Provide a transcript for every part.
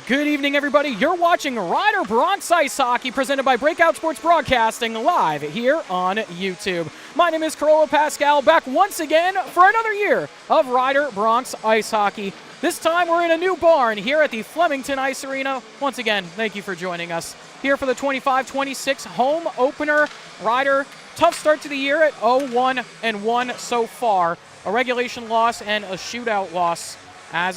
Good evening, everybody. You're watching Rider Bronx Ice Hockey presented by Breakout Sports Broadcasting live here on YouTube. My name is Corolla Pascal, back once again for another year of Rider Bronx Ice Hockey. This time we're in a new barn here at the Flemington Ice Arena. Once again, thank you for joining us here for the 25-26 home opener. Rider, tough start to the year at 0-1-1 so far. A regulation loss and a shootout loss.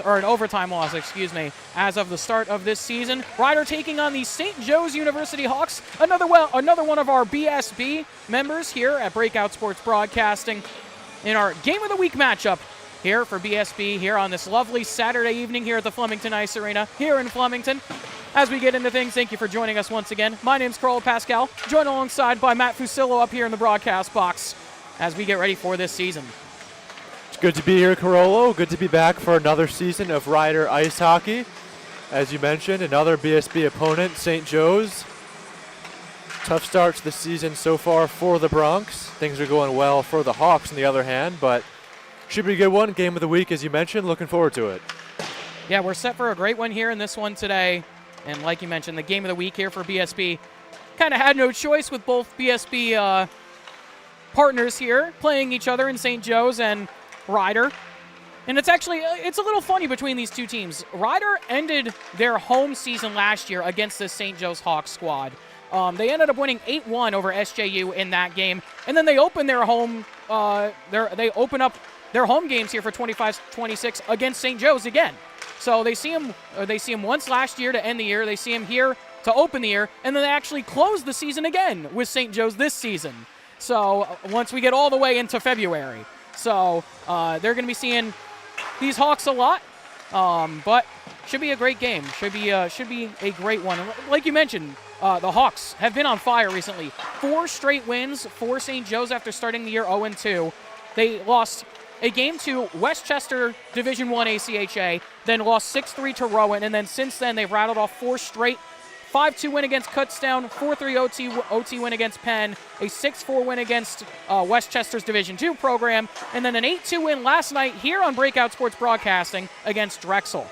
Or an overtime loss, as of the start of this season. Rider taking on the St. Joe's University Hawks, another one of our BSB members here at Breakout Sports Broadcasting in our Game of the Week matchup here for BSB here on this lovely Saturday evening here at the Flemington Ice Arena here in Flemington. As we get into things, thank you for joining us once again. My name's Corolla Pascal, joined alongside by Matt Fusillo up here in the broadcast box as we get ready for this season. Good to be here, Carollo. Good to be back for another season of Rider Ice Hockey. As you mentioned, another BSB opponent, St. Joe's. Tough start to the season so far for the Bronx. Things are going well for the Hawks on the other hand, but should be a good one. Game of the week, as you mentioned. Looking forward to it. Yeah, we're set for a great one here in this one today. And like you mentioned, the game of the week here for BSB. Kind of had no choice with both BSB partners here playing each other in St. Joe's and Rider. And it's a little funny between these two teams. Rider ended their home season last year against the St. Joe's Hawks squad. They ended up winning 8-1 over SJU in that game, and then they opened their home they open up their home games here for 25-26 against St. Joe's again. So they see him once last year to end the year, they see him here to open the year, and then they actually close the season again with St. Joe's this season. So once we get all the way into February. So they're going to be seeing these Hawks a lot, but should be a great game. Should be a great one. And like you mentioned, the Hawks have been on fire recently. 4 straight wins for St. Joe's after starting the year 0-2. They lost a game to Westchester Division I ACHA, then lost 6-3 to Rowan, and then since then they've rattled off 4 straight. 5-2 win against Kutztown, 4-3 OT win against Penn, a 6-4 win against Westchester's Division II program, and then an 8-2 win last night here on Breakout Sports Broadcasting against Drexel.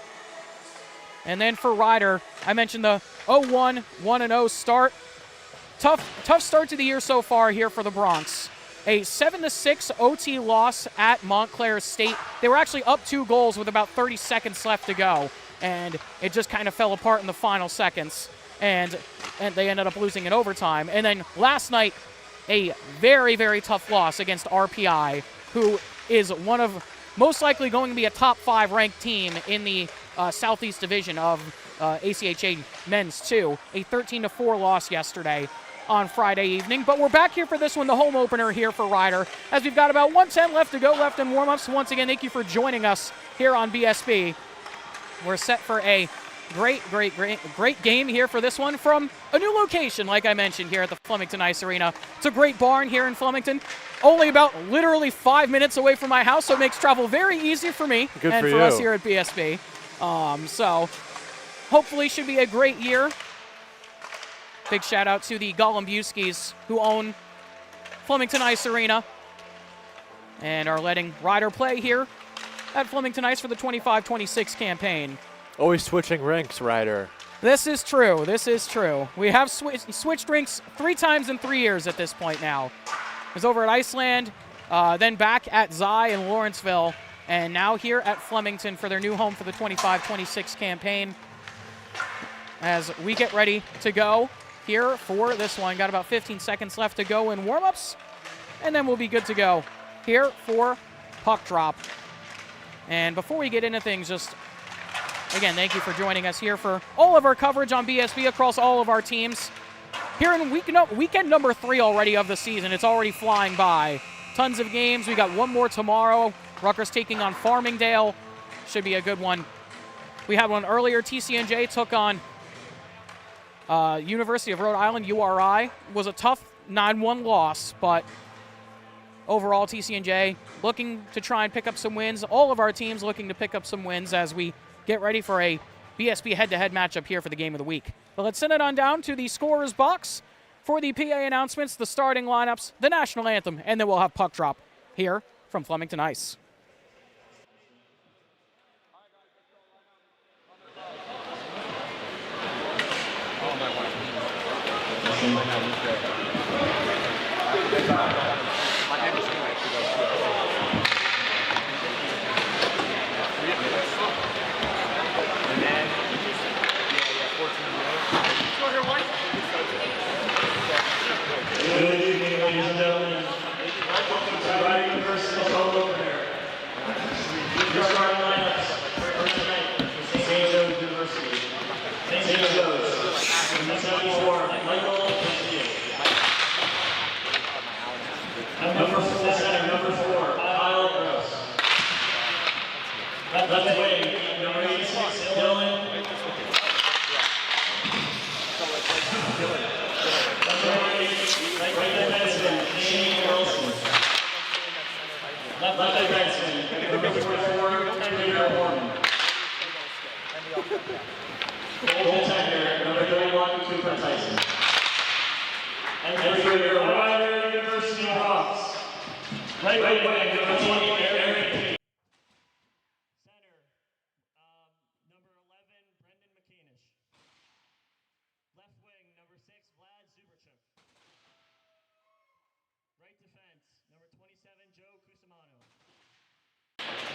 And then for Rider, I mentioned the 0-1-1-0 start. Tough start to the year so far here for the Bronx. A 7-6 OT loss at Montclair State. They were actually up 2 goals with about 30 seconds left to go, and it just kind of fell apart in the final seconds. And they ended up losing in overtime. And then last night, a very, very tough loss against RPI, who is one of most likely going to be a top 5 ranked team in the Southeast Division of ACHA Men's 2. A 13-4 loss yesterday on Friday evening. But we're back here for this one, the home opener here for Rider, as we've got about 1:10 left to go left in warm-ups. Once again, thank you for joining us here on BSB. We're set for a great game here for this one from a new location, like I mentioned, here at the Flemington Ice Arena. It's a great barn here in Flemington, only about literally 5 minutes away from my house, so it makes travel very easy for me and for us here at BSB. So hopefully should be a great year. Big shout out to the Golembuskis who own Flemington Ice Arena and are letting Rider play here at Flemington Ice for the 25-26 campaign. Always switching rinks, Rider. This is true. We have switched rinks 3 times in 3 years at this point now. It was over at Iceland, then back at Zy in Lawrenceville, and now here at Flemington for their new home for the 25-26 campaign. As we get ready to go here for this one. Got about 15 seconds left to go in warm-ups, and then we'll be good to go here for puck drop. And before we get into things, just again, thank you for joining us here for all of our coverage on BSB across all of our teams. Here in weekend number 3 already of the season. It's already flying by. Tons of games. We got one more tomorrow. Rutgers taking on Farmingdale. Should be a good one. We had one earlier. TCNJ took on University of Rhode Island, URI. Was a tough 9-1 loss, but overall, TCNJ looking to try and pick up some wins. All of our teams looking to pick up some wins as we get ready for a BSB head-to-head matchup here for the game of the week. But let's send it on down to the scorer's box for the PA announcements, the starting lineups, the national anthem, and then we'll have puck drop here from Flemington Ice. Good evening, ladies and gentlemen. Welcome to Rider University Polo Opener. Your starting lineups for tonight is St. Joe's University. St. Joe's, number 74, Michael Castillo. Number 4, Kyle Gross. Left wing, number 86, Dylan. Right defenseman, Shane Wilson. Left defenseman, number 44, Peter Morgan. Goaltender, number 31, Cooper Tyson. And for your Rider University Hawks, right wing, number 20, Aaron Page. Center, number 11, Brendan McCanish. Left wing, number 6, Vlad Zuberchuk. Right defense, number 27, Joe Cusimano.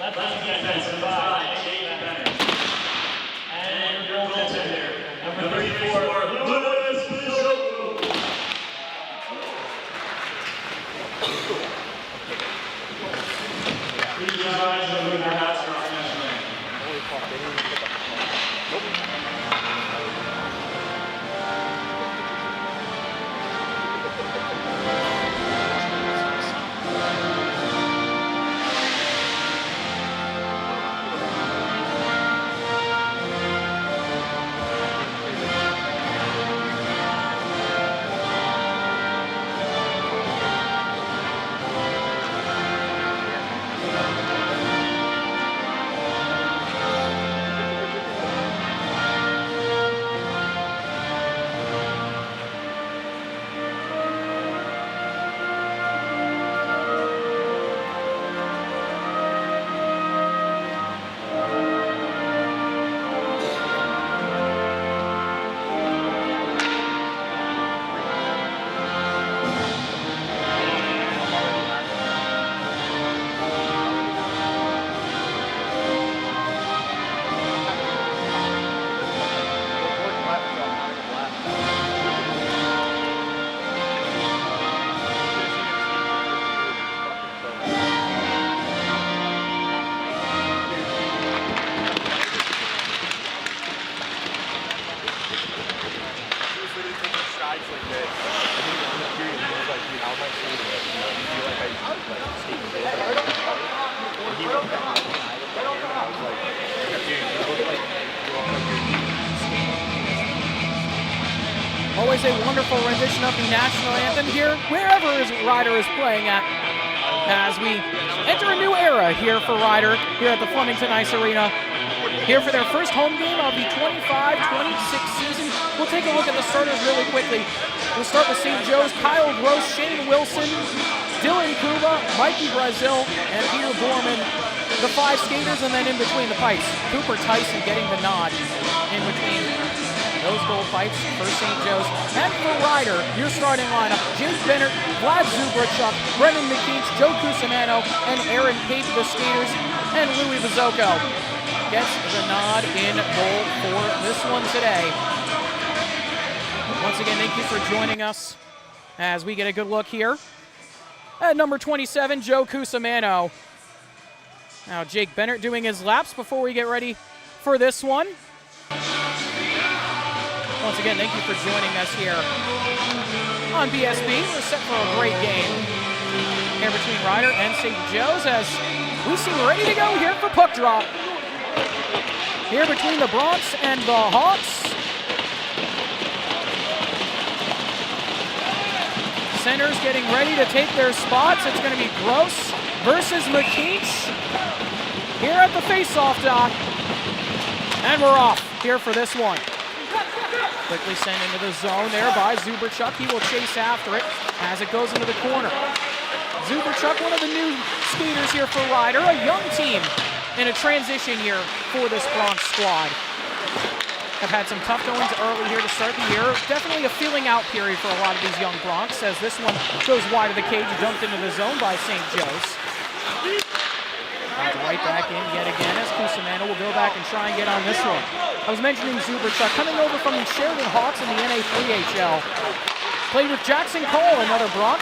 Left defense, number 5, Jake Bennett. And your goaltender, number 34, Louis Bizzocco. Please rise and remove your hats for our national anthem. Always a wonderful rendition of the national anthem here, wherever his Rider is playing at, as we enter a new era here for Rider here at the Flemington Ice Arena. Here for their first home game of the 25-26 season. We'll take a look at the starters really quickly. We'll start with St. Joe's, Kyle Gross, Shane Wilson, Dylan Kuba, Mikey Brazil, and Peter Borman, the 5 skaters, and then in between the pipes, Cooper Tyson getting the nod in between those goal pipes for St. Joe's. And for Rider, your starting lineup, Jake Bennett, Vlad Zubrachuk, Brendan McKeach, Joe Cusimano, and Aaron Page, the skaters, and Louis Bizzocco gets the nod in goal for this one today. Once again, thank you for joining us as we get a good look here at number 27, Joe Cusimano. Now Jake Bennett doing his laps before we get ready for this one. Once again, thank you for joining us here on BSB. We're set for a great game here between Rider and St. Joe's as we seem ready to go here for puck drop. Here between the Bronx and the Hawks. Centers getting ready to take their spots. It's going to be Gross versus McKeach here at the face-off dock. And we're off here for this one. Quickly sent into the zone there by Zuberchuk. He will chase after it as it goes into the corner. Zuberchuk, one of the new skaters here for Rider, a young team in a transition year for this Bronx squad. have had some tough goings early here to start the year. Definitely a feeling out period for a lot of these young Broncs, as this one goes wide of the cage, dumped into the zone by St. Joe's. Right back in yet again as Cusimano will go back and try and get on this one. I was mentioning Zuberchuk coming over from the Sheridan Hawks in the NA3HL. Played with Jackson Cole, another Bronc,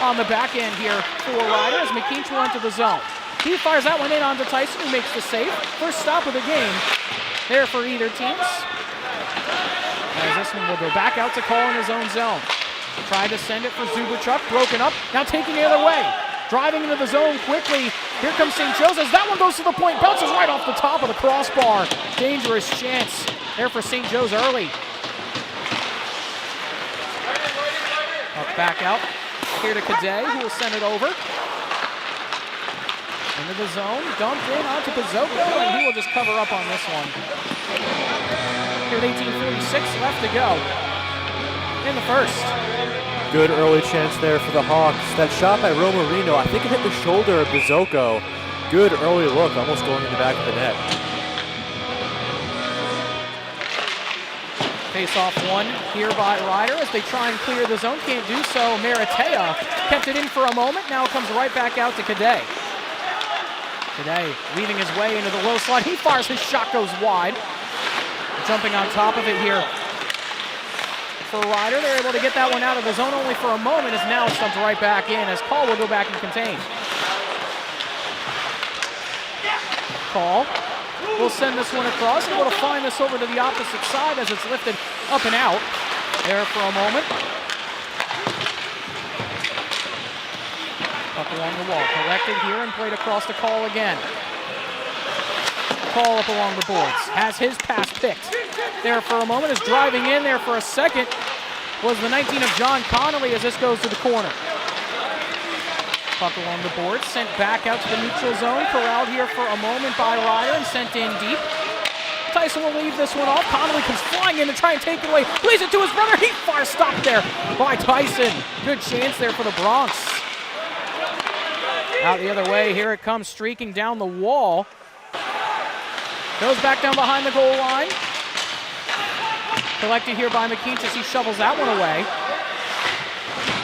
on the back end here for Ryder as McKeach will enter the zone. He fires that one in onto Tyson, who makes the save. First stop of the game there for either teams. As this one will go back out to Cole in his own zone. Tried to send it for Zuberchuk, broken up, now taking the other way. Driving into the zone quickly. Here comes St. Joe's as that one goes to the point. Bounces right off the top of the crossbar. Dangerous chance there for St. Joe's early. Up back out here to Cadet, who will send it over. Into the zone, dumped in onto Pizzoco, and he will just cover up on this one. Here with 18:46 left to go in the first. Good early chance there for the Hawks. That shot by Romarino, I think it hit the shoulder of Pizzoco. Good early look, almost going in the back of the net. Face-off one here by Ryder as they try and clear the zone. Can't do so. Maratea kept it in for a moment. Now comes right back out to Cadet. Cadet weaving his way into the low slot. He fires, his shot goes wide. Jumping on top of it here for Ryder. They're able to get that one out of the zone only for a moment, as now it's dumped right back in as Call will go back and contain. Call will send this one across, able to find this over to the opposite side as it's lifted up and out there for a moment. Up along the wall, collected here and played across to Call again. Call up along the boards, has his pass picked there for a moment, is driving in there for a second was the 19 of John Connolly as this goes to the corner. Puck along the board, sent back out to the neutral zone, corralled here for a moment by Ryder and sent in deep. Tyson will leave this one off. Connolly comes flying in to try and take it away. Plays it to his brother. He fires stopped there by Tyson. Good chance there for the Broncs. Out the other way, here it comes streaking down the wall. Goes back down behind the goal line. Collected here by McKeach as he shovels that one away.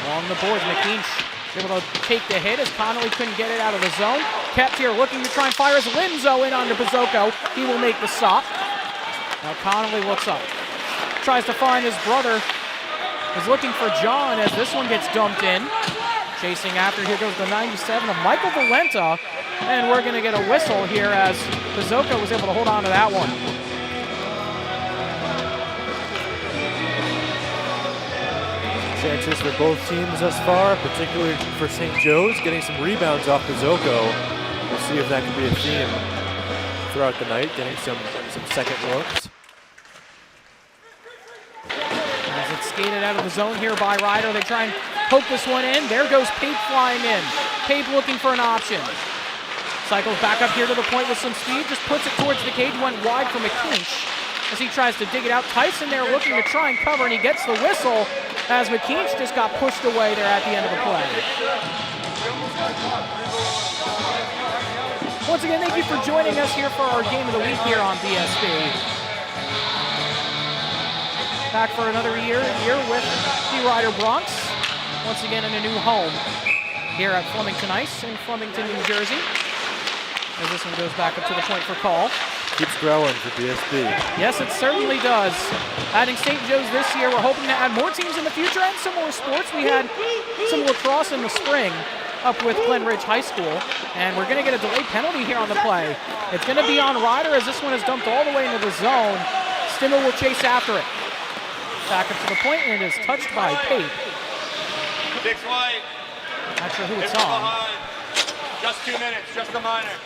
Along the boards, McKeach able to take the hit as Connolly couldn't get it out of the zone. Kept here looking to try and fire as Linzo in onto Pizzoco. He will make the stop. Now Connolly looks up. Tries to find his brother. Is looking for John as this one gets dumped in. Chasing after, here goes the 97 of Michael Valenta. And we're going to get a whistle here as Pizzoco was able to hold on to that one. Chances for both teams thus far, particularly for St. Joe's, getting some rebounds off Pizzoco. We'll see if that can be a theme throughout the night, getting some second looks. As it's skated out of the zone here by Ryder, they try and poke this one in. There goes Pape flying in. Pape looking for an option. Cycles back up here to the point with some speed, just puts it towards the cage, went wide for McKeach as he tries to dig it out. Tyson there looking to try and cover, and he gets the whistle as McKeach just got pushed away there at the end of the play. Once again, thank you for joining us here for our Game of the Week here on BSB. Back for another year with the Ryder Broncs, once again in a new home here at Flemington Ice in Flemington, New Jersey. As this one goes back up to the point for Call. Keeps growing for BSB. Yes, it certainly does. Adding St. Joe's this year, we're hoping to add more teams in the future and some more sports. We had some lacrosse in the spring up with Glen Ridge High School, and we're going to get a delayed penalty here on the play. It's going to be on Ryder as this one is dumped all the way into the zone. Stimmel will chase after it. Back up to the point, and it is touched by Pape. 6 white. Not sure who it's on. Behind. Just 2 minutes, just a minor.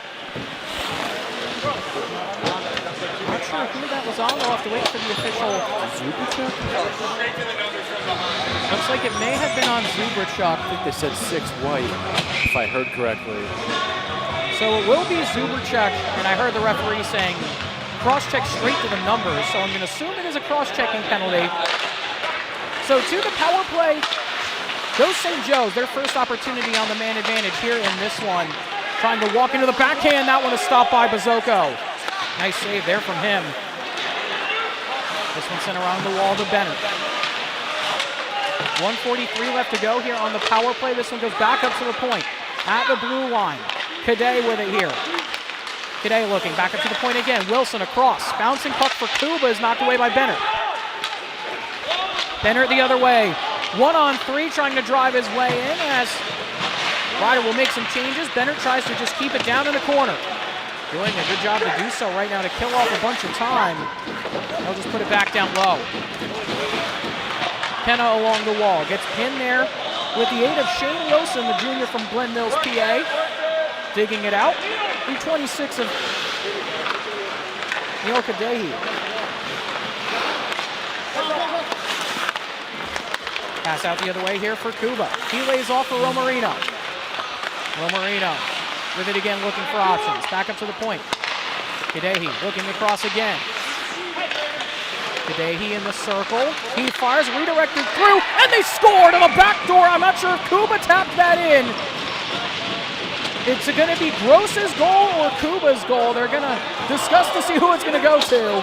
Not sure who that was on. We'll have to wait for the official. Zuberchuk? Looks like it may have been on Zuberchuk. I think they said 6 white, if I heard correctly. So it will be Zuberchuk, and I heard the referee saying cross-check straight to the numbers, so I'm going to assume it is a cross-checking penalty. So to the power play goes St. Joe's, their first opportunity on the man advantage here in this one. Trying to walk into the backhand, that one is stopped by Pizzoco. Nice save there from him. This one sent around the wall to Bennett. 1:43 left to go here on the power play. This one goes back up to the point at the blue line. Cadet with it here. Cadet looking back up to the point again. Wilson across. Bouncing puck for Kuba is knocked away by Bennett. Bennett the other way. 1-on-3 trying to drive his way in as Ryder will make some changes. Bennett tries to just keep it down in the corner. Doing a good job to do so right now to kill off a bunch of time. They'll just put it back down low. Penna along the wall. Gets pinned there with the aid of Shane Wilson, the junior from Glen Mills, PA. Digging it out. E26 of Neil Kadehi. Pass out the other way here for Kuba. He lays off for Romarino. Romarino with it again, looking for options. Back up to the point. Kadehi looking across again. Kadehi in the circle. He fires, redirected through, and they scored on the back door. I'm not sure if Kuba tapped that in. It's going to be Gross's goal or Kuba's goal. They're going to discuss to see who it's going to go to.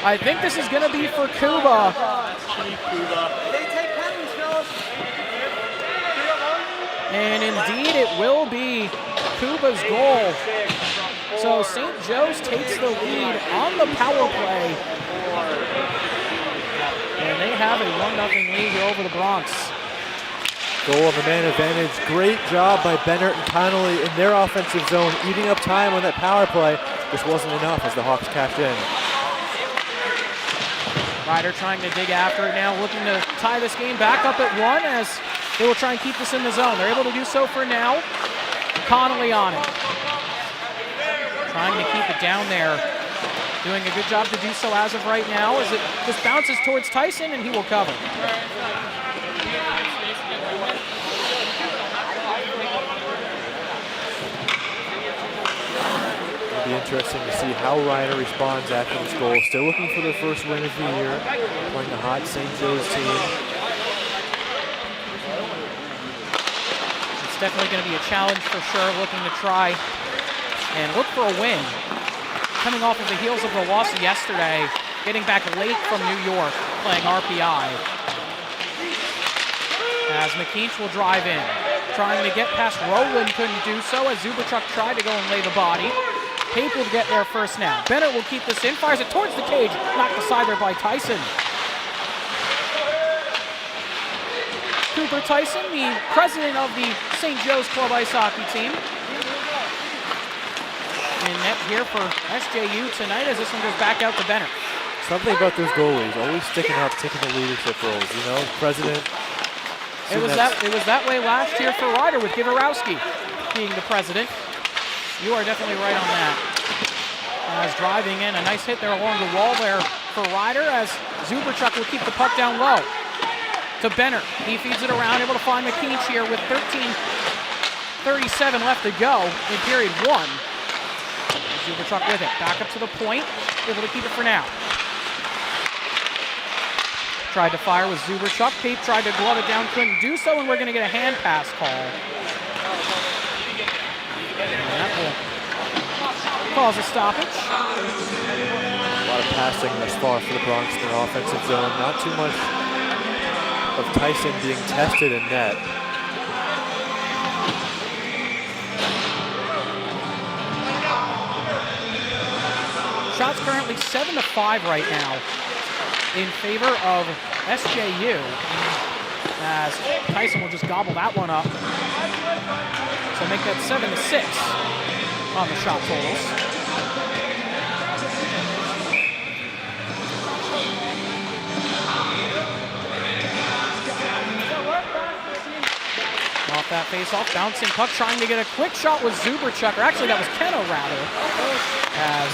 I think this is going to be for Kuba. And indeed, it will be Kuba's goal. So St. Joe's takes the lead on the power play. And they have a 1-0 lead here over the Bronx. Goal on the man advantage. Great job by Bennett and Connolly in their offensive zone, eating up time on that power play. Just wasn't enough as the Hawks cashed in. Ryder trying to dig after it now, looking to tie this game back up at 1 as they will try and keep this in the zone. They're able to do so for now. Connolly on it. Trying to keep it down there. Doing a good job to do so as of right now as it just bounces towards Tyson and he will cover. It'll be interesting to see how Ryder responds after this goal. Still looking for their first win of the year. Playing a hot St. Joe's team. It's definitely going to be a challenge for sure, looking to try and look for a win. Coming off of the heels of the loss yesterday, getting back late from New York, playing RPI. As McKeach will drive in, trying to get past Rowland, couldn't do so as Zuberchuk tried to go and lay the body. Pape will get there first now. Bennett will keep this in, fires it towards the cage, knocked aside there by Tyson. Cooper Tyson, the president of the St. Joe's Club Ice Hockey team. In net here for SJU tonight as this one goes back out to Bennett. Something about those goalies, always sticking up, taking the leadership roles, you know, president. It was that way last year for Ryder with Givorowski being the president. You are definitely right on that. As driving in, a nice hit there along the wall there for Ryder as Zuberchuk will keep the puck down low. To Bennett, he feeds it around, able to find McKeach here with 13:37 left to go in period 1. Zuberchuk with it, back up to the point, able to keep it for now. Tried to fire with Zuberchuk. Pape tried to glove it down, couldn't do so, and we're going to get a hand pass call. And that will cause a stoppage. A lot of passing thus far for the Bronx in their offensive zone. Not too much of Tyson being tested in net. Shots currently 7-5 right now in favor of SJU as Tyson will just gobble that one up. So make that 7-6 on the shot totals. Off that face-off, bouncing puck, trying to get a quick shot with Zuberchuk, or actually that was Kenna rather, as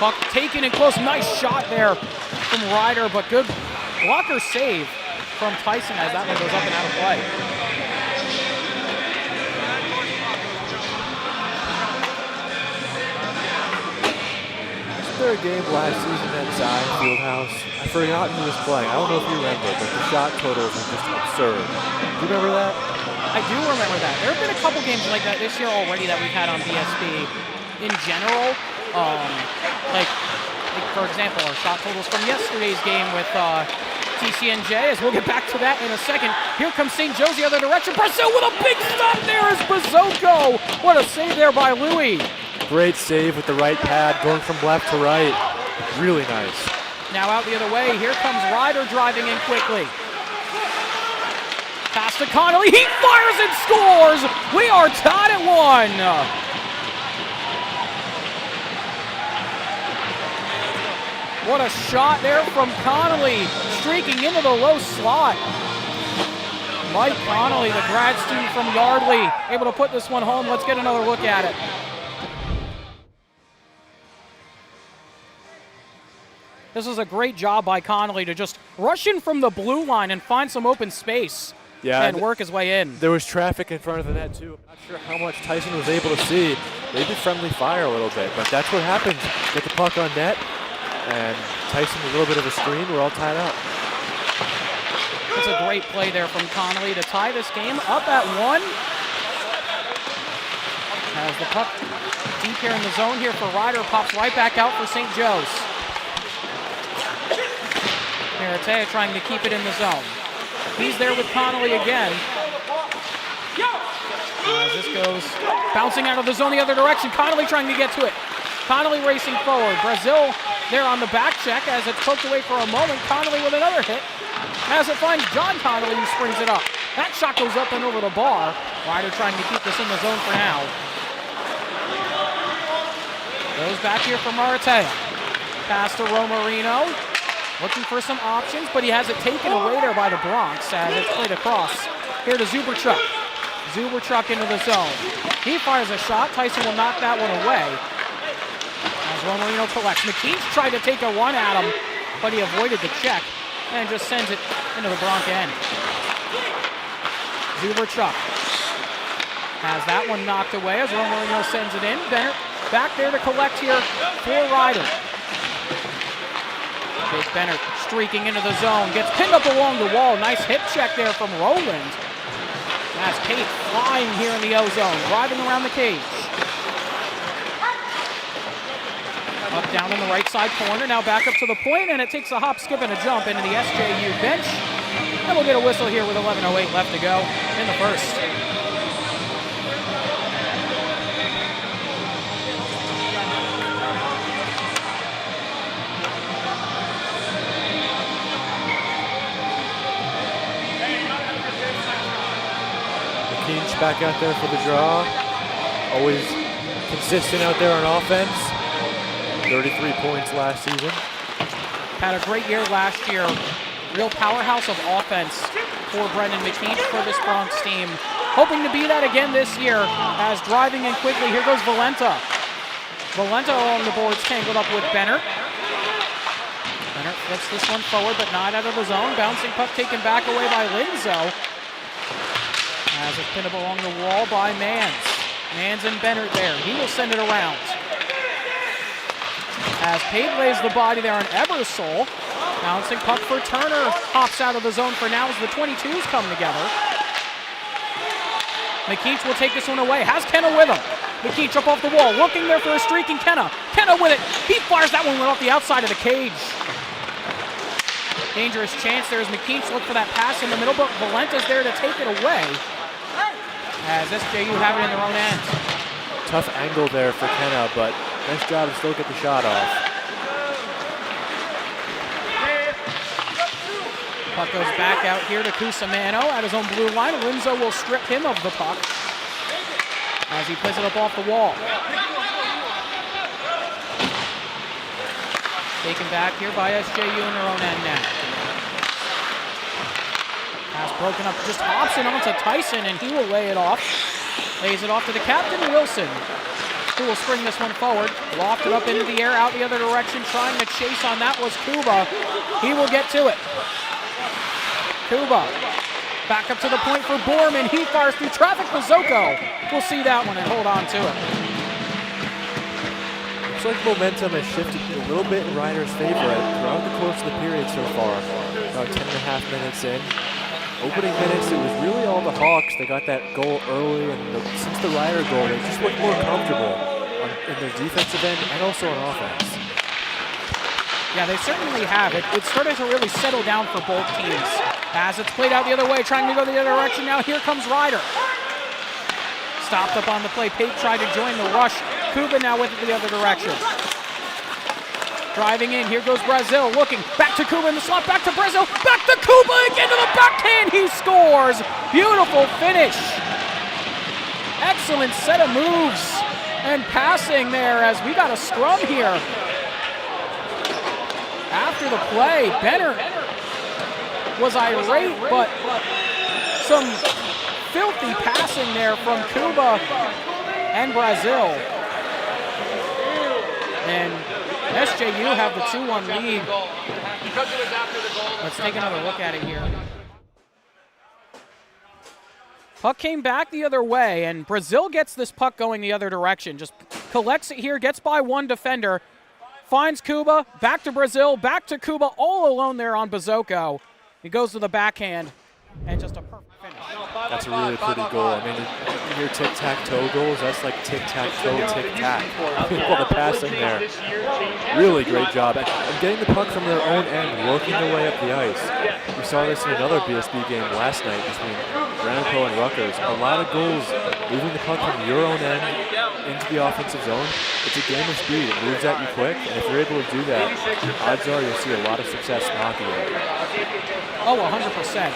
puck taken in close. Nice shot there from Ryder, but good blocker save from Tyson as that one goes up and out of play. Third game last season at Zion Fieldhouse. I forgot who was playing. I don't know if you remember, but the shot totals are just absurd. Do you remember that? I do remember that. There have been a couple games like that this year already that we've had on BSB. In general, like for example, our shot totals from yesterday's game with TCNJ, as we'll get back to that in a second. Here comes St. Joe's the other direction. Brazil with a big stop there is Bazoko. What a save there by Louis. Great save with the right pad, going from left to right. Really nice. Now out the other way, here comes Ryder driving in quickly. Pass to Connolly, he fires and scores! We are tied at 1. What a shot there from Connolly, streaking into the low slot. Mike Connolly, the grad student from Yardley, able to put this one home. Let's get another look at it. This is a great job by Connolly to just rush in from the blue line and find some open space and work his way in. There was traffic in front of the net too. I'm not sure how much Tyson was able to see. Maybe friendly fire a little bit, but that's what happens. Get the puck on net, and Tyson a little bit of a screen. We're all tied up. It's a great play there from Connolly to tie this game up at 1. As the puck deep here in the zone here for Ryder, pops right back out for St. Joe's. Maratea trying to keep it in the zone. He's there with Connolly again. As this goes bouncing out of the zone the other direction. Connolly trying to get to it. Connolly racing forward. Brazil there on the back check as it's poked away for a moment. Connolly with another hit. As it finds John Connolly, who springs it up. That shot goes up and over the bar. Ryder trying to keep this in the zone for now. Goes back here for Maratea. Pass to Romarino. Looking for some options, but he has it taken away there by the Bronx as it's played across. Here to Zuberchuk. Zuberchuk into the zone. He fires a shot. Tyson will knock that one away. As Romarino collects. McKean's tried to take a run at him, but he avoided the check and just sends it into the Bronx end. Zuberchuk has that one knocked away as Romarino sends it in. Bennett back there to collect here for Ryder. Big Bennett streaking into the zone, gets pinned up along the wall. Nice hip check there from Rowland. That's Kate flying here in the O-zone, driving around the cage. Up down in the right side corner, now back up to the point, and it takes a hop, skip, and a jump into the SJU bench. And we'll get a whistle here with 11:08 left to go in the first. Keench back out there for the draw. Always consistent out there on offense. 33 points last season. Had a great year last year. Real powerhouse of offense for Brendan McKean for this Bronx team. Hoping to be that again this year as driving in quickly. Here goes Valenta. Valenta on the boards, tangled up with Benner. Benner flips this one forward, but not out of the zone. Bouncing puck taken back away by Linzo. As it's pinned up along the wall by Mans. Mans and Bennett there. He will send it around. As Pate lays the body there on Ebersol. Bouncing puck for Turner. Hops out of the zone for now as the 22s come together. McKeach will take this one away. Has Kenna with him. McKeach up off the wall. Looking there for a streaking Kenna. Kenna with it. He fires that one off the outside of the cage. Dangerous chance there as McKeach look for that pass in the middle, but Valenta's there to take it away. As SJU have it in their own end. Tough angle there for Kenna, but nice job to still get the shot off. Puck goes back out here to Cusimano at his own blue line. Linzo will strip him of the puck as he plays it up off the wall. Taken back here by SJU in their own end now. Pass broken up, just hops in onto Tyson, and he will lay it off. Lays it off to the captain, Wilson, who will spring this one forward. Lofted up into the air, out the other direction, trying to chase on that was Kuba. He will get to it. Kuba, back up to the point for Borman. He fires through traffic for Zoko. We'll see that one and hold on to it. Looks like momentum has shifted a little bit in Ryder's favor throughout the course of the period so far. About 10.5 minutes in. Opening minutes, it was really all the Hawks. They got that goal early, and since the Ryder goal, they just looked more comfortable in their defensive end and also on offense. Yeah, they certainly have. It started to really settle down for both teams. As it's played out the other way, trying to go the other direction. Now here comes Ryder. Stopped up on the play. Pape tried to join the rush. Kuba now with it the other direction. Driving in, here goes Brazil, looking, back to Kuba in the slot, back to Brazil, back to Kuba, again to the backhand, he scores! Beautiful finish. Excellent set of moves and passing there as we got a scrum here. After the play, Benner was irate, but some filthy passing there from Kuba and Brazil. And SJU have the 2-1 lead. Let's take another look at it here. Puck came back the other way, and Brazil gets this puck going the other direction. Just collects it here, gets by one defender, finds Kuba, back to Brazil, back to Kuba, all alone there on Bazoko. He goes to the backhand, and just a perfect finish. That's a really pretty goal. I mean, your tic-tac-toe goals, that's like tic-tac-toe, tic-tac. All the passing there. Really great job. And getting the puck from their own end, working their way up the ice. We saw this in another BSB game last night between Ramapo and Rutgers. A lot of goals moving the puck from your own end into the offensive zone. It's a game of speed. It moves at you quick, and if you're able to do that, odds are you'll see a lot of success in hockey there. Oh, 100%.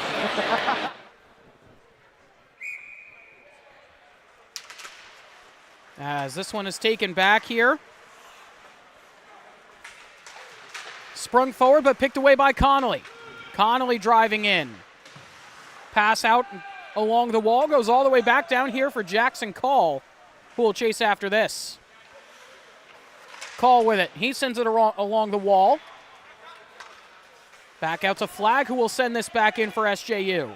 As this one is taken back here. Sprung forward, but picked away by Connolly. Connolly driving in. Pass out along the wall, goes all the way back down here for Jackson Call, who will chase after this. Call with it. He sends it along the wall. Back out to Flag, who will send this back in for SJU.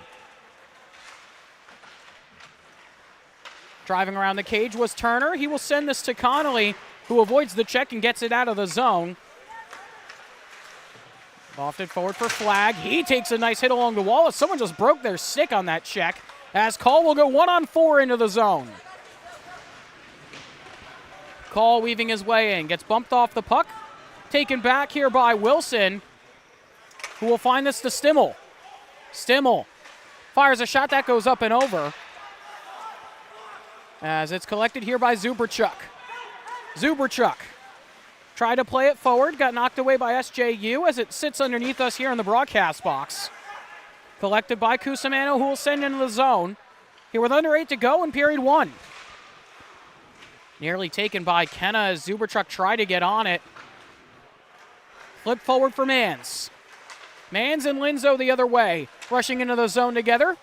Driving around the cage was Turner. He will send this to Connolly, who avoids the check and gets it out of the zone. Lofted forward for Flag. He takes a nice hit along the wall as someone just broke their stick on that check. As Call will go 1-on-4 into the zone. Call weaving his way in. Gets bumped off the puck. Taken back here by Wilson, who will find this to Stimmel. Stimmel fires a shot that goes up and over. As it's collected here by Zuberchuk. Zuberchuk tried to play it forward, got knocked away by SJU as it sits underneath us here in the broadcast box. Collected by Cusimano, who will send into the zone. Here with under 8 to go in period 1. Nearly taken by Kenna as Zuberchuk tried to get on it. Flip forward for Mans. Mans and Linzo the other way, rushing into the zone together.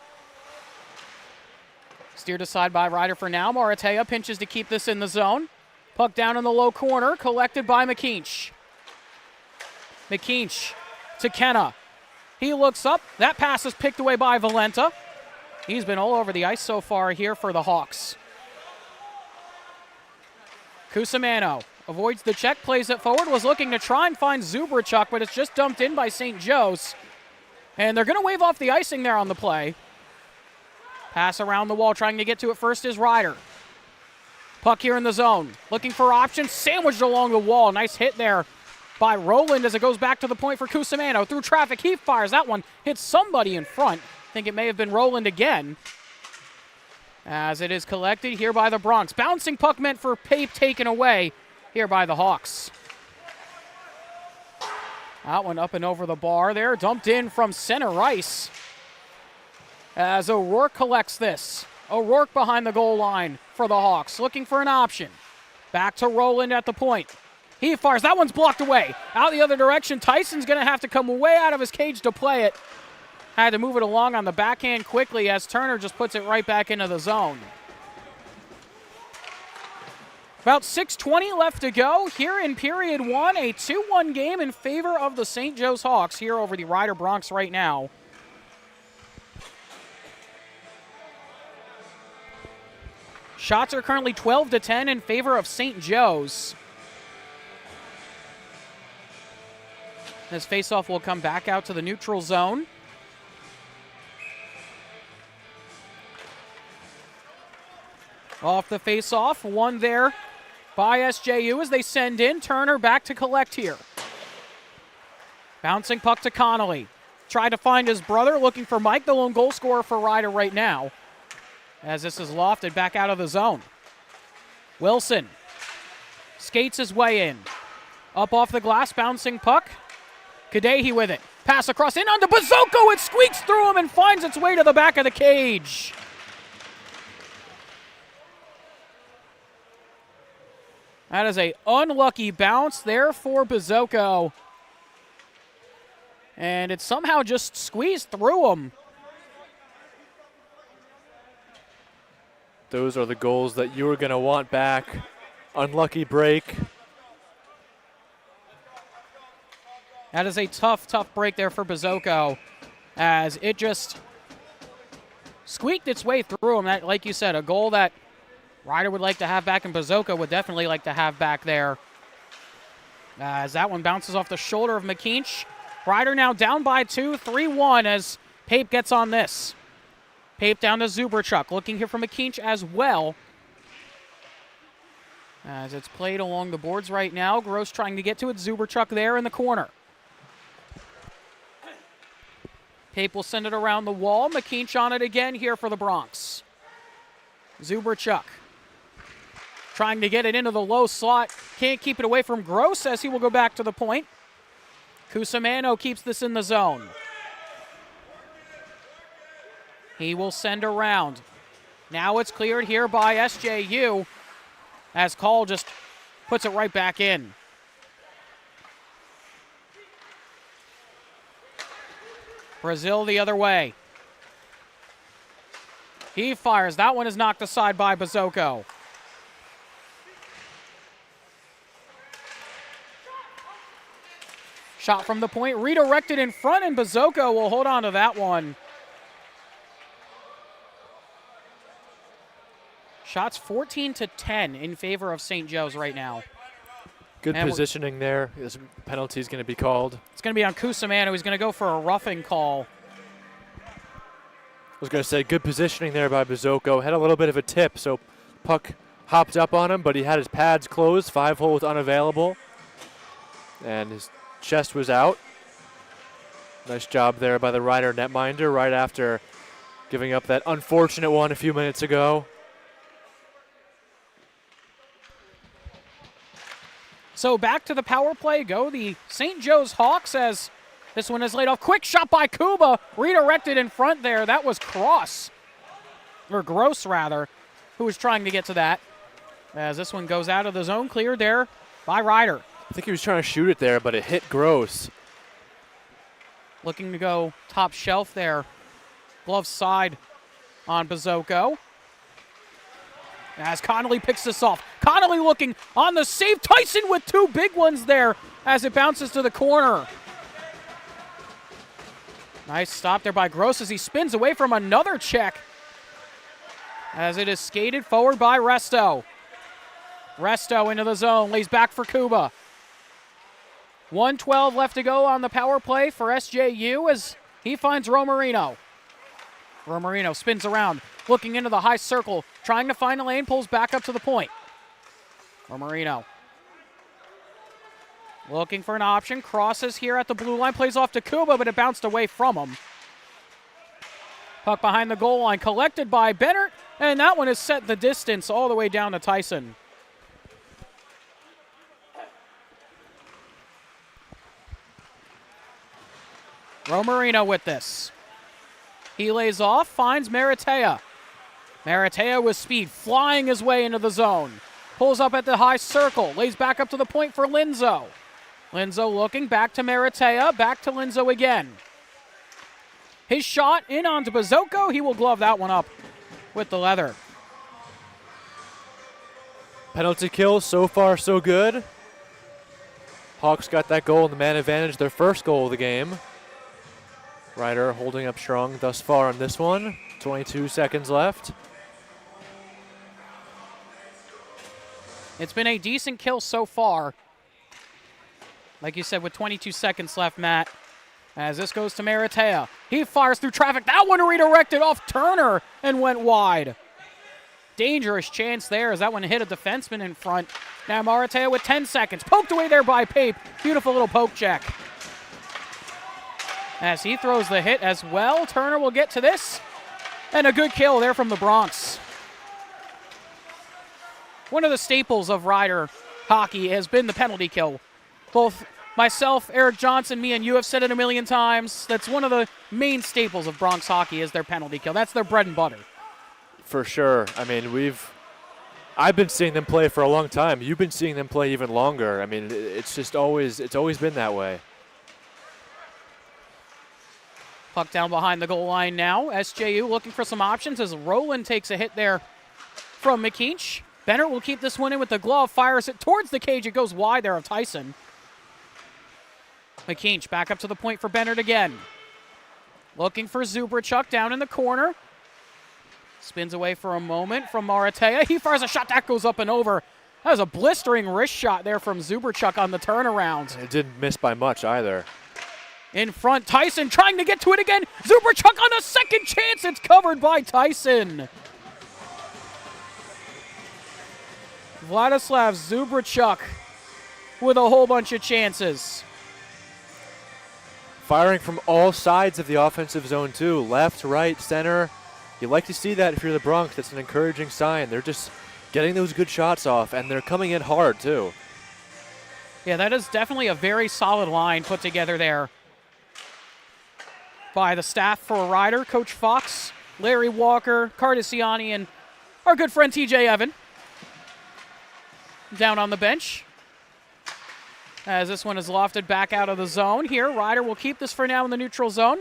Steered aside by Ryder for now. Maratea pinches to keep this in the zone. Puck down in the low corner, collected by McKeach. McKeach to Kenna. He looks up. That pass is picked away by Valenta. He's been all over the ice so far here for the Hawks. Cusimano avoids the check, plays it forward, was looking to try and find Zuberchuk, but it's just dumped in by St. Joe's. And they're going to wave off the icing there on the play. Pass around the wall, trying to get to it first is Ryder. Puck here in the zone, looking for options, sandwiched along the wall. Nice hit there by Roland as it goes back to the point for Cusimano. Through traffic, he fires that one, hits somebody in front. I think it may have been Roland again. As it is collected here by the Bronx. Bouncing puck meant for Pape, taken away here by the Hawks. That one up and over the bar there, dumped in from center ice. As O'Rourke collects this. O'Rourke behind the goal line for the Hawks, looking for an option. Back to Roland at the point. He fires. That one's blocked away. Out the other direction. Tyson's going to have to come way out of his cage to play it. Had to move it along on the backhand quickly as Turner just puts it right back into the zone. About 6:20 left to go here in period 1. A 2-1 game in favor of the St. Joe's Hawks here over the Ryder Bronx right now. Shots are currently 12-10 in favor of St. Joe's. This faceoff will come back out to the neutral zone. Off the faceoff, one there by SJU as they send in. Turner back to collect here. Bouncing puck to Connolly. Tried to find his brother, looking for Mike, the lone goal scorer for Rider right now, as this is lofted back out of the zone. Wilson skates his way in. Up off the glass, bouncing puck. Kadehi with it. Pass across in onto Bazoko. It squeaks through him and finds its way to the back of the cage. That is an unlucky bounce there for Bazoko. And it somehow just squeezed through him. Those are the goals that you were going to want back. Unlucky break. That is a tough break there for Bazoko, as it just squeaked its way through him. That, like you said, a goal that Ryder would like to have back, and Bazoko would definitely like to have back there. As that one bounces off the shoulder of McKeach. Ryder now down by 2, 3-1 as Pape gets on this. Pape down to Zuberchuk, looking here for McKeach as well. As it's played along the boards right now. Gross trying to get to it. Zuberchuk there in the corner. Pape will send it around the wall. McKeach on it again here for the Bronx. Zuberchuk trying to get it into the low slot. Can't keep it away from Gross as he will go back to the point. Cusimano keeps this in the zone. He will send around. Now it's cleared here by SJU as Call just puts it right back in. Brazil the other way. He fires. That one is knocked aside by Bazoko. Shot from the point, redirected in front, and Bazoko will hold on to that one. Shots 14-10 in favor of St. Joe's right now. Good And positioning there. This penalty is going to be called. It's going to be on Cusimano. He's going to go for a roughing call. I was going to say, good positioning there by Bazoko. Had a little bit of a tip, so puck hopped up on him, but he had his pads closed. 5-hole was unavailable. And his chest was out. Nice job there by the Rider netminder right after giving up that unfortunate one a few minutes ago. So back to the power play go the St. Joe's Hawks as this one is laid off. Quick shot by Kuba, redirected in front there. That was Gross, rather, who was trying to get to that. As this one goes out of the zone, cleared there by Ryder. I think he was trying to shoot it there, but it hit Gross. Looking to go top shelf there. Glove side on Bazoko. As Connolly picks this off. Connolly looking on the save. Tyson with 2 big ones there as it bounces to the corner. Nice stop there by Gross as he spins away from another check. As it is skated forward by Resto. Resto into the zone, lays back for Kuba. 1:12 left to go on the power play for SJU as he finds Romarino. Romarino spins around, looking into the high circle, trying to find a lane, pulls back up to the point. Romarino looking for an option, crosses here at the blue line, plays off to Kuba, but it bounced away from him. Puck behind the goal line, collected by Bennett, and that one has set the distance all the way down to Tyson. Romarino with this. He lays off, finds Maratea. Maratea with speed, flying his way into the zone. Pulls up at the high circle, lays back up to the point for Linzo. Linzo looking, back to Maratea, back to Linzo again. His shot in onto Bazoko. He will glove that one up with the leather. Penalty kill, so far so good. Hawks got that goal in the man advantage, their first goal of the game. Ryder holding up strong thus far on this one. 22 seconds left. It's been a decent kill so far. Like you said, with 22 seconds left, Matt. As this goes to Maratea. He fires through traffic. That one redirected off Turner and went wide. dangerous chance there as that one hit a defenseman in front. Now Maratea with 10 seconds. Poked away there by Pape. Beautiful little poke check. As he throws the hit as well. Turner will get to this. And a good kill there from the Bronx. One of the staples of Rider hockey has been the penalty kill. Both myself, Eric Johnson, me, and you have said it a million times. That's one of the main staples of Bronx hockey is their penalty kill. That's their bread and butter. For sure. I mean, I've been seeing them play for a long time. You've been seeing them play even longer. I mean, it's always been that way. Puck down behind the goal line now. SJU looking for some options as Rowland takes a hit there from McKeach. Bennett will keep this one in with the glove, fires it towards the cage. It goes wide there of Tyson. McKeach back up to the point for Bennett again. Looking for Zubrachuk down in the corner. Spins away for a moment from Maratea. He fires a shot that goes up and over. That was a blistering wrist shot there from Zubrachuk on the turnaround. It didn't miss by much either. In front, Tyson trying to get to it again. Zubrachuk on a second chance. It's covered by Tyson. Vladislav Zubrachuk with a whole bunch of chances. Firing from all sides of the offensive zone too. Left, right, center. You like to see that if you're the Bronx. That's an encouraging sign. They're just getting those good shots off, and they're coming in hard too. Yeah, that is definitely a very solid line put together there by the staff for Rider, Coach Fox, Larry Walker, Cardiciani, and our good friend TJ Evan down on the bench. As this one is lofted back out of the zone here. Rider will keep this for now in the neutral zone.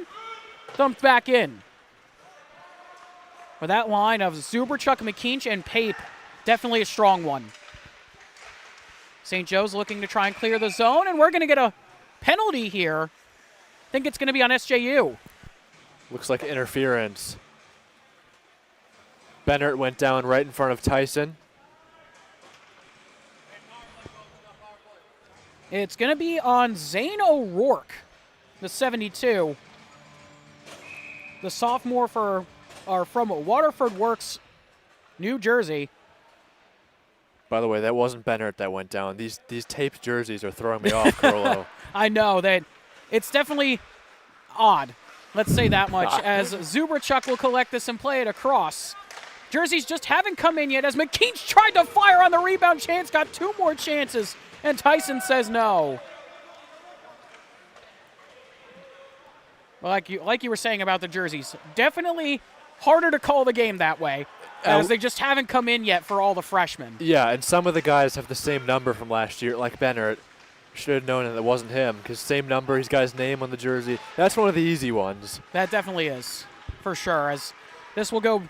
Dumped back in. With that line of Zubrachuk, McKeach, and Pape, definitely a strong one. St. Joe's looking to try and clear the zone, and we're going to get a penalty here. I think it's going to be on SJU. Looks like interference. Bennett went down right in front of Tyson. It's going to be on Zane O'Rourke, the 72. The sophomore from Waterford Works, New Jersey. By the way, that wasn't Bennett that went down. These taped jerseys are throwing me off, Carlo. I know that it's definitely odd. Let's say that much. As Zubrachuk will collect this and play it across. Jerseys just haven't come in yet as McKeach tried to fire on the rebound chance, got two more chances, and Tyson says no. Like you were saying about the jerseys, definitely harder to call the game that way, as they just haven't come in yet for all the freshmen. Yeah, and some of the guys have the same number from last year, like Bennett. Should have known that it wasn't him, because same number, he's got his name on the jersey. That's one of the easy ones. That definitely is, for sure, as this will go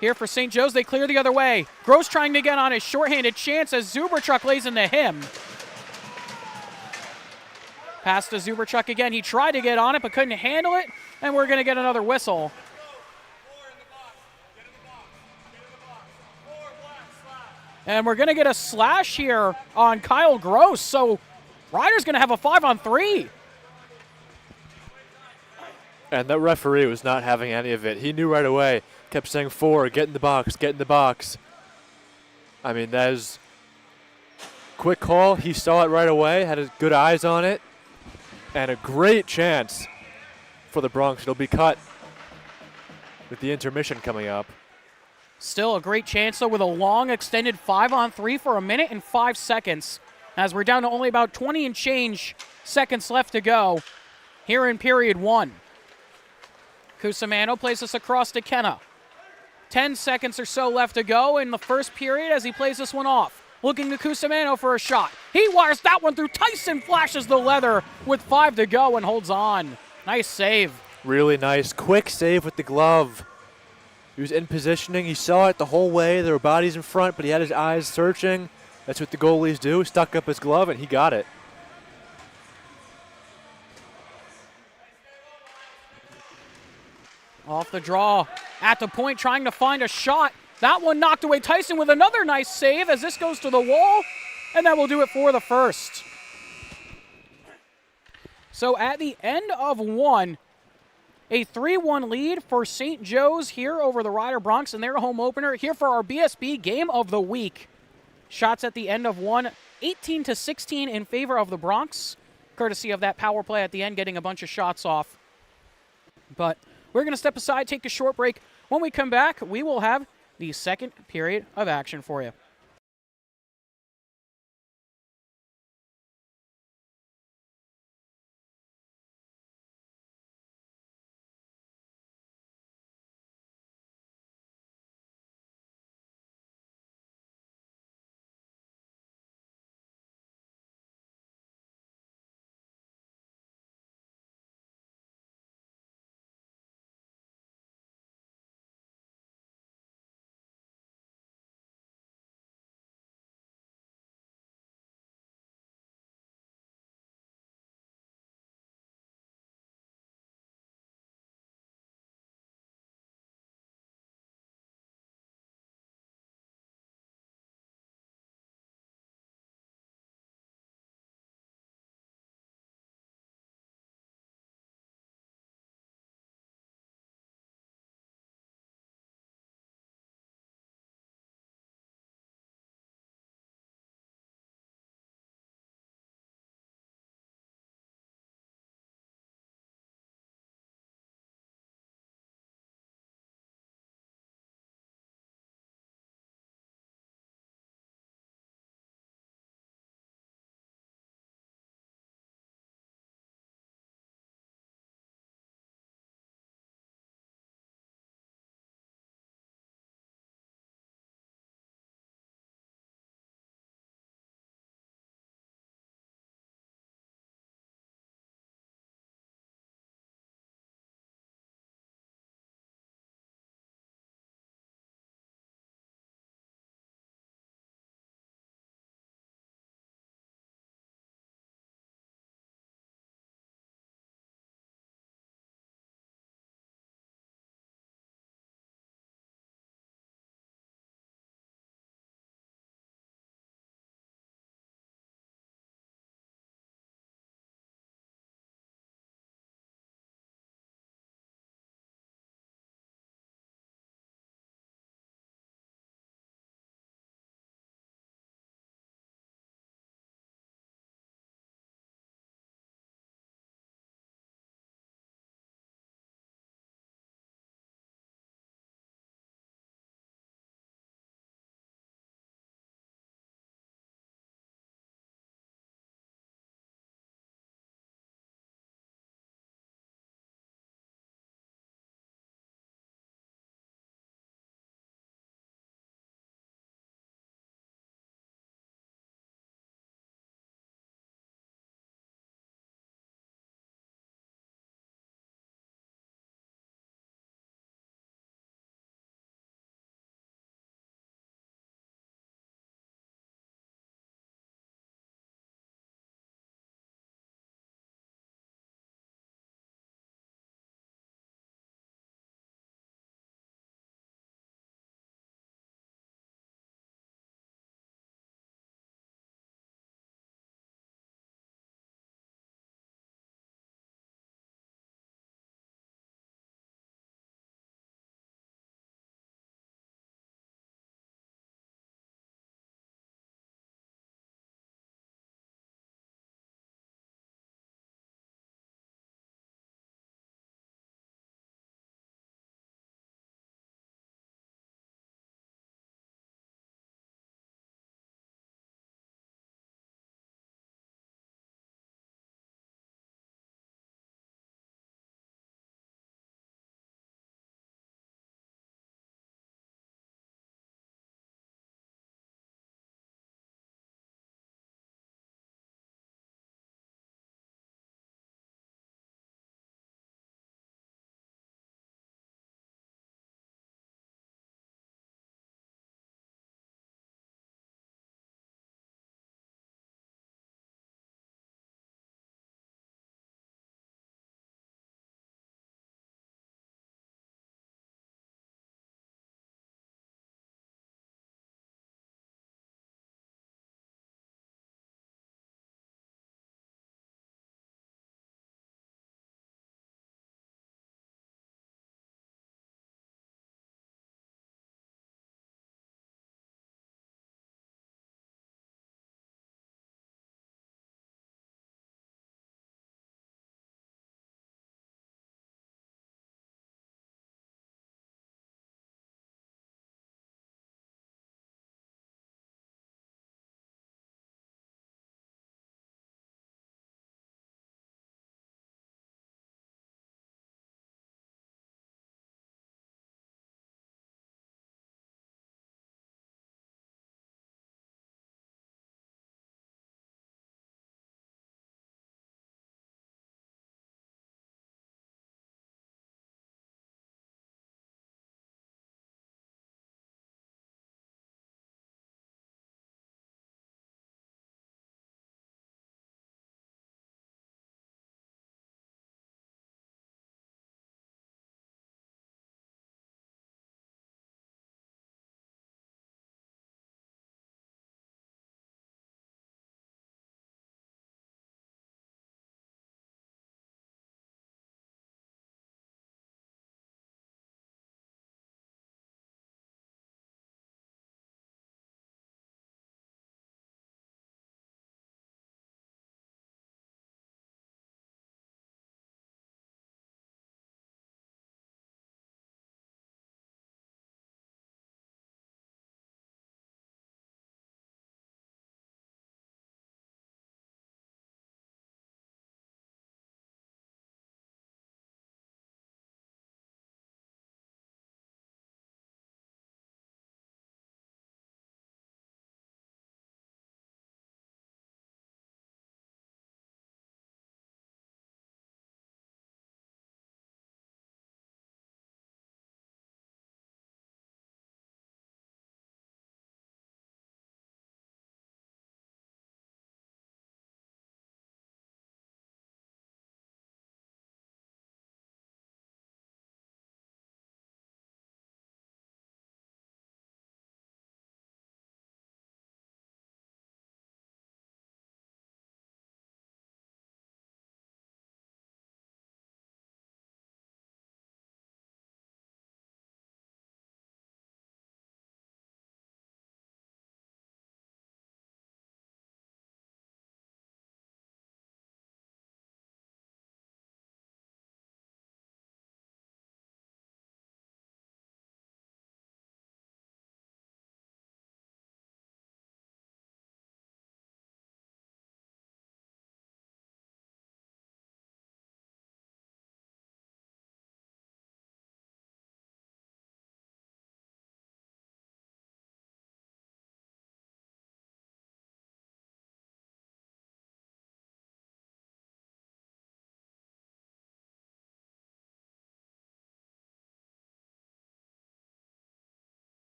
here for St. Joe's. They clear the other way. Gross trying to get on his shorthanded chance as Zubrachuk lays into him. Pass to Zubrachuk again. He tried to get on it, but couldn't handle it, and we're going to get another whistle. And we're going to get a slash here on Kyle Gross. So Rider's going to have a 5-on-3. And that referee was not having any of it. He knew right away. Kept saying 4, get in the box, get in the box. I mean, that is quick call. He saw it right away, had his good eyes on it. And a great chance for the Bronx. It'll be cut with the intermission coming up. Still a great chance, though, with a long extended 5-on-3 for 1 minute and 5 seconds, as we're down to only about 20 and change seconds left to go here in period 1. Cusimano plays this across to Kenna. 10 seconds or so left to go in the first period as he plays this one off. Looking to Cusimano for a shot. He wires that one through. Tyson flashes the leather with 5 to go and holds on. Nice save. Really nice. Quick save with the glove. He was in positioning. He saw it the whole way. There were bodies in front, but he had his eyes searching. That's what the goalies do. Stuck up his glove, and he got it. Off the draw. At the point, trying to find a shot. That one knocked away. Tyson with another nice save as this goes to the wall, and that will do it for the first. So at the end of 1, A 3-1 lead for St. Joe's here over the Rider Bronx in their home opener here for our BSB Game of the Week. Shots at the end of one, 18-16 in favor of the Bronx, courtesy of that power play at the end, getting a bunch of shots off. But we're going to step aside, take a short break. When we come back, we will have the second period of action for you.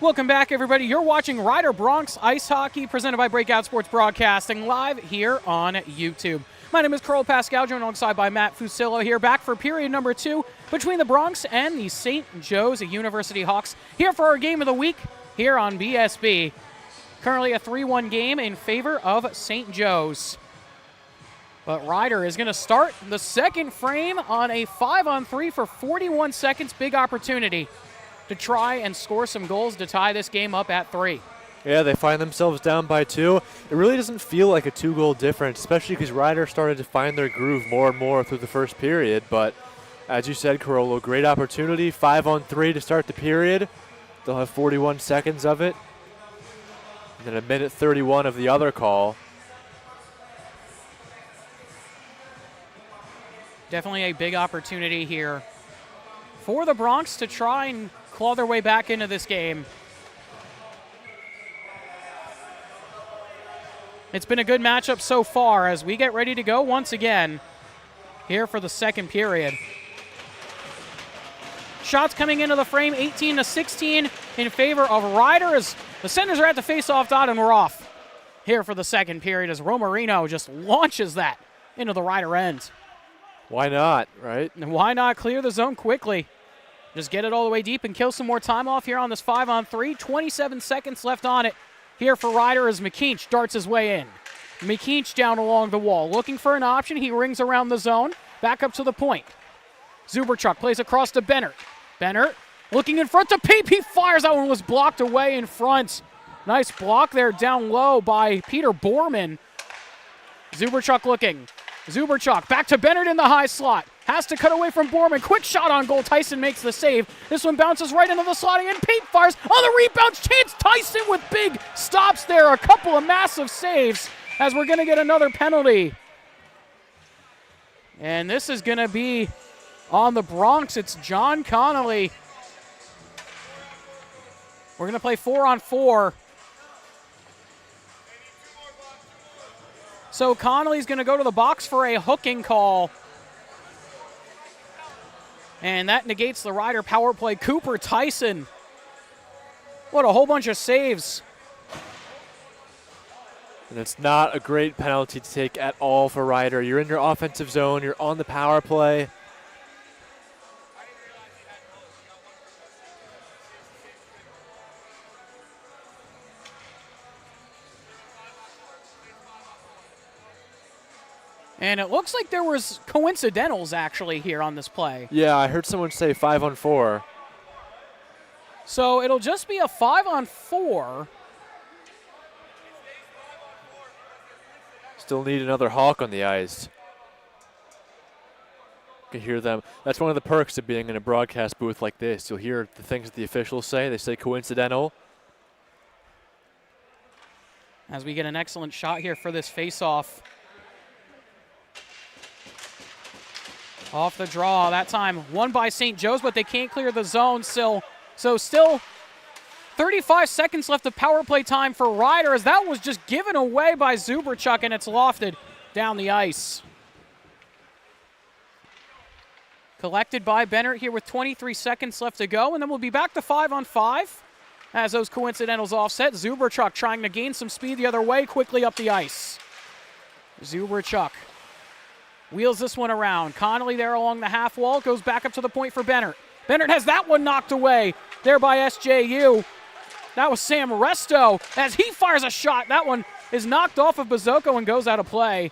Welcome back, everybody. You're watching Rider Bronx Ice Hockey, presented by Breakout Sports Broadcasting, live here on YouTube. My name is Carl Pascal, joined alongside by Matt Fusillo here, back for period number 2 between the Bronx and the St. Joe's University Hawks, here for our game of the week here on BSB. Currently a 3-1 game in favor of St. Joe's. But Rider is going to start the second frame on a 5-on-3 for 41 seconds. Big opportunity to try and score some goals to tie this game up at 3. Yeah, they find themselves down by 2. It really doesn't feel like a 2-goal difference, especially because Rider started to find their groove more and more through the first period. But as you said, Carollo, great opportunity. 5-on-3 to start the period. They'll have 41 seconds of it. And then a minute 31 of the other call. Definitely a big opportunity here for the Bronx to try and claw their way back into this game. It's been a good matchup so far as we get ready to go once again here for the second period. Shots coming into the frame, 18-16 in favor of Rider as the centers are at the face-off dot and we're off here for the second period as Romarino just launches that into the Rider end. Why not, right? And why not clear the zone quickly? Just get it all the way deep and kill some more time off here on this 5-on-3. 27 seconds left on it here for Rider as McKeach darts his way in. McKeach down along the wall, looking for an option. He rings around the zone, back up to the point. Zuberchuk plays across to Bennert. Bennert looking in front to Peep. He fires. That one was blocked away in front. Nice block there down low by Peter Borman. Zuberchuk looking. Zuberchuk back to Bennert in the high slot. Has to cut away from Borman. Quick shot on goal. Tyson makes the save. This one bounces right into the slot and Peep fires on the rebound. Chance Tyson with big stops there. A couple of massive saves as we're going to get another penalty. And this is going to be on the Bronx. It's John Connolly. We're going to play 4-on-4. So Connolly's going to go to the box for a hooking call. And that negates the Rider power play. Cooper Tyson. What a whole bunch of saves. And it's not a great penalty to take at all for Rider. You're in your offensive zone. You're on the power play. And it looks like there was coincidentals actually here on this play. Yeah, I heard someone say 5-on-4. So it'll just be a 5-on-4. Still need another Hawk on the ice. You can hear them. That's one of the perks of being in a broadcast booth like this. You'll hear the things that the officials say. They say coincidental. As we get an excellent shot here for this face-off. Off the draw, that time won by St. Joe's, but they can't clear the zone still. So still 35 seconds left of power play time for Rider as that was just given away by Zuberchuk and it's lofted down the ice. Collected by Bennert here with 23 seconds left to go, and then we'll be back to 5-on-5 as those coincidentals offset. Zuberchuk trying to gain some speed the other way, quickly up the ice. Zuberchuk wheels this one around. Connolly there along the half wall. Goes back up to the point for Bennert. Bennert has that one knocked away there by SJU. That was Sam Resto as he fires a shot. That one is knocked off of Bazoko and goes out of play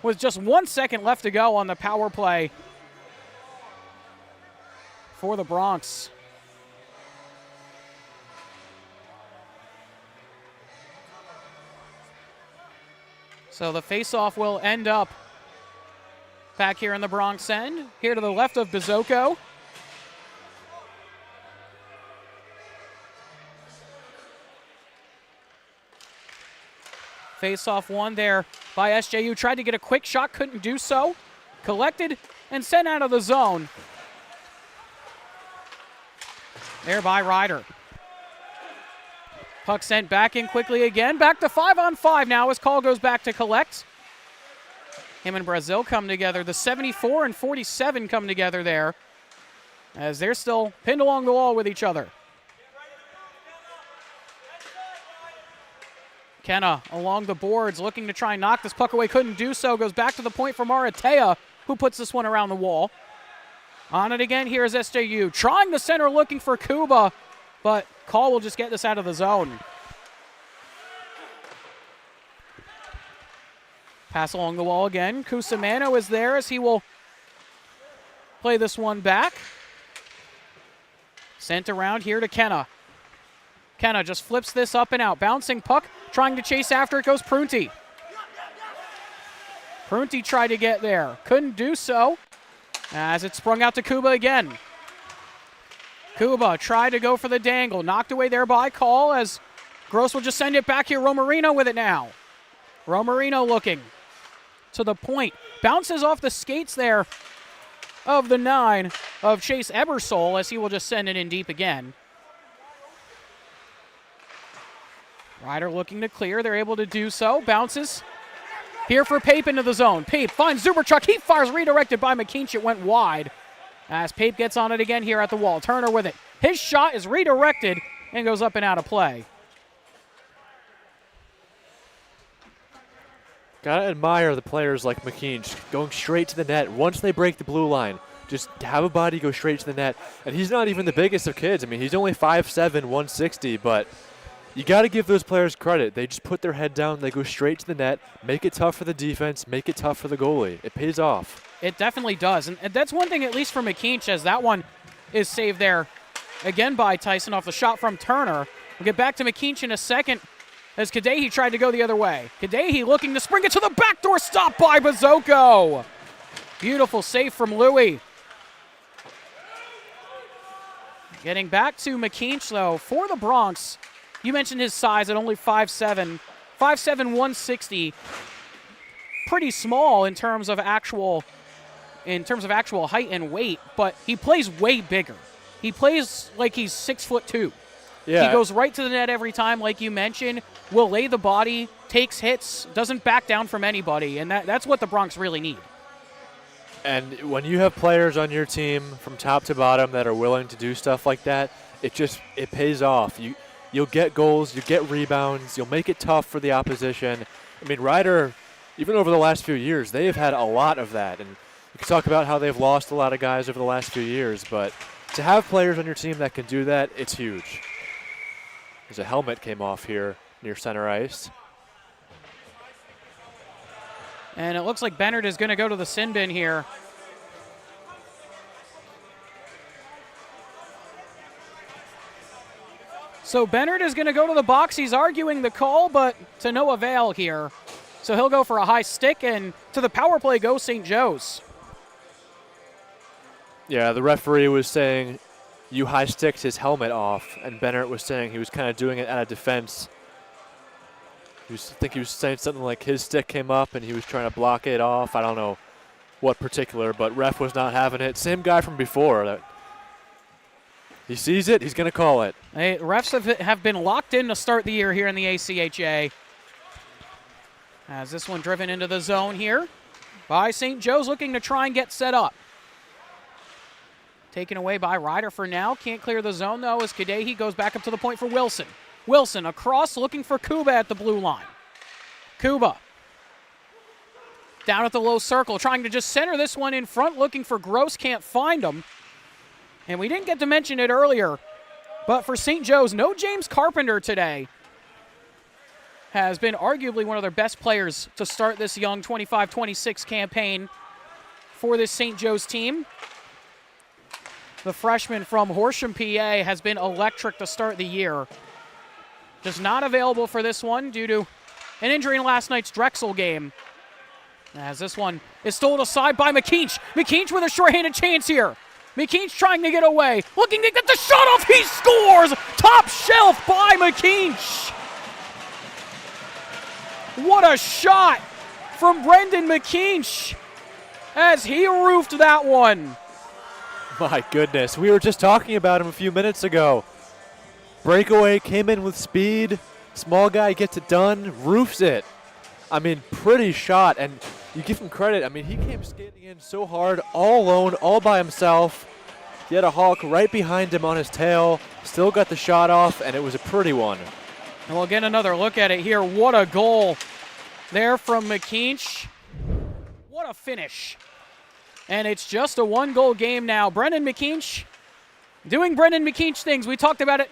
with just 1 second left to go on the power play for the Bronx. So the faceoff will end up back here in the Bronx end. Here to the left of Bazoko. Face-off one there by SJU. Tried to get a quick shot, couldn't do so. Collected and sent out of the zone. There by Rider. Puck sent back in quickly again. Back to 5-on-5 now as call goes back to collect. Him and Brazil come together. The 74 and 47 come together there as they're still pinned along the wall with each other. Kenna along the boards looking to try and knock this puck away. Couldn't do so. Goes back to the point for Maratea, who puts this one around the wall. On it again, here's SJU. Trying the center, looking for Kuba, but Call will just get this out of the zone. Pass along the wall again. Cusimano is there as he will play this one back. Sent around here to Kenna. Kenna just flips this up and out. Bouncing puck, trying to chase after it goes Prunty. Prunty tried to get there. Couldn't do so as it sprung out to Kuba again. Kuba tried to go for the dangle. Knocked away there by Call as Gross will just send it back here. Romarino with it now. Romarino looking to the point. Bounces off the skates there of the 9 of Chase Ebersol as he will just send it in deep again. Ryder looking to clear. They're able to do so. Bounces here for Pape into the zone. Pape finds Zuberchuk. He fires redirected by McKeach. It went wide as Pape gets on it again here at the wall. Turner with it. His shot is redirected and goes up and out of play. Gotta admire the players like McKeach going straight to the net once they break the blue line. Just have a body go straight to the net. And he's not even the biggest of kids. I mean, he's only 5'7", 160, but you got to give those players credit. They just put their head down. They go straight to the net, make it tough for the defense, make it tough for the goalie. It pays off. It definitely does. And that's one thing, at least for McKeach, as that one is saved there again by Tyson off the shot from Turner. We'll get back to McKeach in a second as Kadehi tried to go the other way. Kadehi looking to spring it to the backdoor, stop by Bazoko. Beautiful save from Louie. Getting back to McKeach, though, for the Bronx. You mentioned his size at only 5'7", 160. Pretty small in terms of actual height and weight, but he plays way bigger. He plays like he's 6'2". Yeah. He goes right to the net every time, like you mentioned, will lay the body, takes hits, doesn't back down from anybody, and that's what the Bronx really need. And when you have players on your team from top to bottom that are willing to do stuff like that, it pays off. You'll get goals, you'll get rebounds, you'll make it tough for the opposition. I mean, Ryder, even over the last few years, they have had a lot of that. And you can talk about how they've lost a lot of guys over the last few years, but to have players on your team that can do that, it's huge. There's a helmet came off here near center ice. And it looks like Bennett is going to go to the sin bin here. So Bennett is going to go to the box. He's arguing the call, but to no avail here. So he'll go for a high stick, and to the power play goes St. Joe's. Yeah, the referee was saying you high sticked his helmet off, and Bennett was saying he was kind of doing it out of defense. I think he was saying something like his stick came up and he was trying to block it off. I don't know what particular, but ref was not having it. Same guy from before. He sees it, he's going to call it. Hey, refs have been locked in to start the year here in the ACHA. As this one driven into the zone here by St. Joe's, looking to try and get set up. Taken away by Ryder for now. Can't clear the zone, though, as Kadehi goes back up to the point for Wilson. Wilson across, looking for Kuba at the blue line. Kuba down at the low circle, trying to just center this one in front, looking for Gross, can't find him. And we didn't get to mention it earlier, but for St. Joe's, no James Carpenter today. Has been arguably one of their best players to start this young 25-26 campaign for this St. Joe's team. The freshman from Horsham, PA, has been electric to start the year. Just not available for this one due to an injury in last night's Drexel game. As this one is stolen aside by McKeach. McKeach with a shorthanded chance here. McKeach trying to get away. Looking to get the shot off. He scores! Top shelf by McKeach. What a shot from Brendan McKeach as he roofed that one. My goodness, we were just talking about him a few minutes ago. Breakaway, came in with speed. Small guy gets it done, roofs it. I mean, pretty shot, and you give him credit. I mean, he came skating in so hard, all alone, all by himself. He had a Hawk right behind him on his tail, still got the shot off, and it was a pretty one. And we'll get another look at it here. What a goal there from McKeach. What a finish. And it's just a one-goal game now. Brendan McKeach doing Brendan McKeach things. We talked about it.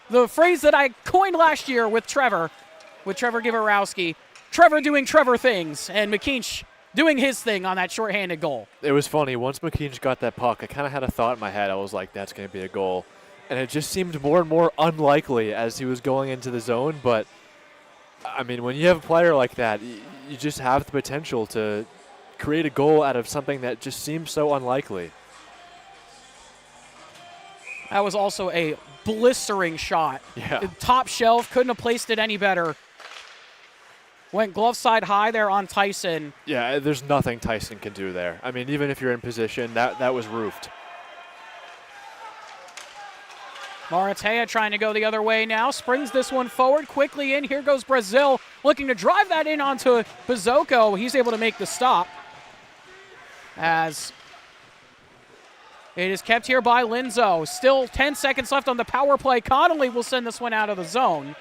The phrase that I coined last year with Trevor Gavorowski. Trevor doing Trevor things, and McKeach doing his thing on that shorthanded goal. It was funny. Once McKeach got that puck, I kind of had a thought in my head. I was like, that's going to be a goal. And it just seemed more and more unlikely as he was going into the zone. But, I mean, when you have a player like that, you just have the potential to create a goal out of something that just seems so unlikely. That was also a blistering shot. Yeah. Top shelf, couldn't have placed it any better. Went glove side high there on Tyson. Yeah, there's nothing Tyson can do there. I mean, even if you're in position, that was roofed. Maratea trying to go the other way now. Springs this one forward quickly in. Here goes Brazil looking to drive that in onto Bizocco. He's able to make the stop. As it is kept here by Linzo. Still 10 seconds left on the power play. Connolly will send this one out of the zone.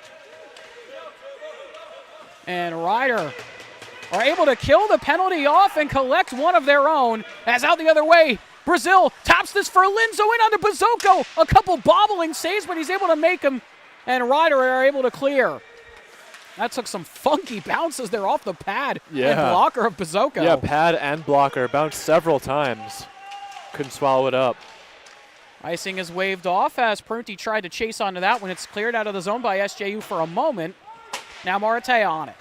And Ryder are able to kill the penalty off and collect one of their own. As out the other way, Brazil taps this for Linzo in onto Bizocco. A couple bobbling saves, but he's able to make them. And Ryder are able to clear. That took some funky bounces there off the pad and blocker of Bizocco. Yeah, pad and blocker. Bounced several times. Couldn't swallow it up. Icing is waved off as Prunty tried to chase onto that when it's cleared out of the zone by SJU for a moment. Now Maratea on it.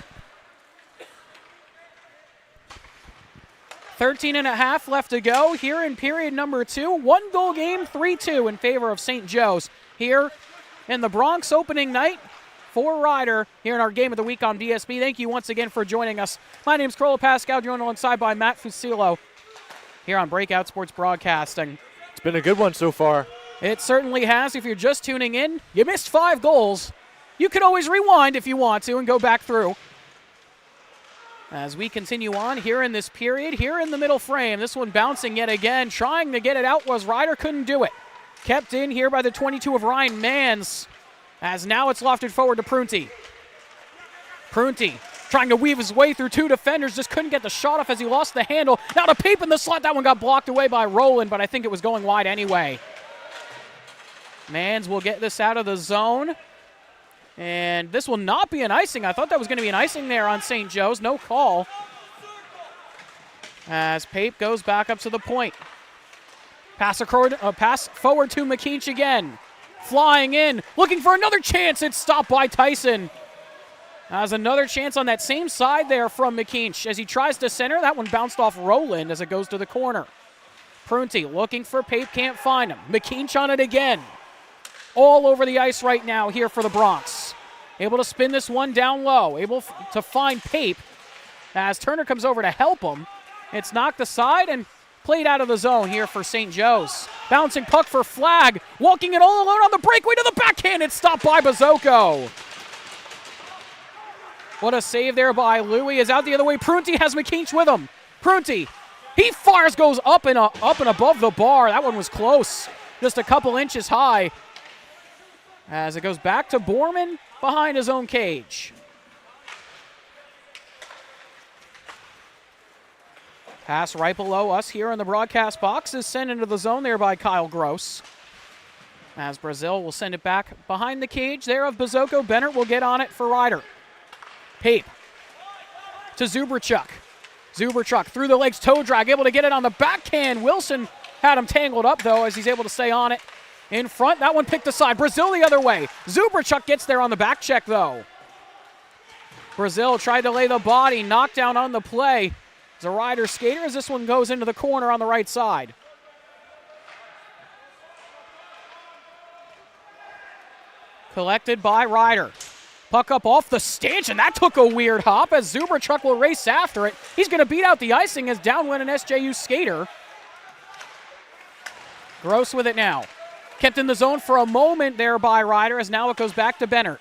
13.5 left to go here in period number 2. One goal game, 3-2 in favor of St. Joe's here in the Bronx opening night for Ryder here in our game of the week on BSB. Thank you once again for joining us. My name is Carlo Pascal, joined alongside by Matt Fusillo here on Breakout Sports Broadcasting. It's been a good one so far. It certainly has. If you're just tuning in, you missed 5 goals. You can always rewind if you want to and go back through. As we continue on here in this period, here in the middle frame, this one bouncing yet again, trying to get it out was Ryder, couldn't do it. Kept in here by the 22 of Ryan Mans, as now it's lofted forward to Prunty. Prunty trying to weave his way through 2 defenders, just couldn't get the shot off as he lost the handle. Now to Pape in the slot, that one got blocked away by Rowland, but I think it was going wide anyway. Mans will get this out of the zone. And this will not be an icing. I thought that was going to be an icing there on St. Joe's. No call. As Pape goes back up to the point. Pass forward to McKeach again. Flying in. Looking for another chance. It's stopped by Tyson. As another chance on that same side there from McKeach. As he tries to center, that one bounced off Rowland as it goes to the corner. Prunty looking for Pape. Can't find him. McKeach on it again. All over the ice right now here for the Bronx. Able to spin this one down low. Able to find Pape as Turner comes over to help him. It's knocked aside and played out of the zone here for St. Joe's. Bouncing puck for Flag. Walking it all alone on the breakaway to the backhand. It's stopped by Bizocco. What a save there by Louie. Is out the other way. Prunty has McKeach with him. Prunty. He fires, goes up and above the bar. That one was close. Just a couple inches high. As it goes back to Borman behind his own cage. Pass right below us here in the broadcast box is sent into the zone there by Kyle Gross. As Brazil will send it back behind the cage there of Bizocco. Bennett will get on it for Ryder. Pape to Zuberchuk. Zuberchuk through the legs, toe drag, able to get it on the backhand. Wilson had him tangled up, though, as he's able to stay on it. In front, that one picked aside. Brazil the other way. Zuberchuk gets there on the back check, though. Brazil tried to lay the body, knocked down on the play. As a Ryder skater, as this one goes into the corner on the right side. Collected by Ryder. Puck up off the stanchion. That took a weird hop as Zuberchuk will race after it. He's going to beat out the icing as down went an SJU skater. Gross with it now. Kept in the zone for a moment there by Ryder as now it goes back to Bennett.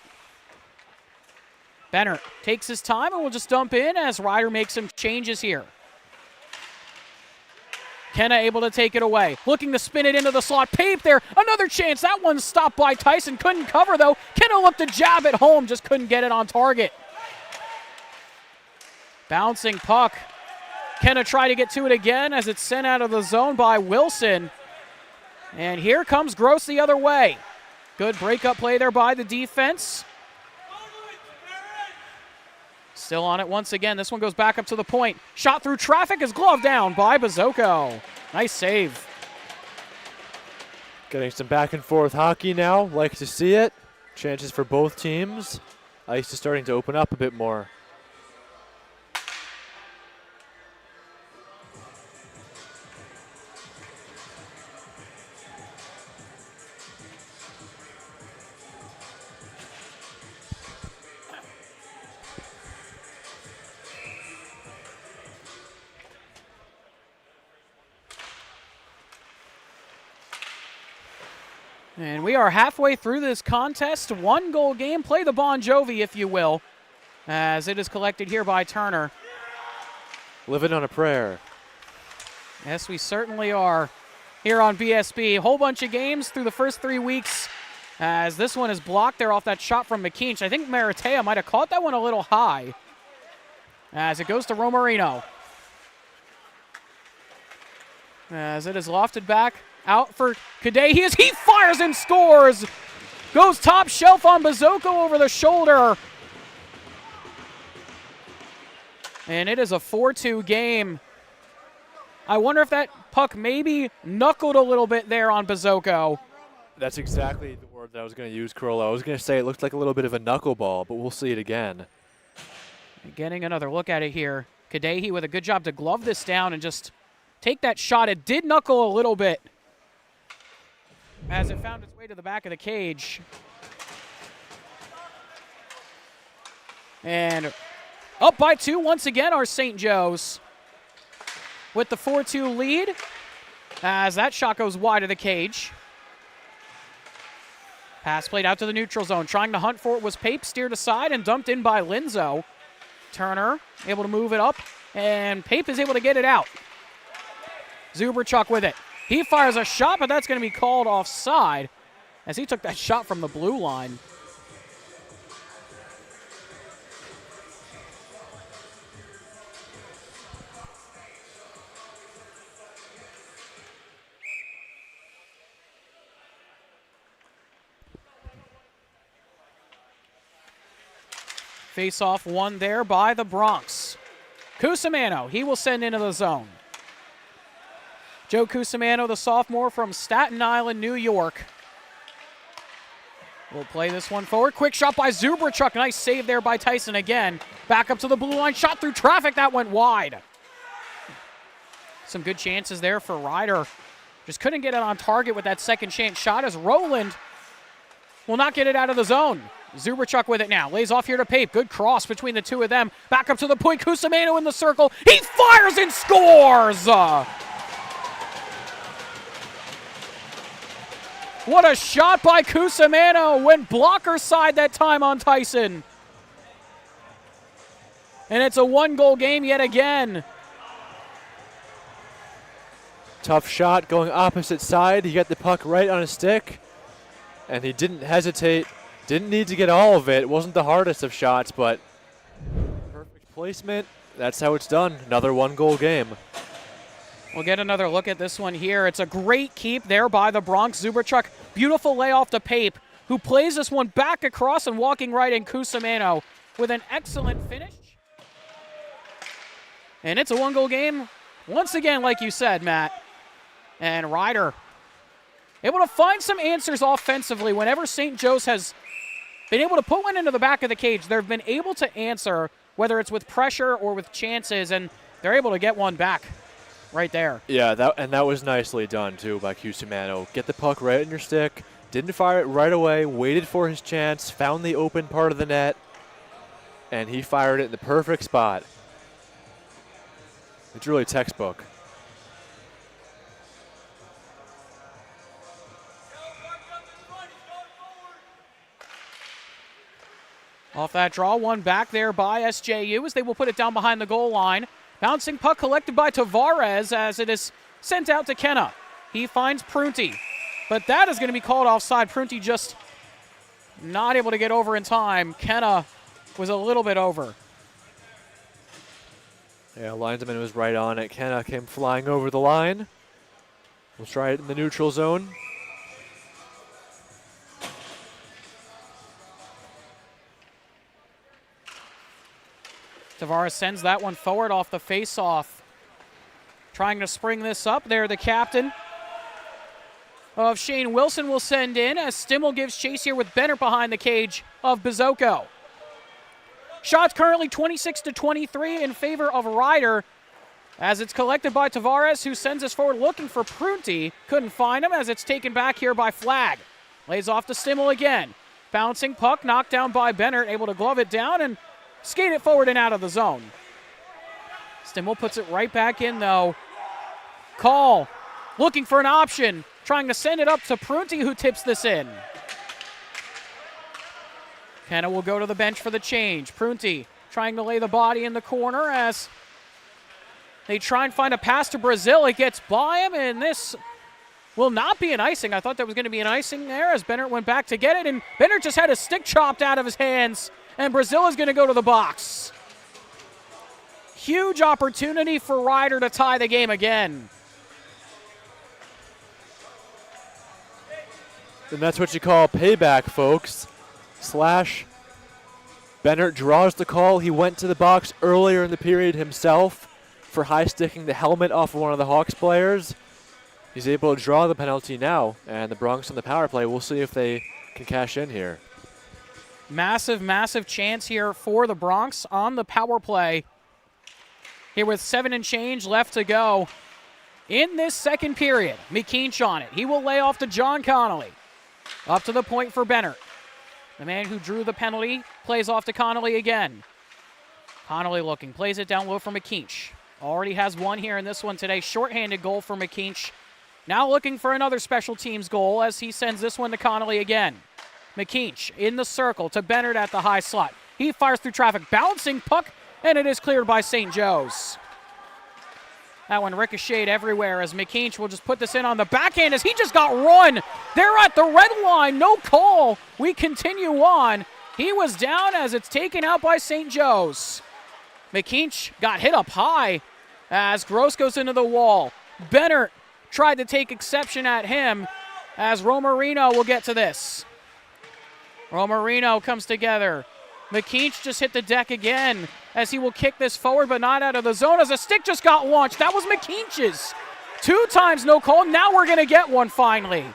Bennett takes his time and will just dump in as Ryder makes some changes here. Kenna able to take it away. Looking to spin it into the slot. Pape there. Another chance. That one's stopped by Tyson. Couldn't cover, though. Kenna looked to jab at home. Just couldn't get it on target. Bouncing puck. Kenna tried to get to it again as it's sent out of the zone by Wilson. And here comes Gross the other way. Good breakup play there by the defense. Still on it once again. This one goes back up to the point. Shot through traffic is gloved down by Bazoko. Nice save. Getting some back and forth hockey now. Like to see it. Chances for both teams. Ice is starting to open up a bit more. And we are halfway through this contest. 1-goal game. Play the Bon Jovi, if you will, as it is collected here by Turner. Living on a prayer. Yes, we certainly are here on BSB. A whole bunch of games through the first 3 weeks, as this one is blocked there off that shot from McKeach. I think Maratea might have caught that one a little high, as it goes to Romarino. As it is lofted back. Out for Kadeh. He fires and scores. Goes top shelf on Bazoko over the shoulder. And it is a 4-2 game. I wonder if that puck maybe knuckled a little bit there on Bazoko. That's exactly the word that I was going to use, Corolla. I was going to say it looked like a little bit of a knuckleball, but we'll see it again. Getting another look at it here. Kadeh with a good job to glove this down and just take that shot. It did knuckle a little bit as it found its way to the back of the cage. And up by 2 once again are St. Joe's with the 4-2 lead as that shot goes wide of the cage. Pass played out to the neutral zone. Trying to hunt for it was Pape, steered aside and dumped in by Linzo. Turner able to move it up, and Pape is able to get it out. Zuberchuk with it. He fires a shot, but that's going to be called offside as he took that shot from the blue line. Face-off won there by the Bronx. Cusimano, he will send into the zone. Joe Cusimano, the sophomore from Staten Island, New York. We'll play this one forward. Quick shot by Zuberchuk. Nice save there by Tyson again. Back up to the blue line. Shot through traffic. That went wide. Some good chances there for Ryder. Just couldn't get it on target with that second chance shot as Rowland will not get it out of the zone. Zuberchuk with it now. Lays off here to Pape. Good cross between the two of them. Back up to the point. Cusimano in the circle. He fires and scores! What a shot by Cusimano. Went blocker side that time on Tyson. And it's a 1-goal game yet again. Tough shot going opposite side. He got the puck right on his stick, and he didn't hesitate. Didn't need to get all of it. It wasn't the hardest of shots, but perfect placement. That's how it's done. Another 1-goal game. We'll get another look at this one here. It's a great keep there by the Bronx. Zuberchuk, beautiful layoff to Pape, who plays this one back across and walking right in Cusimano with an excellent finish. And it's a 1-goal game, once again, like you said, Matt. And Ryder able to find some answers offensively. Whenever St. Joe's has been able to put one into the back of the cage, they've been able to answer, whether it's with pressure or with chances, and they're able to get one back. Right there. Yeah, that was nicely done, too, by Cusimano. Get the puck right in your stick. Didn't fire it right away. Waited for his chance. Found the open part of the net. And he fired it in the perfect spot. It's really textbook. Off that draw, one back there by SJU as they will put it down behind the goal line. Bouncing puck collected by Tavares as it is Sent out to Kenna. He finds Prunty. But that is going to be called offside. Prunty just not able to get over in time. Kenna was a little bit over. Yeah, linesman was right on it. Kenna came flying over the line. We'll try it in the neutral zone. Tavares sends that one forward off the face-off. Trying to spring this up there, the captain of Shane Wilson will send in as Stimmel gives chase here with Bennett behind the cage of Bizocco. Shots currently 26-23 in favor of Ryder as it's collected by Tavares, who sends us forward looking for Prunty. Couldn't find him as it's taken back here by Flag. Lays off to Stimmel again. Bouncing puck knocked down by Bennett, able to glove it down and skate it forward and out of the zone. Stimmel puts it right back in though. Call looking for an option, trying to send it up to Prunty, who tips this in. Kenna will go to the bench for the change. Prunty trying to lay the body in the corner as they try and find a pass to Brazil. It gets by him, and this will not be an icing. I thought there was going to be an icing there as Bennett went back to get it, and Bennett just had his stick chopped out of his hands, and Brazil is going to go to the box. Huge opportunity for Ryder to tie the game again. And that's what you call payback, folks. Bennett draws the call. He went to the box earlier in the period himself for high sticking the helmet off of one of the Hawks players. He's able to draw the penalty now, and the Bronx on the power play. We'll see if they can cash in here. Massive, massive chance here for the Bronx on the power play. Here with 7 and change left to go in this second period. McKeach on it. He will lay off to John Connolly. Up to the point for Bennett. The man who drew the penalty plays off to Connolly again. Connolly looking, plays it down low for McKeach. Already has one here in this one today. Shorthanded goal for McKeach. Now looking for another special teams goal as he sends this one to Connolly again. McKeach in the circle to Bennett at the high slot. He fires through traffic, bouncing puck, and it is cleared by St. Joe's. That one ricocheted everywhere as McKeach will just put this in on the backhand as he just got run. They're at the red line, no call. We continue on. He was down as it's taken out by St. Joe's. McKeach got hit up high as Gross goes into the wall. Bennett tried to take exception at him as Romarino will get to this. Romarino comes together. McKeach just hit the deck again as he will kick this forward, but not out of the zone as a stick just got launched. That was McKeach's. 2 times no call. Now we're going to get one finally.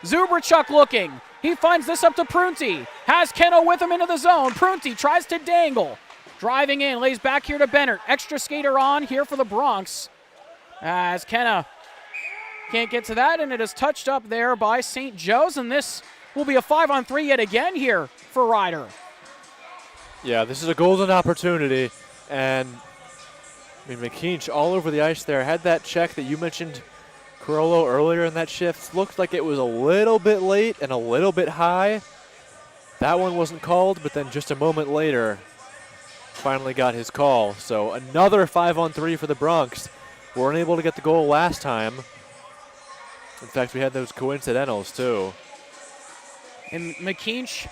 Zubrachuk looking. He finds this up to Prunty. Has Kenna with him into the zone. Prunty tries to dangle. Driving in, lays back here to Bennett. Extra skater on here for the Bronx as Kenna can't get to that, and it is touched up there by St. Joe's, and this will be a 5-on-3 yet again here for Ryder. Yeah, this is a golden opportunity, and McKeach all over the ice there. Had that check that you mentioned, Carollo, earlier in that shift. Looked like it was a little bit late and a little bit high. That one wasn't called, but then just a moment later, finally got his call. So another 5-on-3 for the Bronx. Weren't able to get the goal last time. In fact, we had those coincidentals too. And McKeach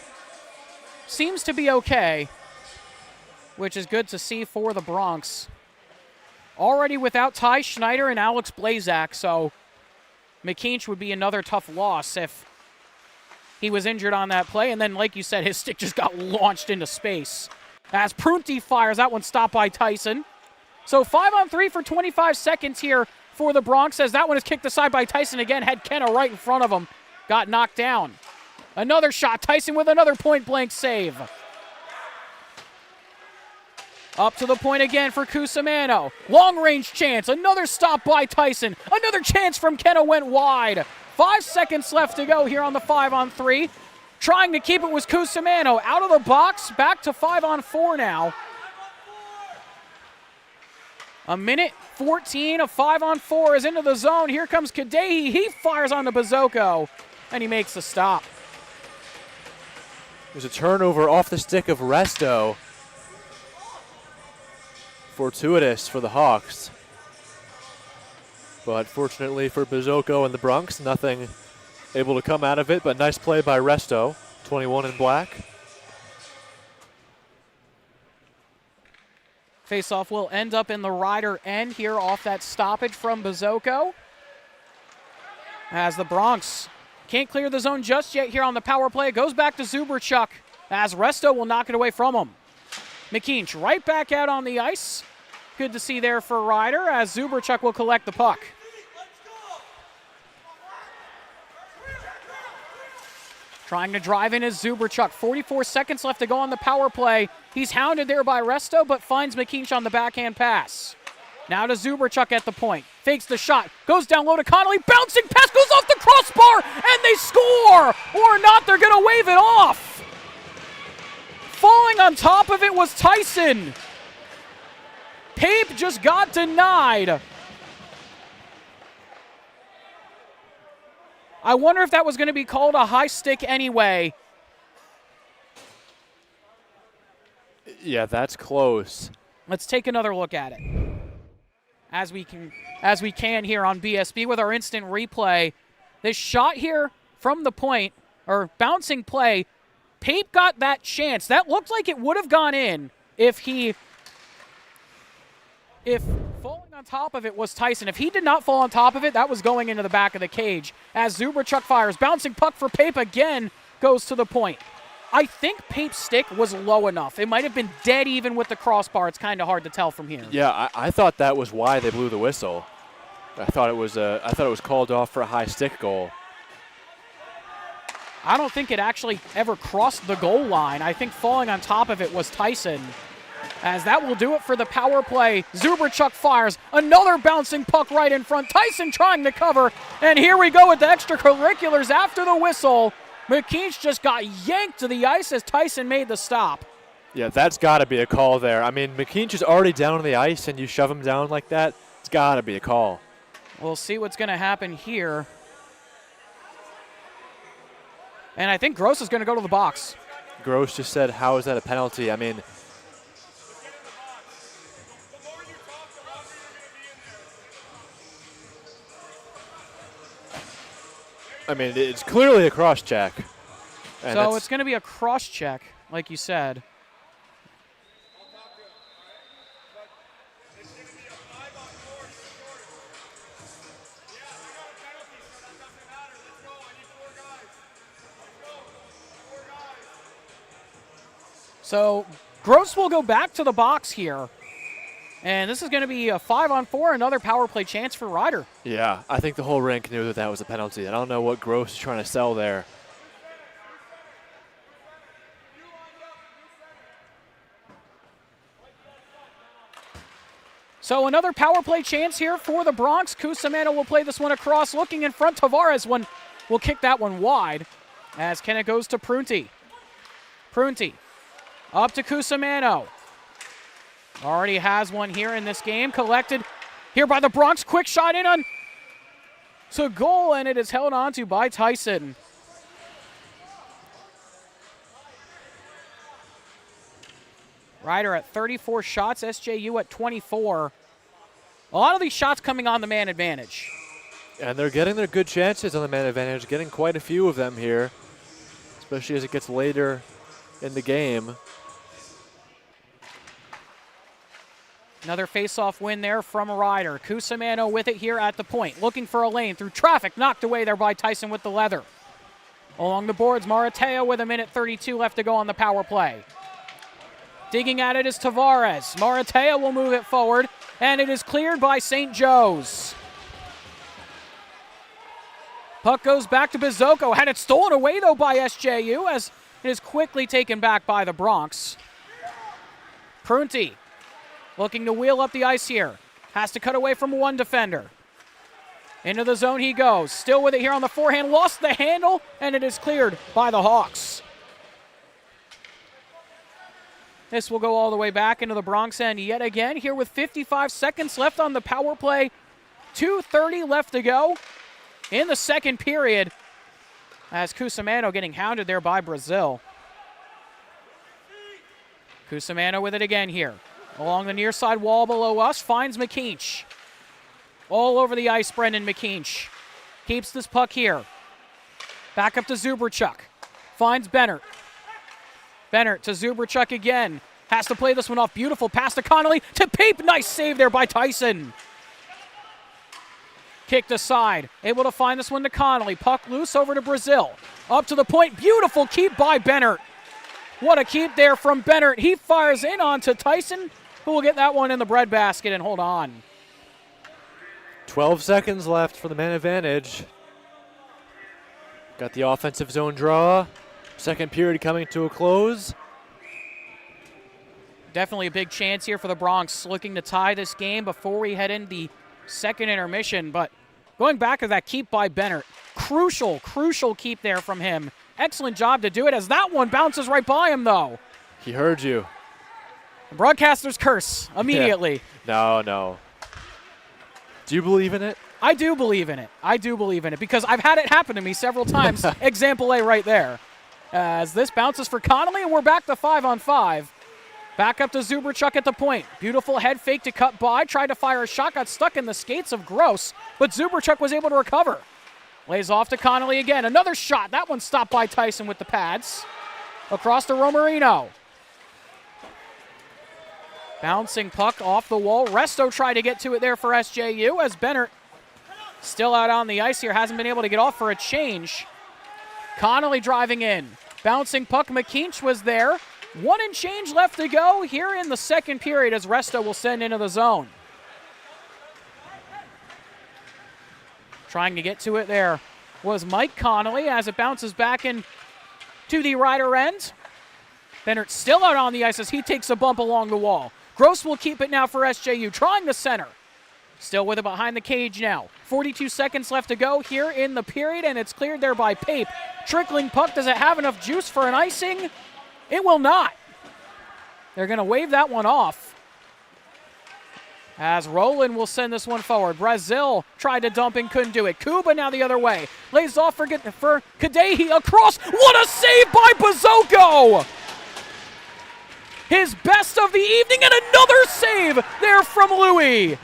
seems to be okay, which is good to see for the Bronx. Already without Ty Schneider and Alex Blazak, so McKeach would be another tough loss if he was injured on that play. And then, like you said, his stick just got launched into space. As Prunty fires, that one stopped by Tyson. So 5-on-3 for 25 seconds here for the Bronx as that one is kicked aside by Tyson again. Had Kenna right in front of him. Got knocked down. Another shot. Tyson with another point-blank save. Up to the point again for Cusimano. Long-range chance. Another stop by Tyson. Another chance from Kenna went wide. 5 seconds left to go here on the 5-on-3. Trying to keep it was Cusimano. Out of the box. Back to 5-on-4 now. A minute 14 of 5-on-4 is into the zone. Here comes Kadehi. He fires on the Bizocco, and he makes the stop. There's a turnover off the stick of Resto. Fortuitous for the Hawks. But fortunately for Bizocco and the Bronx, nothing able to come out of it, but nice play by Resto, 21 in black. Face-off will end up in the Rider end here off that stoppage from Bizocco. As the Bronx can't clear the zone just yet here on the power play. It goes back to Zuberchuk as Resto will knock it away from him. McKeach right back out on the ice. Good to see there for Rider as Zuberchuk will collect the puck. Trying to drive in is Zuberchuk. 44 seconds left to go on the power play. He's hounded there by Resto, but finds McKeach on the backhand pass. Now to Zuberchuk at the point. Fakes the shot. Goes down low to Connolly. Bouncing pass goes off the crossbar, and they score! Or not, they're going to wave it off. Falling on top of it was Tyson. Pape just got denied. I wonder if that was going to be called a high stick anyway. Yeah, that's close. Let's take another look at it. As we can here on BSB with our instant replay. This shot here from the point, or bouncing play, Pape got that chance. That looked like it would have gone in if falling on top of it was Tyson. If he did not fall on top of it, that was going into the back of the cage. As Zuberchuk fires, bouncing puck for Pape again, goes to the point. I think Pape's stick was low enough. It might have been dead even with the crossbar. It's kind of hard to tell from here. Yeah, I thought that was why they blew the whistle. I thought it was called off for a high stick goal. I don't think it actually ever crossed the goal line. I think falling on top of it was Tyson. As that will do it for the power play. Zuberchuk fires. Another bouncing puck right in front. Tyson trying to cover. And here we go with the extracurriculars after the whistle. McKeach just got yanked to the ice as Tyson made the stop. Yeah, that's got to be a call there. I mean, McKeach is already down on the ice, and you shove him down like that. It's got to be a call. We'll see what's going to happen here. And I think Gross is going to go to the box. Gross just said, how is that a penalty? I mean, it's clearly a cross check. And so it's going to be a cross check, like you said. So Gross will go back to the box here. And this is going to be a 5-on-4, another power play chance for Rider. Yeah, I think the whole rink knew that that was a penalty. I don't know what Gross is trying to sell there. So another power play chance here for the Bronx. Cusimano will play this one across, looking in front. Tavares will kick that one wide as Kenneth goes to Prunty. Prunty up to Cusimano. Already has one here in this game. Collected here by the Bronx. Quick shot in on to goal, and it is held onto by Tyson. Rider at 34 shots, SJU at 24. A lot of these shots coming on the man advantage. And they're getting their good chances on the man advantage, getting quite a few of them here, especially as it gets later in the game. Another face-off win there from Rider. Cusimano with it here at the point. Looking for a lane through traffic. Knocked away there by Tyson with the leather. Along the boards, Marateo with 1:32 left to go on the power play. Digging at it is Tavares. Marateo will move it forward, and it is cleared by St. Joe's. Puck goes back to Bizocco. Had it stolen away, though, by SJU, as it is quickly taken back by the Bronx. Prunty looking to wheel up the ice here. Has to cut away from one defender. Into the zone he goes. Still with it here on the forehand. Lost the handle, and it is cleared by the Hawks. This will go all the way back into the Bronx end yet again here with 55 seconds left on the power play. 2:30 left to go in the second period as Cusimano getting hounded there by Brazil. Cusimano with it again here. Along the near side wall below us, finds McKeach. All over the ice, Brendan McKeach. Keeps this puck here. Back up to Zuberchuk. Finds Bennert. Bennert to Zuberchuk again. Has to play this one off. Beautiful pass to Connolly. To Pape. Nice save there by Tyson. Kicked aside. Able to find this one to Connolly. Puck loose over to Brazil. Up to the point. Beautiful keep by Bennert. What a keep there from Bennert. He fires in onto Tyson, who will get that one in the breadbasket and hold on. 12 seconds left for the man advantage. Got the offensive zone draw. Second period coming to a close. Definitely a big chance here for the Bronx, looking to tie this game before we head into the second intermission. But going back to that keep by Bennert, crucial keep there from him. Excellent job to do it as that one bounces right by him, though. He heard you. The broadcaster's curse immediately. Yeah. No. Do you believe in it? I do believe in it because I've had it happen to me several times. Example A right there. As this bounces for Connolly, and we're back to 5-on-5. Back up to Zuberchuk at the point. Beautiful head fake to cut by. Tried to fire a shot, got stuck in the skates of Gross, but Zuberchuk was able to recover. Lays off to Connolly again. Another shot. That one stopped by Tyson with the pads. Across to Romarino. Bouncing puck off the wall. Resto tried to get to it there for SJU as Bennert still out on the ice here. Hasn't been able to get off for a change. Connolly driving in. Bouncing puck. McKeach was there. 1 and change left to go here in the second period as Resto will send into the zone. Trying to get to it there was Mike Connolly as it bounces back in to the Rider end. Bennert still out on the ice as he takes a bump along the wall. Gross will keep it now for SJU, trying the center. Still with it behind the cage now. 42 seconds left to go here in the period, and it's cleared there by Pape. Trickling puck, does it have enough juice for an icing? It will not. They're going to wave that one off. As Roland will send this one forward. Brazil tried to dump and couldn't do it. Kuba now the other way. Lays off for Kadehi across. What a save by Bazoko! His best of the evening, and another save there from Louis.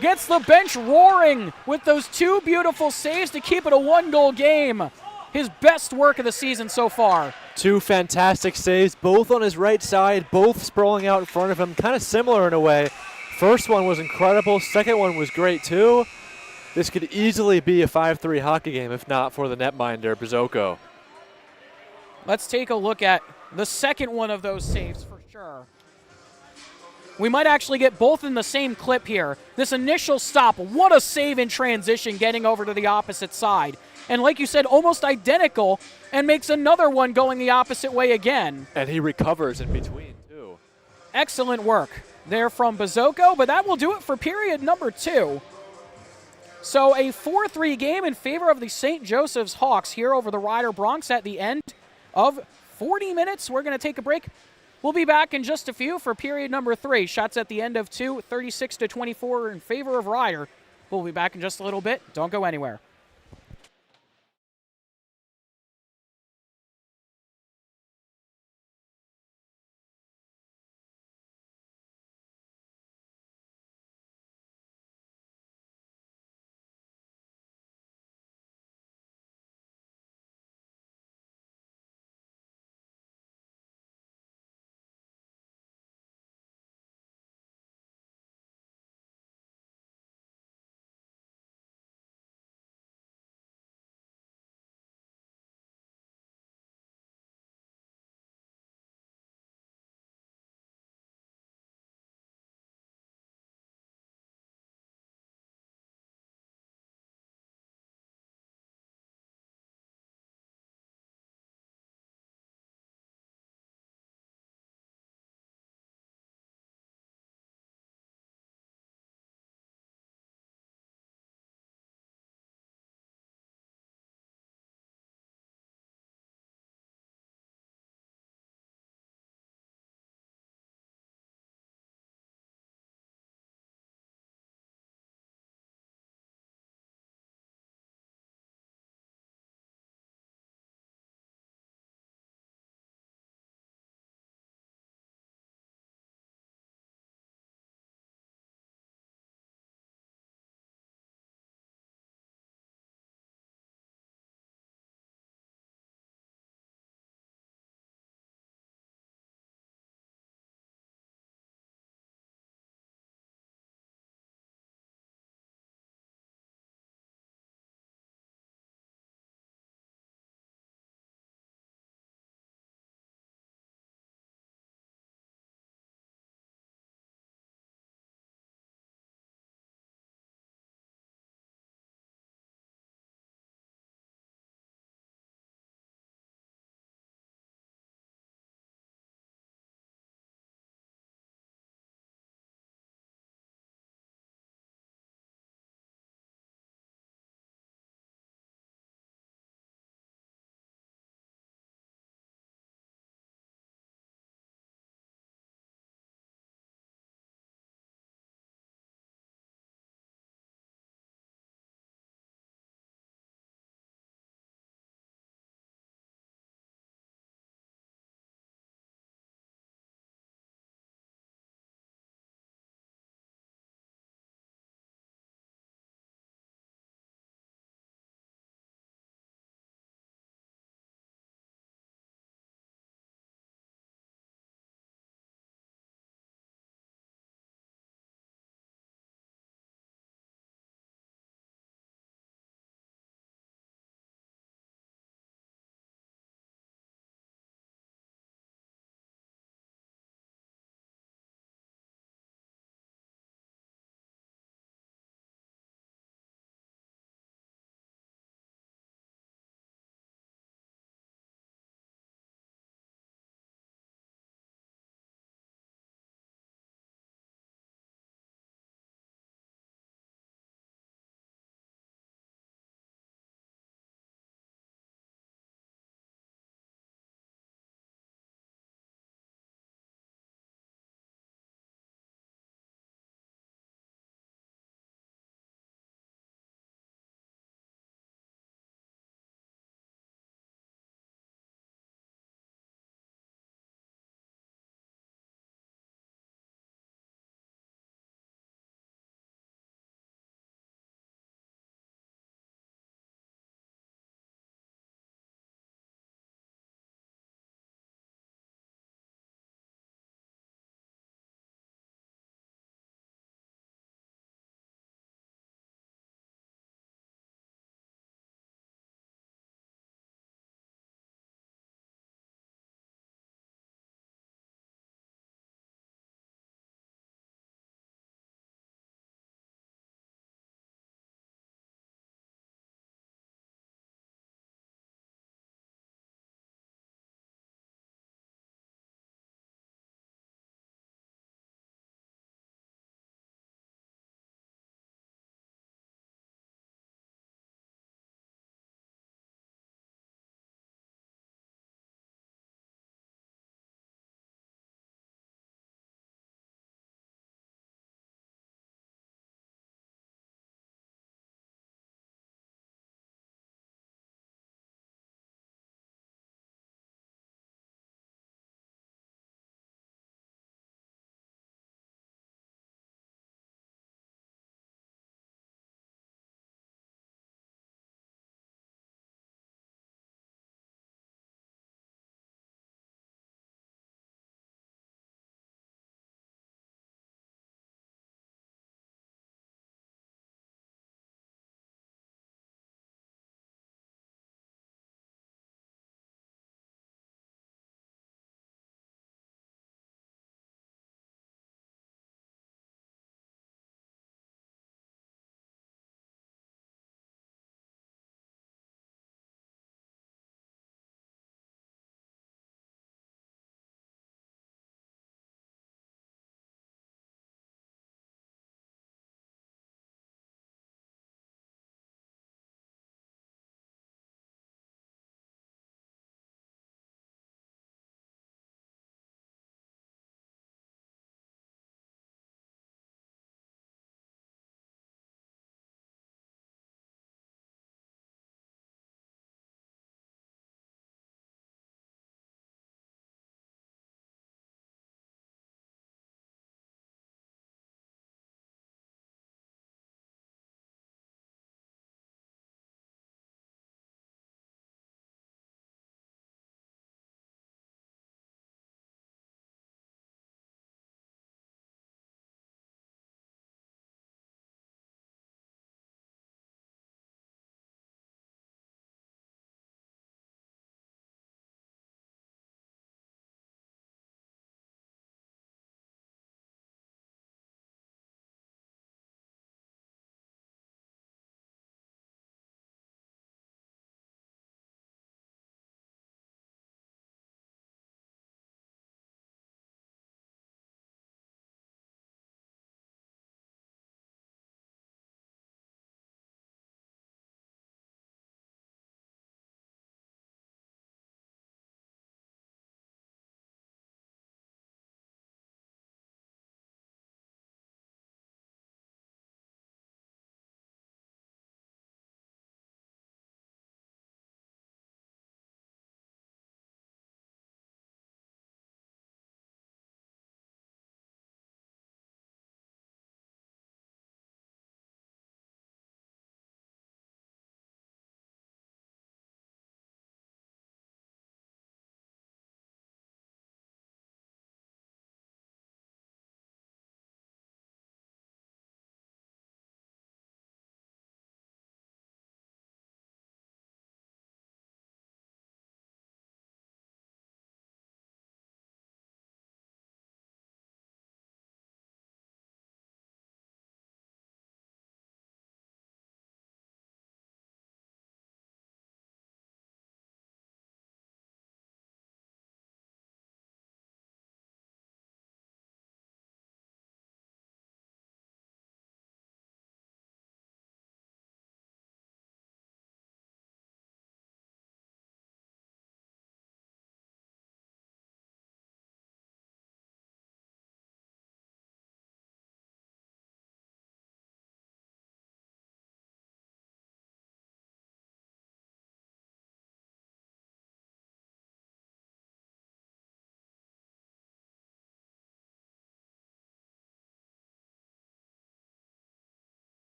Gets the bench roaring with those two beautiful saves to keep it a one-goal game. His best work of the season so far. Two fantastic saves, both on his right side, both sprawling out in front of him, kind of similar in a way. First one was incredible, second one was great too. This could easily be a 5-3 hockey game if not for the netminder, Bazoko. Let's take a look at the second one of those saves for sure. We might actually get both in the same clip here. This initial stop, what a save in transition getting over to the opposite side. And like you said, almost identical, and makes another one going the opposite way again. And he recovers in between, too. Excellent work there from Bazoko, but that will do it for period number 2. So a 4-3 game in favor of the St. Joseph's Hawks here over the Rider Bronx at the end of 40 minutes. We're going to take a break. We'll be back in just a few for period number 3. Shots at the end of 2, 36-24 in favor of Rider. We'll be back in just a little bit. Don't go anywhere.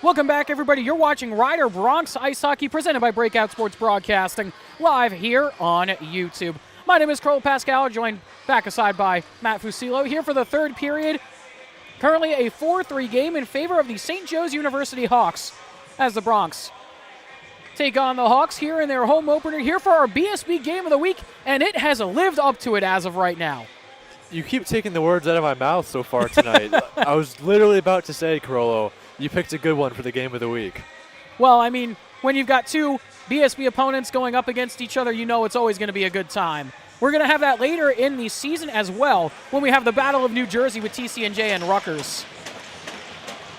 Welcome back, everybody. You're watching Rider Bronx Ice Hockey presented by Breakout Sports Broadcasting live here on YouTube. My name is Carl Pascal, joined back aside by Matt Fusillo here for the third period. Currently a 4-3 game in favor of the St. Joe's University Hawks as the Bronx take on the Hawks here in their home opener here for our BSB Game of the Week, and it has lived up to it as of right now. You keep taking the words out of my mouth so far tonight. I was literally about to say, Carollo, you picked a good one for the Game of the Week. Well, I mean, when you've got two BSB opponents going up against each other, you know it's always going to be a good time. We're going to have that later in the season as well when we have the Battle of New Jersey with TCNJ and Rutgers.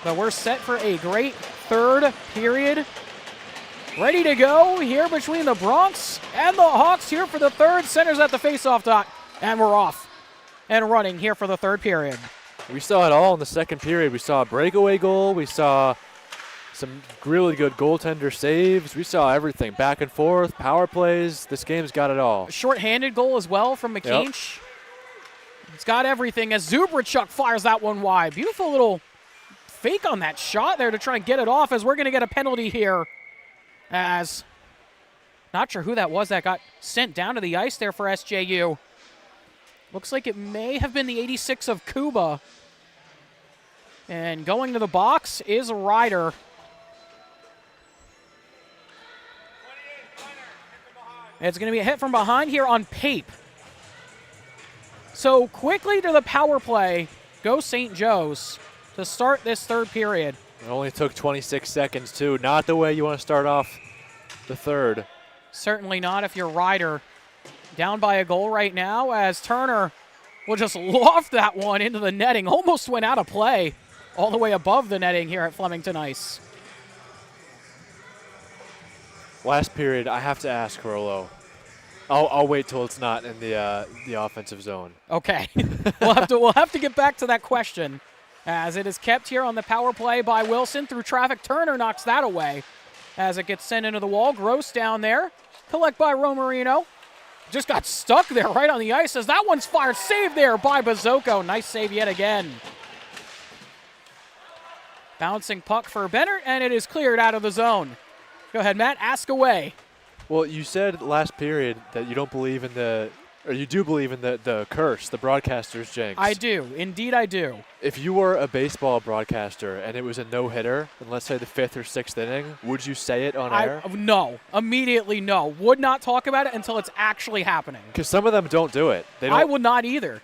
But we're set for a great third period. Ready to go here between the Bronx and the Hawks here for the third. Centers at the faceoff dot, and we're off and running here for the third period. We saw it all in the second period. We saw a breakaway goal. We saw some really good goaltender saves. We saw everything. Back and forth, power plays. This game's got it all. A short-handed goal as well from McCainch. Yep. It's got everything as Zubrachuk fires that one wide. Beautiful little fake on that shot there to try and get it off, as we're going to get a penalty here. As not sure who that was that got sent down to the ice there for SJU. Looks like it may have been the 86 of Kuba. And going to the box is Ryder. It's going to be a hit from behind here on Pape. So quickly to the power play goes St. Joe's to start this third period. It only took 26 seconds, too. Not the way you want to start off the third. Certainly not if you're Ryder. Down by a goal right now as Turner will just loft that one into the netting. Almost went out of play all the way above the netting here at Flemington Ice. Last period, I have to ask Carollo. I'll wait till it's not in the offensive zone. Okay. we'll have to get back to that question, as it is kept here on the power play by Wilson through traffic. Turner knocks that away as it gets sent into the wall. Gross down there. Collect by Romarino. Just got stuck there right on the ice as that one's fired. Save there by Bazoko. Nice save yet again. Bouncing puck for Bennett, and it is cleared out of the zone. Go ahead, Matt. Ask away. Well, you said last period that you don't believe in you do believe in the curse, the broadcaster's jinx. I do. Indeed, I do. If you were a baseball broadcaster and it was a no-hitter, in let's say the 5th or 6th inning, would you say it on air? No. Immediately no. Would not talk about it until it's actually happening. Because some of them don't do it. I would not either.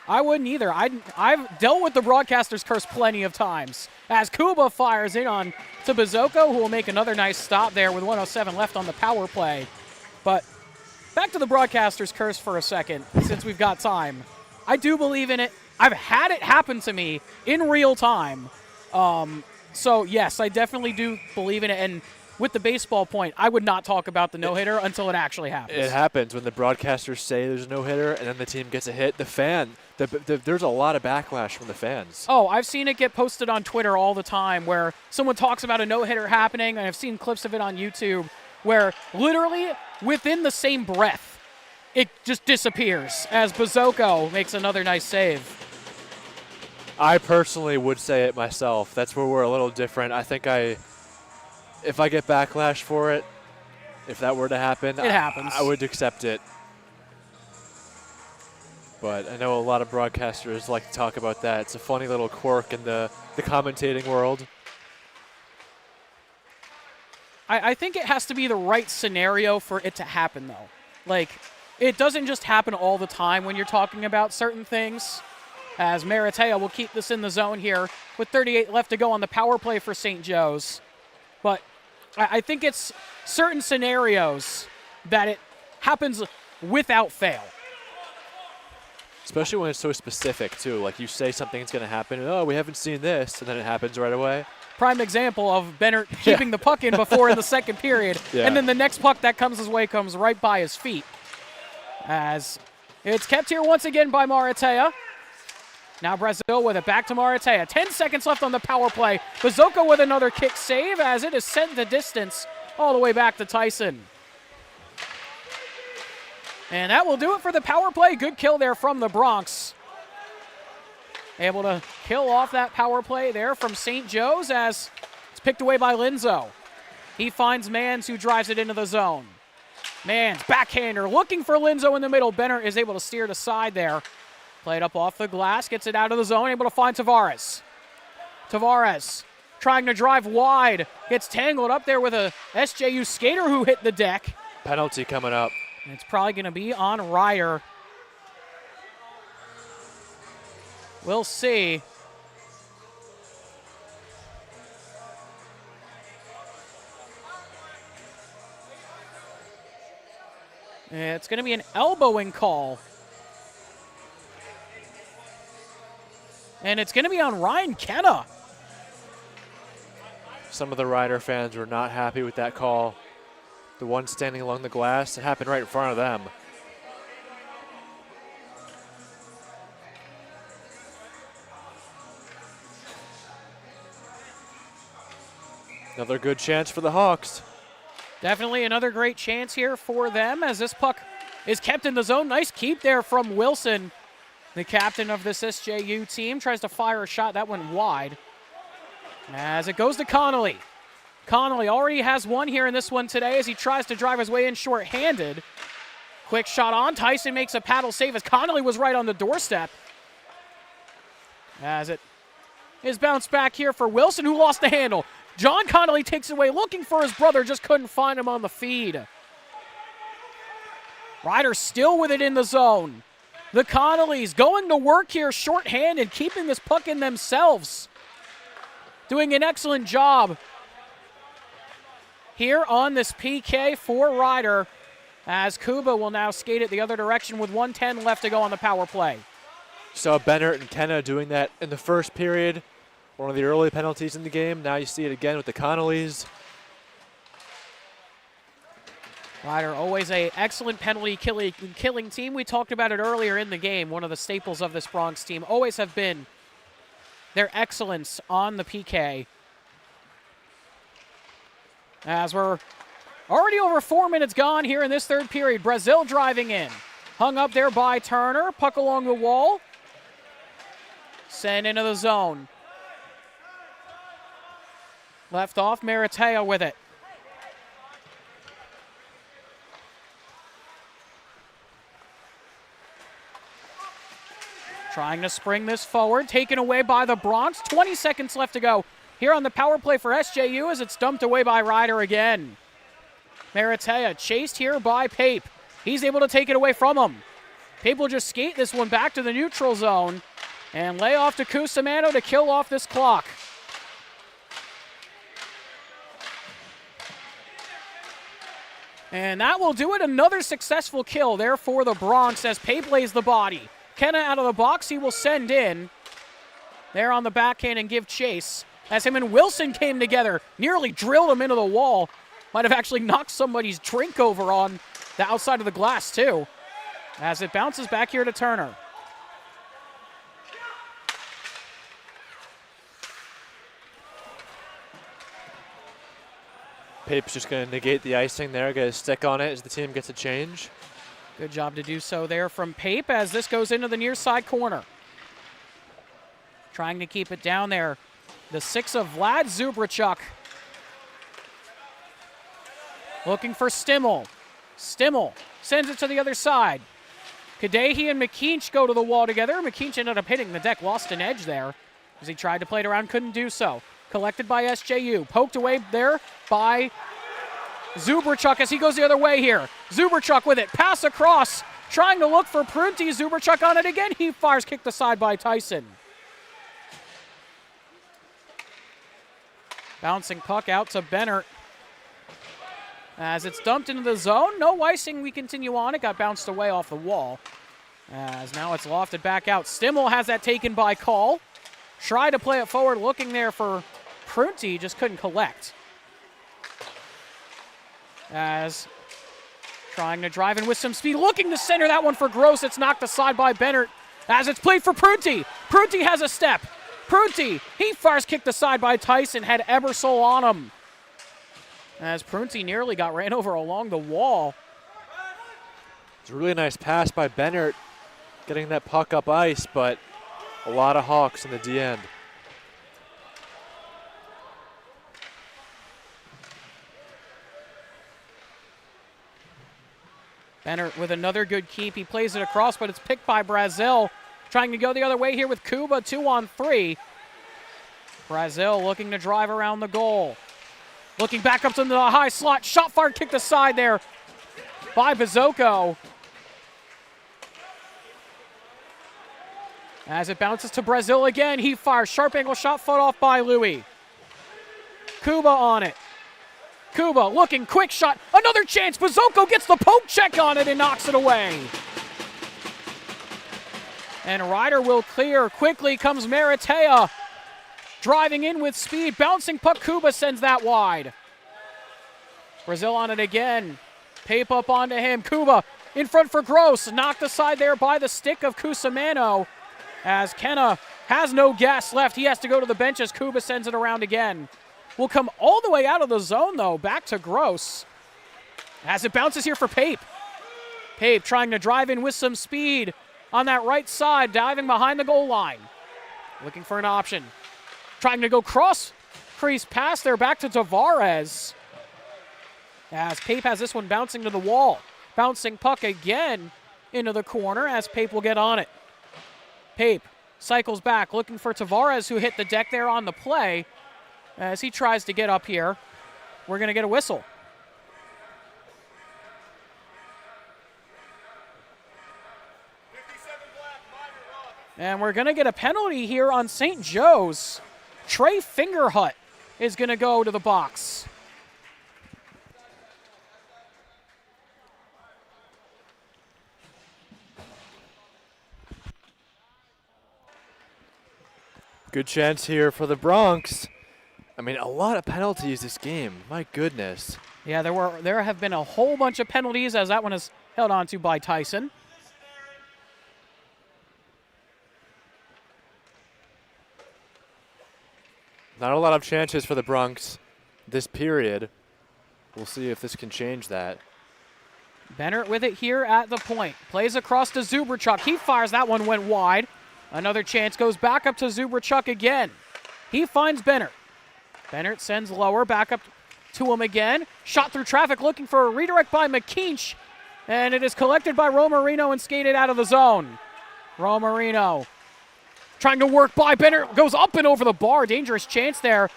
I wouldn't either. I've dealt with the broadcaster's curse plenty of times. As Kuba fires in on to Bazoko, who will make another nice stop there with 1:07 left on the power play. But back to the broadcaster's curse for a second, since we've got time. I do believe in it. I've had it happen to me in real time. So, yes, I definitely do believe in it. And with the baseball point, I would not talk about the no-hitter until it actually happens. It happens when the broadcasters say there's a no-hitter and then the team gets a hit. There's a lot of backlash from the fans. Oh, I've seen it get posted on Twitter all the time where someone talks about a no-hitter happening, and I've seen clips of it on YouTube where literally within the same breath, it just disappears as Bazoko makes another nice save. I personally would say it myself. That's where we're a little different. I think if I get backlash for it, if that were to happen, it happens. I would accept it. But I know a lot of broadcasters like to talk about that. It's a funny little quirk in the commentating world. I think it has to be the right scenario for it to happen, though. Like, it doesn't just happen all the time when you're talking about certain things. As Maratea will keep this in the zone here with 38 left to go on the power play for St. Joe's. But I think it's certain scenarios that it happens without fail. Especially when it's so specific, too. Like, you say something's going to happen, and, oh, we haven't seen this, and then it happens right away. Prime example of Bennett keeping the puck in before in the second period, and then the next puck that comes his way comes right by his feet. As it's kept here once again by Maratea. Now Brazil with it, back to Maratea. 10 seconds left on the power play. Bazoko with another kick save as it is sent the distance all the way back to Tyson. And that will do it for the power play. Good kill there from the Bronx. Able to kill off that power play there from St. Joe's as it's picked away by Linzo. He finds Mans, who drives it into the zone. Mans, backhander, looking for Linzo in the middle. Bennett is able to steer it aside there. Played up off the glass, gets it out of the zone, able to find Tavares. Tavares trying to drive wide, gets tangled up there with a SJU skater who hit the deck. Penalty coming up. And it's probably going to be on Ryder. We'll see. It's going to be an elbowing call. And it's going to be on Ryan Kenna. Some of the Ryder fans were not happy with that call. The one standing along the glass, it happened right in front of them. Another good chance for the Hawks. Definitely another great chance here for them as this puck is kept in the zone. Nice keep there from Wilson. The captain of this SJU team tries to fire a shot. That went wide. As it goes to Connolly. Connolly already has one here in this one today as he tries to drive his way in short-handed. Quick shot on. Tyson makes a paddle save as Connolly was right on the doorstep. As it is bounced back here for Wilson, who lost the handle. John Connolly takes it away, looking for his brother, just couldn't find him on the feed. Ryder still with it in the zone. The Connollys going to work here short-handed, keeping this puck in themselves. Doing an excellent job here on this PK for Ryder, as Kuba will now skate it the other direction with 1:10 left to go on the power play. Saw Bennett and Kenna doing that in the first period. One of the early penalties in the game. Now you see it again with the Connollys. Ryder, always a excellent penalty killing team. We talked about it earlier in the game. One of the staples of this Bronx team always have been their excellence on the PK. As we're already over 4 minutes gone here in this third period. Brazil driving in. Hung up there by Turner. Puck along the wall. Sent into the zone. Left off, Maratea with it. Trying to spring this forward, taken away by the Bronx. 20 seconds left to go here on the power play for SJU as it's dumped away by Ryder again. Maratea chased here by Pape. He's able to take it away from him. Pape will just skate this one back to the neutral zone and lay off to Cusimano to kill off this clock. And that will do it. Another successful kill there for the Bronx as Pape lays the body. Kenna out of the box. He will send in there on the backhand and give chase. As him and Wilson came together, nearly drilled him into the wall. Might have actually knocked somebody's drink over on the outside of the glass too. As it bounces back here to Turner. Pape's just going to negate the icing there, get a stick on it as the team gets a change. Good job to do so there from Pape as this goes into the near side corner. Trying to keep it down there. The 6 of Vlad Zubrachuk. Looking for Stimmel. Stimmel sends it to the other side. Kadehi and McKeach go to the wall together. McKeach ended up hitting the deck, lost an edge there as he tried to play it around, couldn't do so. Collected by SJU. Poked away there by Zubrachuk as he goes the other way here. Zubrachuk with it. Pass across. Trying to look for Prunty. Zubrachuk on it again. He fires kicked aside by Tyson. Bouncing puck out to Bennett. As it's dumped into the zone. No icing. We continue on. It got bounced away off the wall. As now it's lofted back out. Stimmel has that taken by Call. Tried to play it forward. Looking there for Prunty. Just couldn't collect. As trying to drive in with some speed. Looking to center that one for Gross. It's knocked aside by Bennett. As it's played for Prunty. Prunty has a step. Prunty. He fires kicked aside by Tyson. Had Ebersol on him. As Prunty nearly got ran over along the wall. It's a really nice pass by Bennett, getting that puck up ice, but a lot of Hawks in the D end. Bennett with another good keep. He plays it across, but it's picked by Brazil. Trying to go the other way here with Kuba, 2-on-3. Brazil looking to drive around the goal. Looking back up to the high slot. Shot fired, kicked aside there by Bazoko. As it bounces to Brazil again, he fires. Sharp angle shot fought off by Louis. Kuba on it. Kuba looking, quick shot. Another chance. Bazoko gets the poke check on it and knocks it away. And Ryder will clear. Quickly comes Maratea. Driving in with speed. Bouncing puck. Kuba sends that wide. Brazil on it again. Pape up onto him. Kuba in front for Gross. Knocked aside there by the stick of Cusimano. As Kenna has no gas left. He has to go to the bench as Kuba sends it around again. Will come all the way out of the zone, though. Back to Gross. As it bounces here for Pape. Pape trying to drive in with some speed on that right side, diving behind the goal line. Looking for an option. Trying to go cross crease pass there back to Tavares. As Pape has this one bouncing to the wall. Bouncing puck again into the corner as Pape will get on it. Pape cycles back, looking for Tavares, who hit the deck there on the play. As he tries to get up here, we're going to get a whistle. And we're going to get a penalty here on St. Joe's. Trey Fingerhut is going to go to the box. Good chance here for the Bronx. I mean, a lot of penalties this game. My goodness. Yeah, there have been a whole bunch of penalties as that one is held on to by Tyson. Not a lot of chances for the Bronx this period. We'll see if this can change that. Bennett with it here at the point. Plays across to Zuberchuk. He fires. That one went wide. Another chance goes back up to Zuberchuk again. He finds Bennett. Bennett sends lower, back up to him again. Shot through traffic, looking for a redirect by McKeach. And it is collected by Romarino and skated out of the zone. Romarino trying to work by Bennett. Goes up and over the bar. Dangerous chance there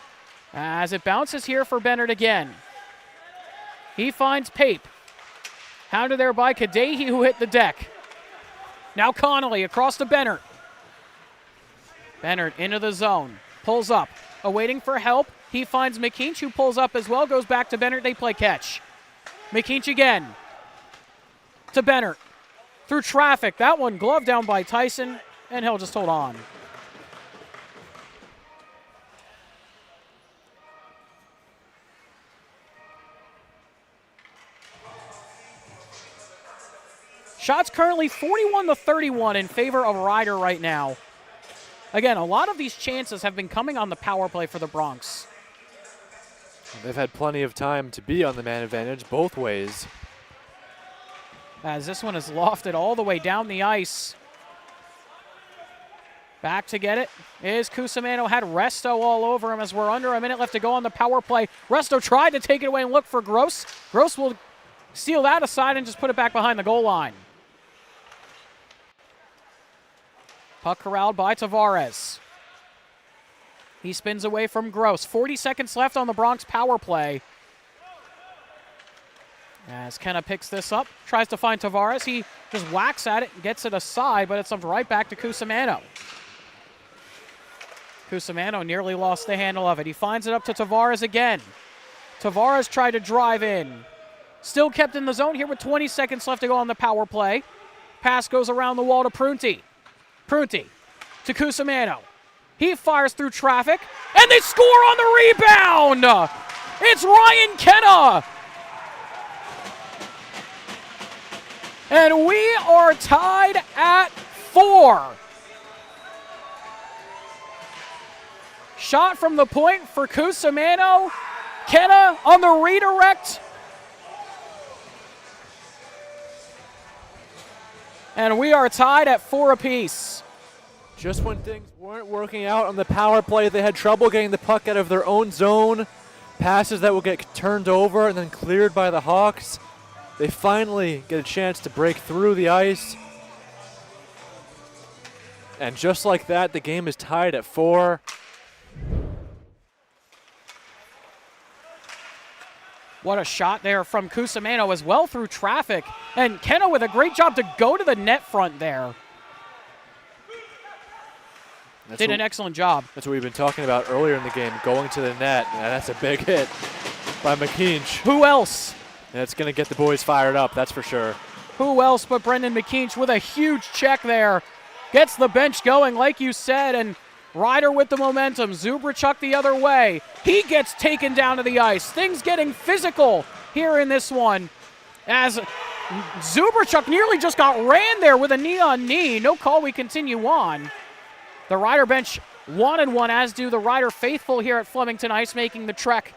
as it bounces here for Bennett again. He finds Pape. Hounded there by Kadehi, who hit the deck. Now Connolly across to Bennett. Bennett into the zone. Pulls up. Awaiting for help. He finds McKeach, who pulls up as well. Goes back to Bennett. They play catch. McKeach again. To Bennett. Through traffic. That one gloved down by Tyson, and he'll just hold on. Shots currently 41-31 in favor of Ryder right now. Again, a lot of these chances have been coming on the power play for the Bronx. They've had plenty of time to be on the man advantage both ways. As this one is lofted all the way down the ice. Back to get it is Cusimano. Had Resto all over him as we're under a minute left to go on the power play. Resto tried to take it away and look for Gross. Gross will steal that aside and just put it back behind the goal line. Puck corralled by Tavares. He spins away from Gross. 40 seconds left on the Bronx power play. As Kenna picks this up, tries to find Tavares. He just whacks at it and gets it aside, but it's up right back to Cusimano. Cusimano nearly lost the handle of it. He finds it up to Tavares again. Tavares tried to drive in. Still kept in the zone here with 20 seconds left to go on the power play. Pass goes around the wall to Prunty. Prunty to Cusimano. He fires through traffic, and they score on the rebound! It's Ryan Kenna! And we are tied at 4. Shot from the point for Cusimano. Kenna on the redirect. And we are tied at 4 apiece. Just when things weren't working out on the power play, they had trouble getting the puck out of their own zone. Passes that will get turned over and then cleared by the Hawks. They finally get a chance to break through the ice. And just like that, the game is tied at 4. What a shot there from Cusimano as well through traffic. And Kenna with a great job to go to the net front there. Did an excellent job. That's what we've been talking about earlier in the game, going to the net. And that's a big hit by McKeach. Who else? And it's going to get the boys fired up, that's for sure. Who else but Brendan McKeach with a huge check there. Gets the bench going, like you said, and Ryder with the momentum. Zubrachuk the other way. He gets taken down to the ice. Things getting physical here in this one as Zubrachuk nearly just got ran there with a knee on knee. No call, we continue on. The Ryder bench 1-1, as do the Ryder faithful here at Flemington Ice, making the trek.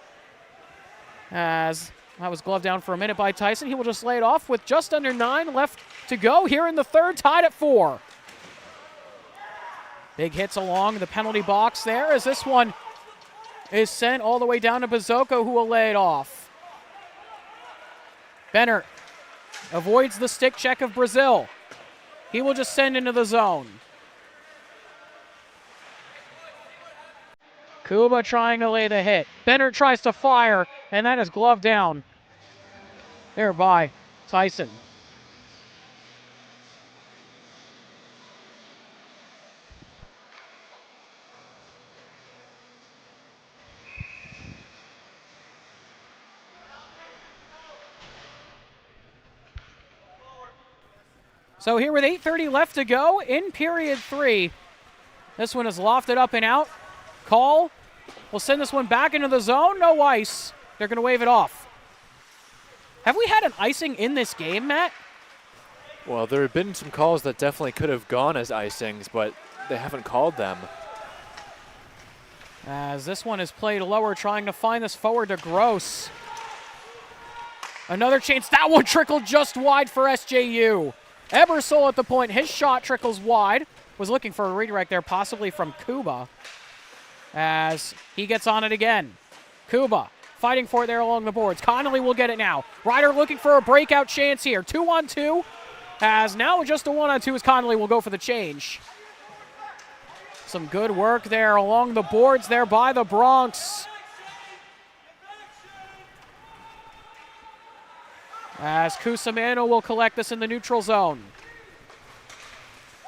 As that was gloved down for a minute by Tyson. He will just lay it off with just under 9 left to go here in the third, tied at 4. Big hits along the penalty box there as this one is sent all the way down to Bazoko, who will lay it off. Benner avoids the stick check of Brazil. He will just send into the zone. Kuba trying to lay the hit. Benner tries to fire, and that is gloved down there by Tyson. So here with 8:30 left to go in period 3. This one is lofted up and out. Call will send this one back into the zone. No ice. They're going to wave it off. Have we had an icing in this game, Matt? Well, there have been some calls that definitely could have gone as icings, but they haven't called them. As this one is played lower, trying to find this forward to Gross. Another chance. That one trickled just wide for SJU. Ebersol at the point. His shot trickles wide. Was looking for a redirect there, possibly from Kuba. As he gets on it again. Kuba fighting for it there along the boards. Connolly will get it now. Ryder looking for a breakout chance here. 2-on-2. As now just a 1-on-2 as Connolly will go for the change. Some good work there along the boards there by the Bronx. As Cusimano will collect this in the neutral zone.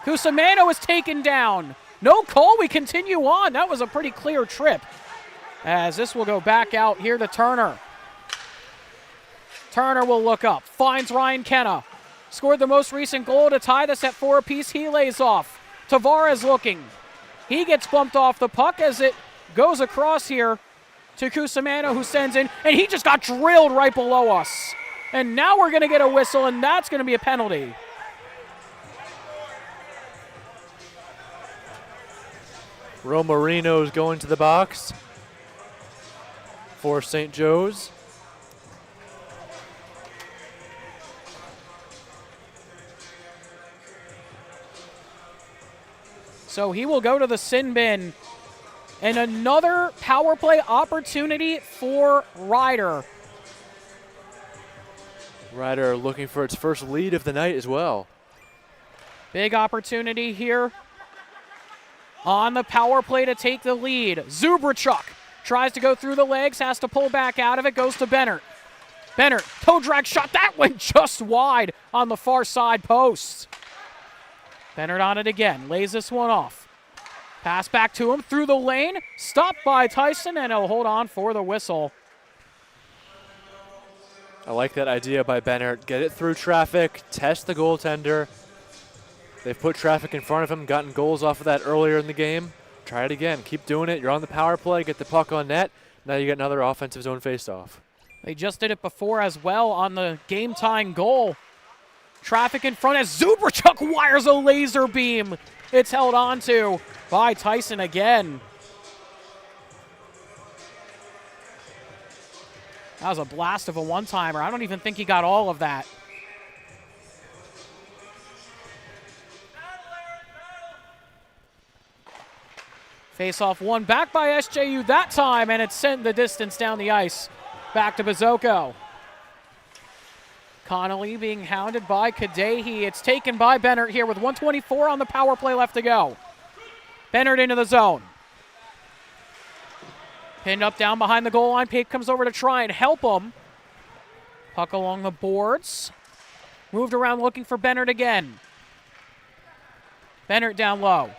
Cusimano is taken down. No call, we continue on. That was a pretty clear trip. As this will go back out here to Turner. Turner will look up, finds Ryan Kenna. Scored the most recent goal to tie this at 4 apiece. He lays off. Tavares looking. He gets bumped off the puck as it goes across here to Cusimano, who sends in, and he just got drilled right below us. And now we're going to get a whistle, and that's going to be a penalty. Romarino's going to the box for St. Joe's. So he will go to the sin bin. And another power play opportunity for Ryder. Ryder looking for its first lead of the night as well. Big opportunity here on the power play to take the lead. Zubrachuk tries to go through the legs, has to pull back out of it, goes to Benner. Benner, toe drag shot, that went just wide on the far side post. Benner on it again, lays this one off. Pass back to him through the lane, stopped by Tyson, and he'll hold on for the whistle. I like that idea by Benner. Get it through traffic, test the goaltender. They've put traffic in front of him, gotten goals off of that earlier in the game. Try it again. Keep doing it. You're on the power play. Get the puck on net. Now you get another offensive zone faceoff. They just did it before as well on the game-tying goal. Traffic in front as Zubrachuk wires a laser beam. It's held on to by Tyson again. That was a blast of a one-timer. I don't even think he got all of that. Face-off one back by SJU that time, and it's sent the distance down the ice. Back to Bazoko. Connolly being hounded by Kadehi. It's taken by Bennett here with 1:24 on the power play left to go. Bennett into the zone. Pinned up down behind the goal line. Pape comes over to try and help him. Puck along the boards. Moved around looking for Bennett again. Bennett down low.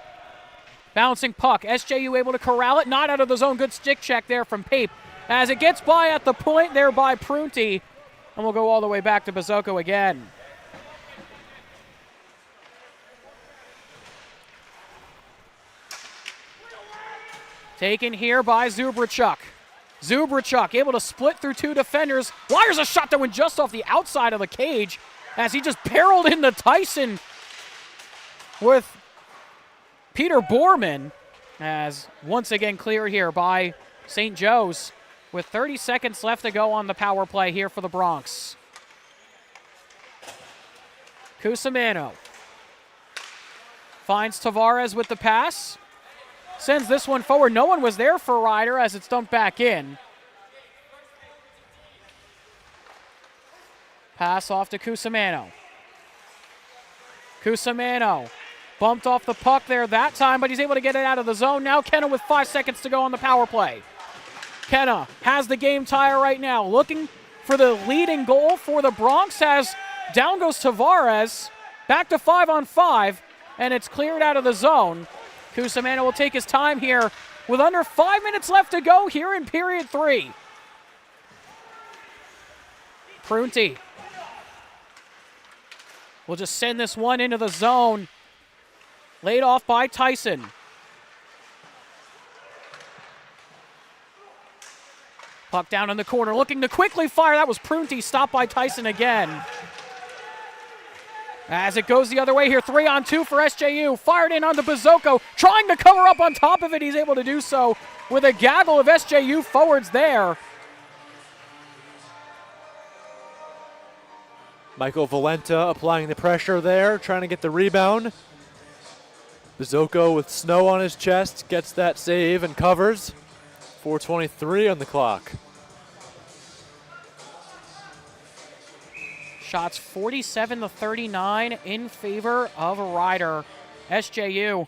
Bouncing puck. SJU able to corral it. Not out of the zone. Good stick check there from Pape. As it gets by at the point there by Prunty. And we'll go all the way back to Bazoko again. Taken here by Zubrachuk. Zubrachuk able to split through two defenders. Wires a shot that went just off the outside of the cage as he just barreled into Tyson with Peter Borman. As once again clear here by St. Joe's with 30 seconds left to go on the power play here for the Bronx. Cusimano finds Tavares with the pass. Sends this one forward. No one was there for Ryder as it's dumped back in. Pass off to Cusimano. Cusimano bumped off the puck there that time, but he's able to get it out of the zone. Now Kenna with 5 seconds to go on the power play. Kenna has the game tie right now. Looking for the leading goal for the Bronx as down goes Tavares. Back to 5-on-5, and it's cleared out of the zone. Cusimano will take his time here with under 5 minutes left to go here in period 3. Prunty will just send this one into the zone. Laid off by Tyson. Puck down in the corner, looking to quickly fire. That was Prunty, stopped by Tyson again. As it goes the other way here, 3-on-2 for SJU. Fired in onto Bazoko, trying to cover up on top of it. He's able to do so with a gaggle of SJU forwards there. Michael Valenta applying the pressure there, trying to get the rebound. Bazoko with snow on his chest gets that save and covers. 4:23 on the clock. Shots 47-39 in favor of Ryder. SJU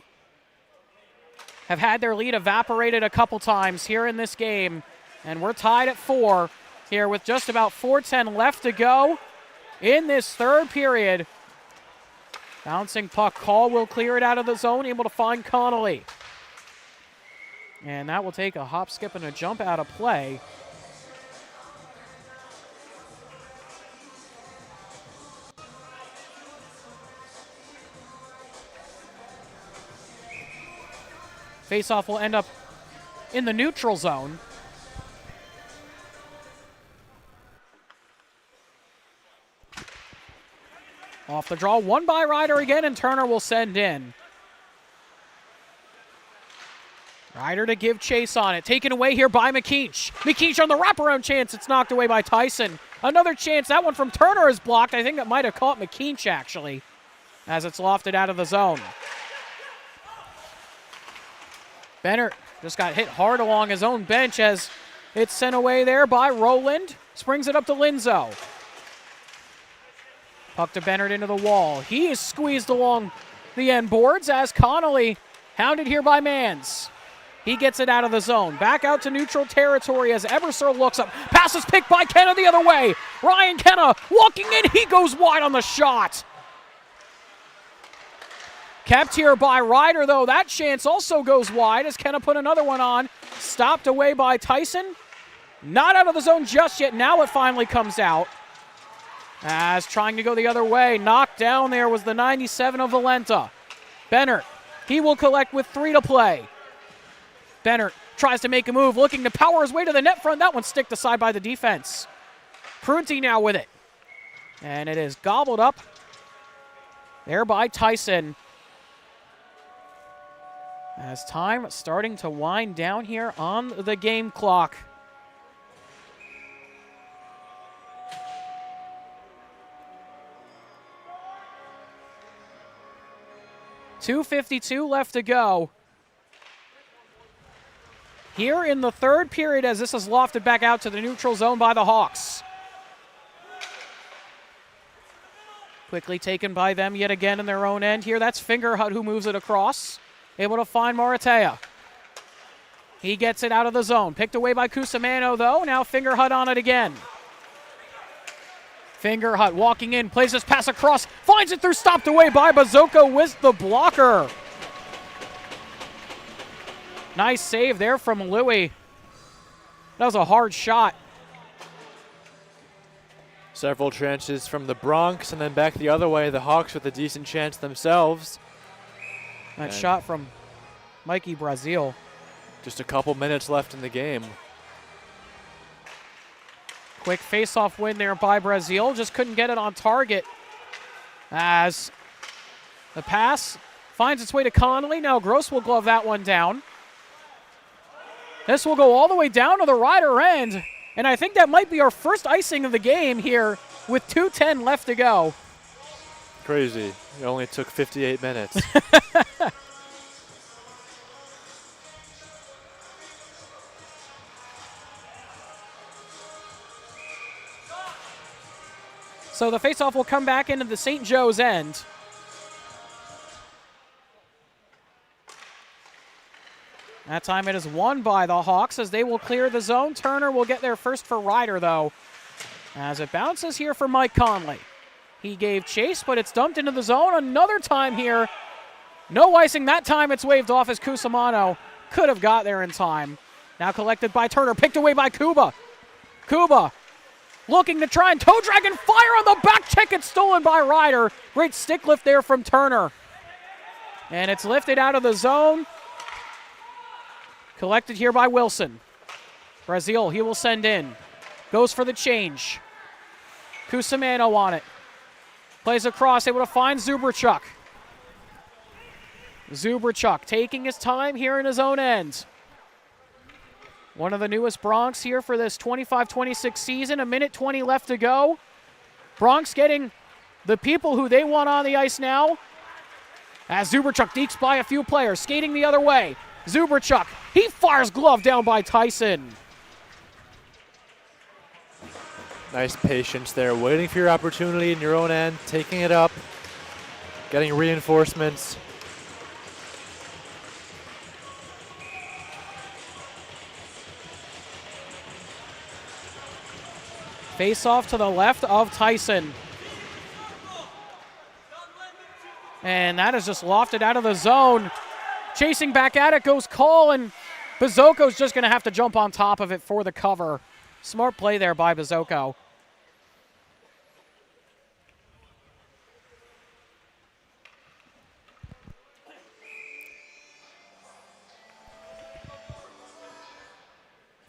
have had their lead evaporated a couple times here in this game, and we're tied at 4 here with just about 4:10 left to go in this third period. Bouncing puck. Call will clear it out of the zone, able to find Connolly. And that will take a hop, skip, and a jump out of play. Faceoff will end up in the neutral zone. Off the draw, one by Ryder again, and Turner will send in. Ryder to give chase on it. Taken away here by McKeach. McKeach on the wraparound chance. It's knocked away by Tyson. Another chance. That one from Turner is blocked. I think that might have caught McKeach, actually, as it's lofted out of the zone. Bennett just got hit hard along his own bench as it's sent away there by Rowland. Springs it up to Linzo. Puck to Bennett into the wall. He is squeezed along the end boards as Connolly hounded here by Mans. He gets it out of the zone. Back out to neutral territory as Ebersol looks up. Pass is picked by Kenna the other way. Ryan Kenna walking in. He goes wide on the shot. Kept here by Ryder, though. That chance also goes wide as Kenna put another one on. Stopped away by Tyson. Not out of the zone just yet. Now it finally comes out. As trying to go the other way. Knocked down there was the 97 of Valenta. Bennett, he will collect with 3 to play. Bennett tries to make a move, looking to power his way to the net front. That one sticked aside by the defense. Prunty now with it. And it is gobbled up there by Tyson. As time starting to wind down here on the game clock. .252 left to go. Here in the third period as this is lofted back out to the neutral zone by the Hawks. Quickly taken by them yet again in their own end here. That's Fingerhut who moves it across. Able to find Maratea. He gets it out of the zone. Picked away by Cusimano, though. Now Fingerhut on it again. Fingerhut walking in, plays this pass across, finds it through, stopped away by Bazoko with the blocker. Nice save there from Louie. That was a hard shot. Several chances from the Bronx, and then back the other way, the Hawks with a decent chance themselves. That shot from Mikey Brazil. Just a couple minutes left in the game. Quick face-off win there by Brazil. Just couldn't get it on target. As the pass finds its way to Connolly. Now Gross will glove that one down. This will go all the way down to the Rider end. And I think that might be our first icing of the game here with 2:10 left to go. Crazy. It only took 58 minutes. So the faceoff will come back into the St. Joe's end. That time it is won by the Hawks as they will clear the zone. Turner will get there first for Ryder, though, as it bounces here for Mike Conley. He gave chase, but it's dumped into the zone. Another time here. No icing. That time it's waved off as Cusimano could have got there in time. Now collected by Turner, picked away by Kuba. Kuba looking to try and toe drag and fire on the back check. It's stolen by Ryder. Great stick lift there from Turner. And it's lifted out of the zone. Collected here by Wilson. Brazil, he will send in. Goes for the change. Cusimano on it. Plays across, able to find Zubrachuk. Zubrachuk taking his time here in his own end. One of the newest Bronx here for this 25-26 season. 1:20 left to go. Bronx getting the people who they want on the ice now. As Zubrachuk dekes by a few players, skating the other way. Zubrachuk, he fires glove down by Tyson. Nice patience there, waiting for your opportunity in your own end, taking it up, getting reinforcements. Face off to the left of Tyson. And that is just lofted out of the zone. Chasing back at it goes Cole, and Bazoko's just going to have to jump on top of it for the cover. Smart play there by Bazoko.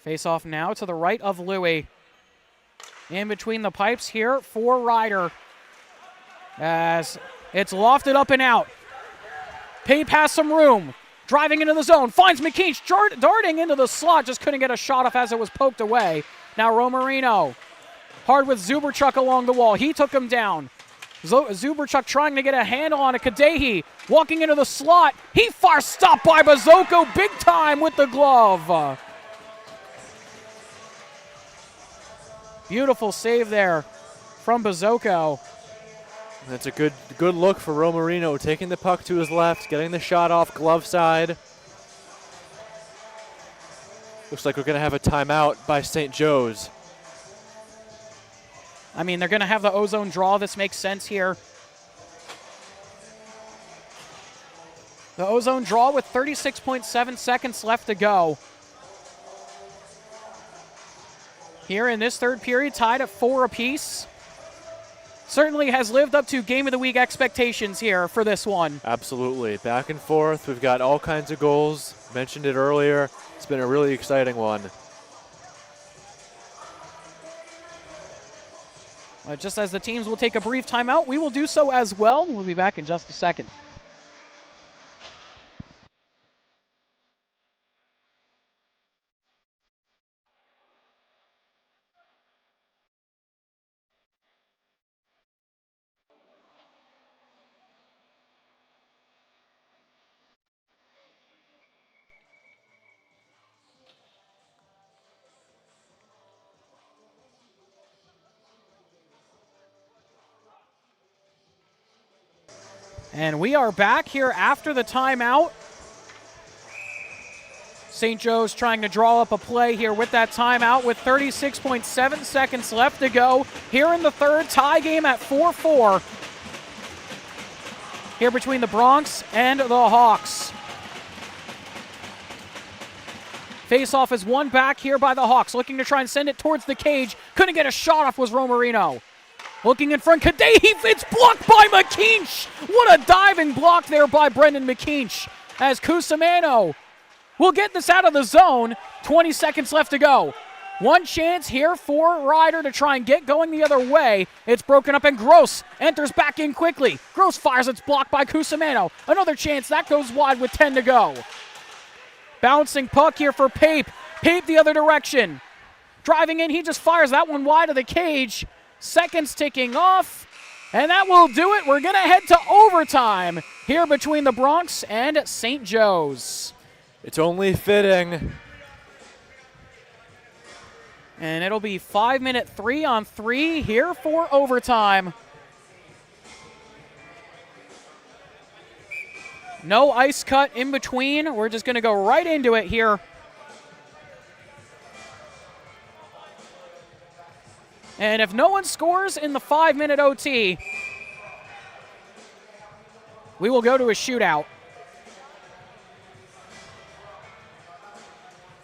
Face off now to the right of Louie. In between the pipes here for Ryder. As it's lofted up and out. Pay pass some room. Driving into the zone. Finds McKeach darting into the slot. Just couldn't get a shot off as it was poked away. Now Romarino. Hard with Zubrachuk along the wall. He took him down. Zubrachuk trying to get a handle on it. Kadehi walking into the slot. He fires, stopped by Bazoko big time with the glove. Beautiful save there from Bazoko. That's a good look for Romarino, taking the puck to his left, getting the shot off glove side. Looks like we're going to have a timeout by St. Joe's. I mean, they're going to have the ozone draw. This makes sense here. The ozone draw with 36.7 seconds left to go. Here in this third period, tied at 4 apiece. Certainly has lived up to Game of the Week expectations here for this one. Absolutely. Back and forth. We've got all kinds of goals. Mentioned it earlier. It's been a really exciting one. Just as the teams will take a brief timeout, we will do so as well. We'll be back in just a second. And we are back here after the timeout. St. Joe's trying to draw up a play here with that timeout with 36.7 seconds left to go here in the third. Tie game at 4-4 here between the Bronx and the Hawks. Face-off is won back here by the Hawks, looking to try and send it towards the cage. Couldn't get a shot off was Romarino. Looking in front, Kadei, it's blocked by McKeach. What a diving block there by Brendan McKeach as Cusimano will get this out of the zone. 20 seconds left to go. One chance here for Ryder to try and get going the other way. It's broken up and Gross enters back in quickly. Gross fires, it's blocked by Cusimano. Another chance, that goes wide with 10 to go. Bouncing puck here for Pape. Pape the other direction. Driving in, he just fires that one wide of the cage. Seconds ticking off, and that will do it. We're going to head to overtime here between the Bronx and St. Joe's. It's only fitting. And it'll be 5-minute 3-on-3 here for overtime. No ice cut in between. We're just going to go right into it here. And if no one scores in the 5-minute OT, we will go to a shootout.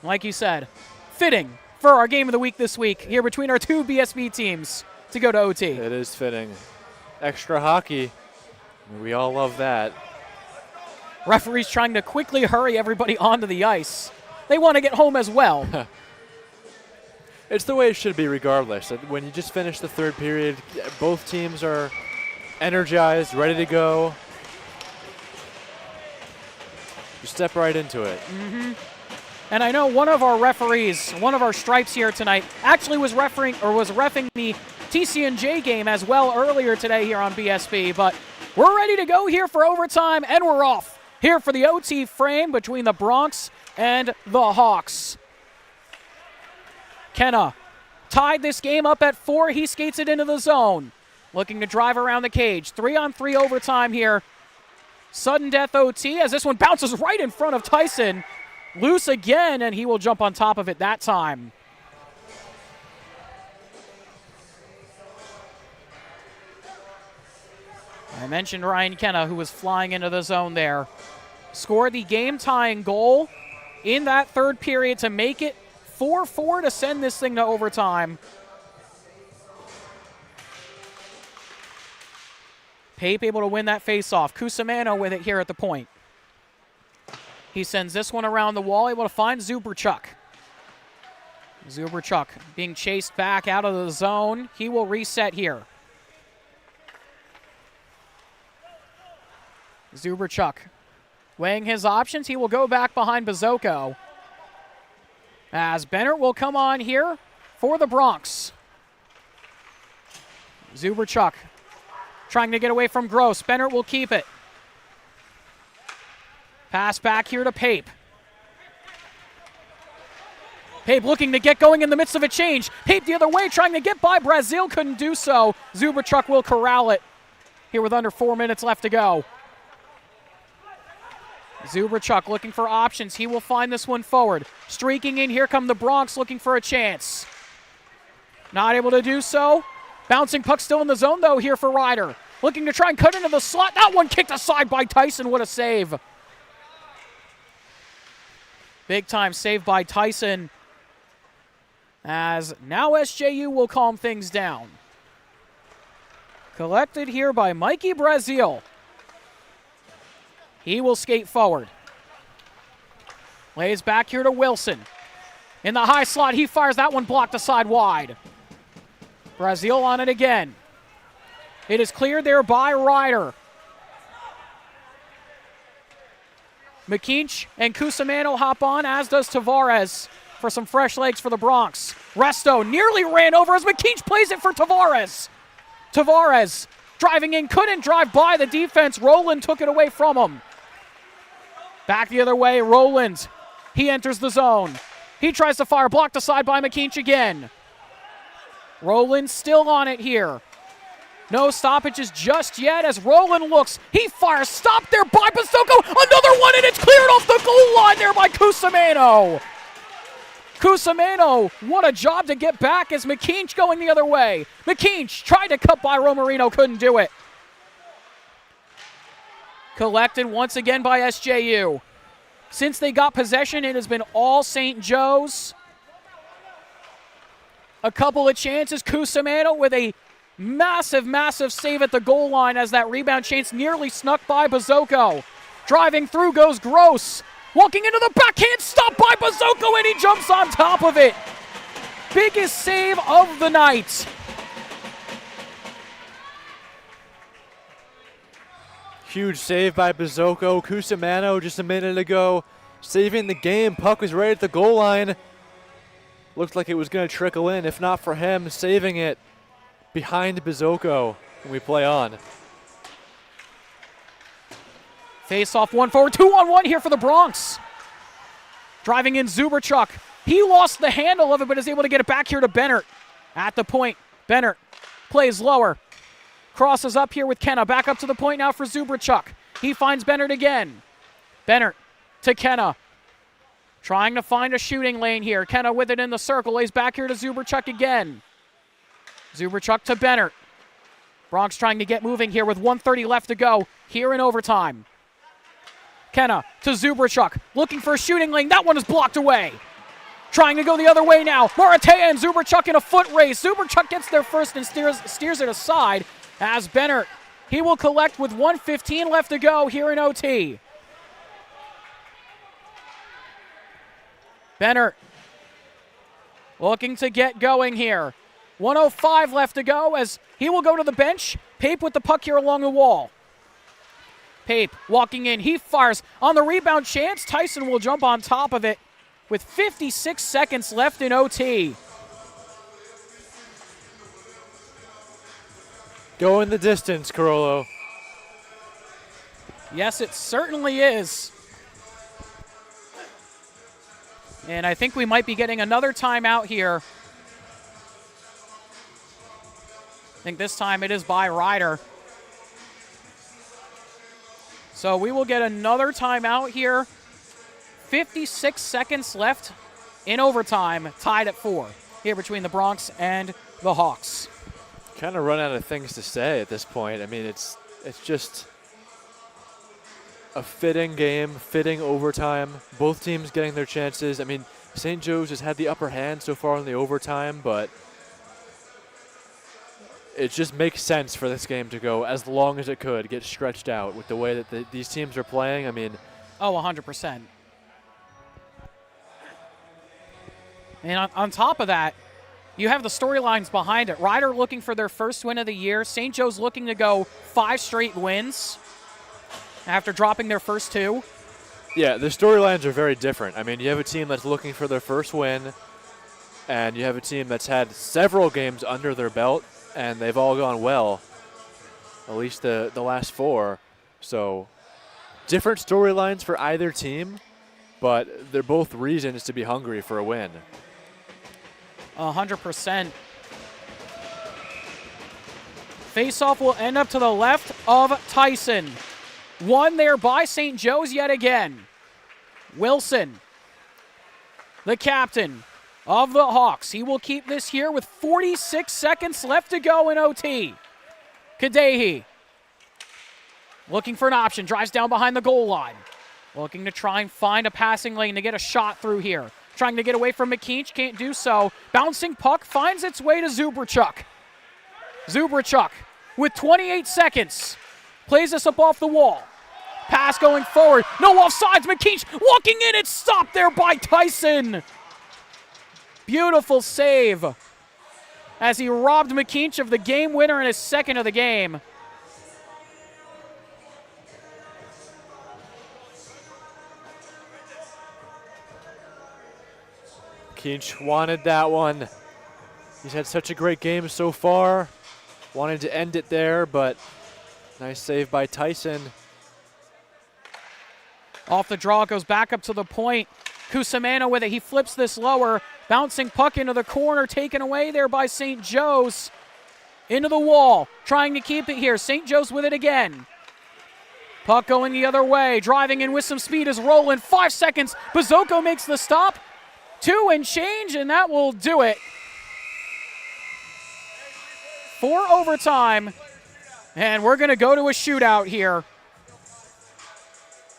Like you said, fitting for our game of the week this week here between our two BSB teams to go to OT. It is fitting. Extra hockey. We all love that. Referees trying to quickly hurry everybody onto the ice. They want to get home as well. It's the way it should be regardless. When you just finish the third period, both teams are energized, ready to go. You step right into it. Mm-hmm. And I know one of our referees, one of our stripes here tonight, actually was reffing the TCNJ game as well earlier today here on BSB. But we're ready to go here for overtime, and we're off here for the OT frame between the Bronx and the Hawks. Kenna tied this game up at 4. He skates it into the zone. Looking to drive around the cage. 3-on-3 overtime here. Sudden death OT as this one bounces right in front of Tyson. Loose again, and he will jump on top of it that time. I mentioned Ryan Kenna, who was flying into the zone there. Scored the game-tying goal in that third period to make it 4-4 to send this thing to overtime. Pape able to win that faceoff. Cusimano with it here at the point. He sends this one around the wall, able to find Zuberchuk. Zuberchuk being chased back out of the zone. He will reset here. Zuberchuk weighing his options. He will go back behind Bazoko. As Bennett will come on here for the Bronx. Zuberchuk trying to get away from Gross. Bennett will keep it. Pass back here to Pape. Pape looking to get going in the midst of a change. Pape the other way trying to get by Brazil. Couldn't do so. Zuberchuk will corral it here with under 4 minutes left to go. Zuberchuk looking for options. He will find this one forward. Streaking in, here come the Bronx looking for a chance. Not able to do so. Bouncing puck still in the zone, though, here for Ryder. Looking to try and cut into the slot. That one kicked aside by Tyson. What a save. Big time save by Tyson. As now SJU will calm things down. Collected here by Mikey Brazil. He will skate forward. Lays back here to Wilson. In the high slot, he fires that one blocked aside wide. Brazil on it again. It is cleared there by Ryder. McKeach and Cusimano hop on, as does Tavares for some fresh legs for the Bronx. Resto nearly ran over as McKeach plays it for Tavares. Tavares driving in, couldn't drive by the defense. Rowland took it away from him. Back the other way, Rowland. He enters the zone. He tries to fire, blocked aside by McKeach again. Rowland still on it here. No stoppages just yet as Roland looks. He fires. Stopped there by Bazoko. Another one, and it's cleared off the goal line there by Cusimano. Cusimano, what a job to get back as McKeach going the other way. McKeach tried to cut by Romarino, couldn't do it. Collected once again by SJU. Since they got possession, it has been all St. Joe's. A couple of chances. Cusimano with a massive, massive save at the goal line as that rebound chance nearly snuck by Bazoko. Driving through goes Gross. Walking into the backhand, stopped by Bazoko, and he jumps on top of it. Biggest save of the night. Huge save by Bazoko. Cusimano just a minute ago saving the game. Puck was right at the goal line. Looked like it was going to trickle in, if not for him saving it behind Bazoko. And we play on. Face off 1 forward, 2-on-1 here for the Bronx. Driving in Zuberchuk. He lost the handle of it, but is able to get it back here to Bennert. At the point, Bennert plays lower. Crosses up here with Kenna. Back up to the point now for Zuberchuk. He finds Bennert again. Bennert to Kenna. Trying to find a shooting lane here. Kenna with it in the circle. Lays back here to Zuberchuk again. Zuberchuk to Bennert. Bronx trying to get moving here with 1:30 left to go here in overtime. Kenna to Zuberchuk, looking for a shooting lane. That one is blocked away. Trying to go the other way now. Maratea and Zuberchuk in a foot race. Zuberchuk gets there first and steers it aside as Bennert. He will collect with 1:15 left to go here in OT. Bennert looking to get going here. 1:05 left to go as he will go to the bench. Pape with the puck here along the wall. Pape walking in. He fires on the rebound chance. Tyson will jump on top of it with 56 seconds left in OT. Going the distance, Carollo. Yes, it certainly is. And I think we might be getting another timeout here. I think this time it is by Ryder. So we will get another timeout here. 56 seconds left in overtime, tied at 4 here between the Bronx and the Hawks. Kind of run out of things to say at this point. I mean, it's just a fitting game, fitting overtime. Both teams getting their chances. I mean, St. Joe's has had the upper hand so far in the overtime, but it just makes sense for this game to go as long as it could, get stretched out with the way that these teams are playing. I mean, oh, 100%. And on top of that, you have the storylines behind it. Ryder looking for their first win of the year. St. Joe's looking to go 5 straight wins after dropping their first 2. Yeah, the storylines are very different. I mean, you have a team that's looking for their first win, and you have a team that's had several games under their belt, and they've all gone well, at least the last 4. So different storylines for either team, but they're both reasons to be hungry for a win. 100%. Faceoff will end up to the left of Tyson. Won there by St. Joe's yet again. Wilson, the captain of the Hawks. He will keep this here with 46 seconds left to go in OT. Kadehi looking for an option. Drives down behind the goal line. Looking to try and find a passing lane to get a shot through here. Trying to get away from McKeach. Can't do so. Bouncing puck finds its way to Zuberchuk. Zuberchuk with 28 seconds. Plays this up off the wall. Pass going forward. No offsides. McKeach walking in. It's stopped there by Tyson. Beautiful save as he robbed McKeach of the game winner and his second of the game. Keach wanted that one. He's had such a great game so far. Wanted to end it there, but nice save by Tyson. Off the draw, goes back up to the point. Cusimano with it. He flips this lower. Bouncing puck into the corner, taken away there by St. Joe's. Into the wall, trying to keep it here. St. Joe's with it again. Puck going the other way, driving in with some speed is Roland. 5 seconds, Bazoko makes the stop. 2 and change, and that will do it. For overtime, and we're going to go to a shootout here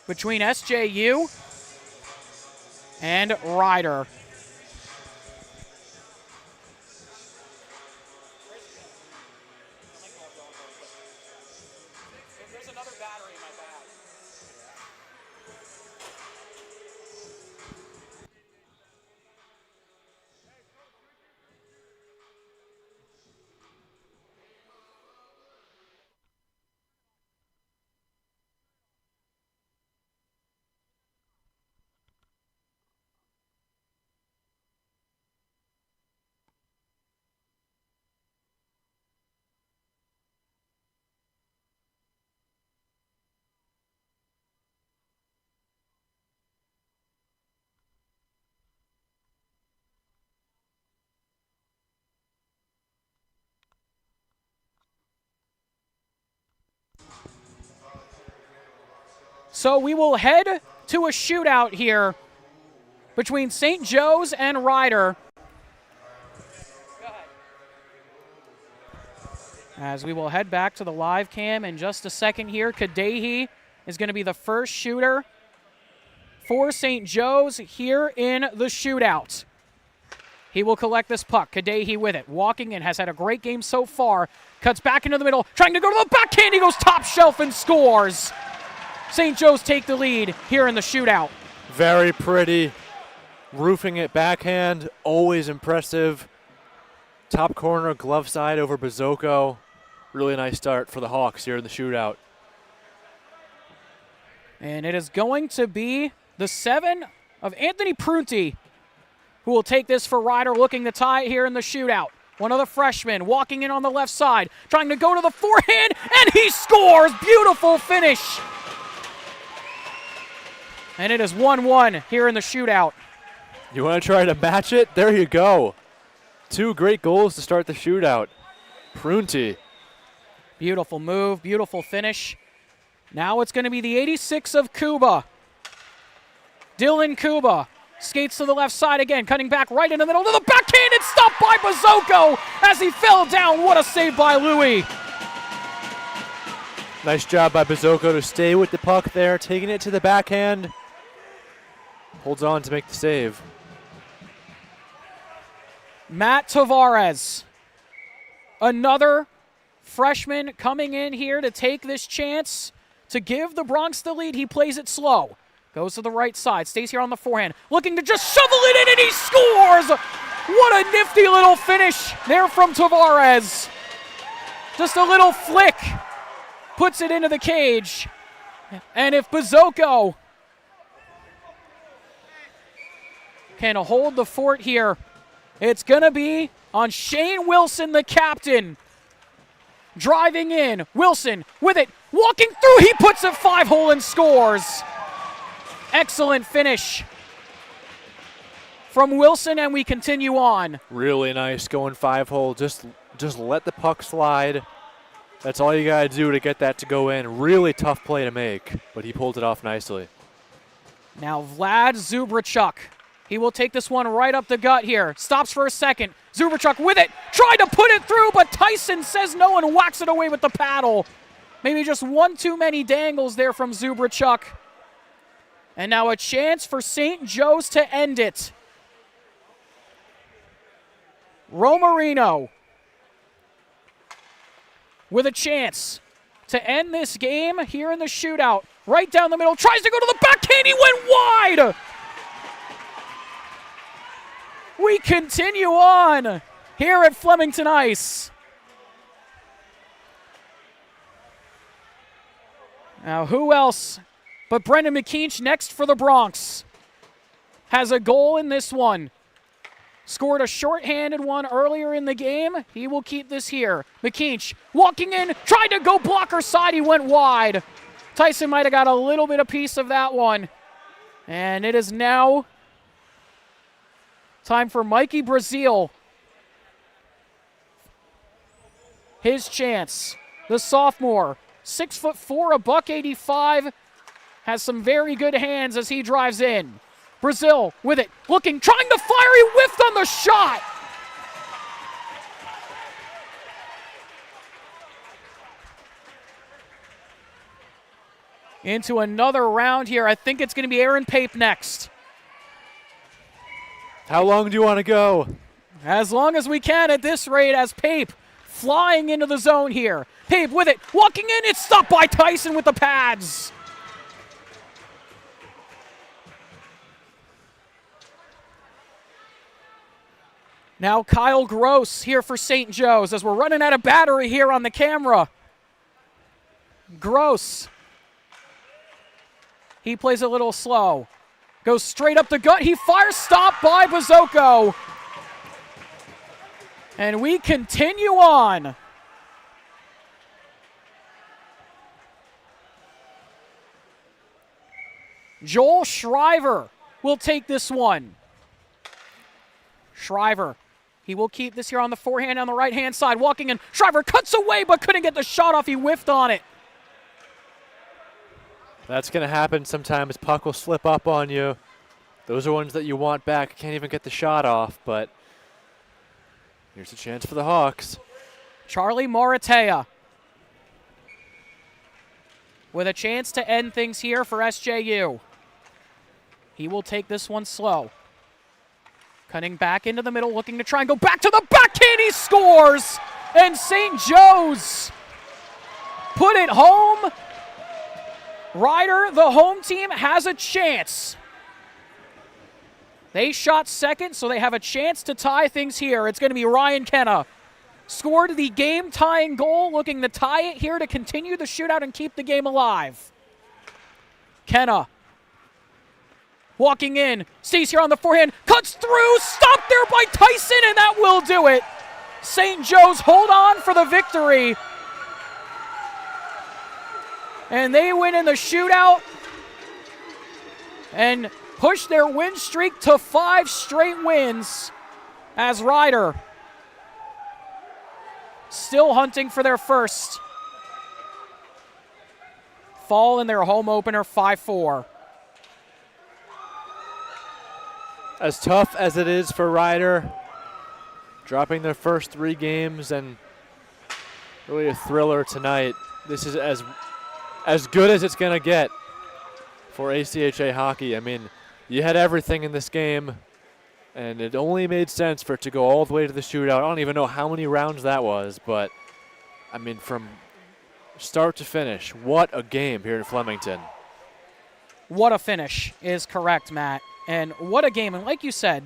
between SJU and Rider. So we will head to a shootout here between St. Joe's and Rider. As we will head back to the live cam in just a second here. Kadehi is going to be the first shooter for St. Joe's here in the shootout. He will collect this puck. Kadehi with it. Walking in, has had a great game so far. Cuts back into the middle, trying to go to the backhand. He goes top shelf and scores. St. Joe's take the lead here in the shootout. Very pretty. Roofing it backhand, always impressive. Top corner, glove side over Bazoko. Really nice start for the Hawks here in the shootout. And it is going to be the 7 of Anthony Prunty who will take this for Rider, looking to tie it here in the shootout. One of the freshmen walking in on the left side, trying to go to the forehand, and he scores! Beautiful finish! And it is 1-1 here in the shootout. You want to try to match it? There you go. 2 great goals to start the shootout. Prunty. Beautiful move, beautiful finish. Now it's going to be the 86 of Kuba. Dylan Kuba skates to the left side again, cutting back right in the middle to the backhand, and stopped by Bazoko as he fell down. What a save by Louis. Nice job by Bazoko to stay with the puck there, taking it to the backhand. Holds on to make the save. Matt Tavares, another freshman coming in here to take this chance to give the Bronx the lead. He plays it slow. Goes to the right side, stays here on the forehand, looking to just shovel it in, and he scores! What a nifty little finish there from Tavares. Just a little flick, puts it into the cage. And if Bazoko can hold the fort here, it's going to be on Shane Wilson, the captain. Driving in, Wilson with it, walking through, he puts it 5-hole and scores. Excellent finish from Wilson, and we continue on. Really nice, going 5-hole. Just let the puck slide. That's all you got to do to get that to go in. Really tough play to make, but he pulled it off nicely. Now Vlad Zubrachuk. He will take this one right up the gut here. Stops for a second. Zubrachuk with it. Tried to put it through, but Tyson says no and whacks it away with the paddle. Maybe just one too many dangles there from Zubrachuk. And now a chance for St. Joe's to end it. Romarino with a chance to end this game here in the shootout. Right down the middle. Tries to go to the backhand. He went wide. We continue on here at Flemington Ice. Now, who else but Brendan McKeach next for the Bronx has a goal in this one. Scored a shorthanded one earlier in the game. He will keep this here. McKeach walking in, tried to go blocker side. He went wide. Tyson might have got a little bit of piece of that one. And it is now time for Mikey Brazil. his chance. The sophomore, 6'4", a $185, has some very good hands as he drives in. Brazil with it, looking, trying to fire, he whiffed on the shot. Into another round here. I think it's going to be Aaron Pape next. How long do you want to go? As long as we can at this rate, as Pape flying into the zone here. Pape with it, walking in, it's stopped by Tyson with the pads. Now Kyle Gross here for St. Joe's as we're running out of battery here on the camera. Gross. He plays a little slow. Goes straight up the gut. He fires, stopped by Bazoko. And we continue on. Joel Shriver will take this one. Shriver, he will keep this here on the forehand on the right-hand side. Walking in, Shriver cuts away but couldn't get the shot off. He whiffed on it. That's going to happen sometimes. Puck will slip up on you. Those are ones that you want back. Can't even get the shot off, but here's a chance for the Hawks. Charlie Maratea with a chance to end things here for SJU. He will take this one slow. Cutting back into the middle, looking to try and go back to the backhand. He scores! And St. Joe's put it home. Ryder, the home team, has a chance. They shot second, so they have a chance to tie things here. It's going to be Ryan Kenna. Scored the game-tying goal, looking to tie it here to continue the shootout and keep the game alive. Kenna. Walking in, stays here on the forehand, cuts through, stopped there by Tyson, and that will do it. St. Joe's hold on for the victory. And they win in the shootout and push their win streak to 5 straight wins as Ryder still hunting for their first. Fall in their home opener 5-4. As tough as it is for Ryder, dropping their first 3 games and really a thriller tonight, this is as good as it's going to get for ACHA hockey. I mean, you had everything in this game, and it only made sense for it to go all the way to the shootout. I don't even know how many rounds that was, but, I mean, from start to finish, what a game here in Flemington. What a finish is correct, Matt. And what a game. And like you said,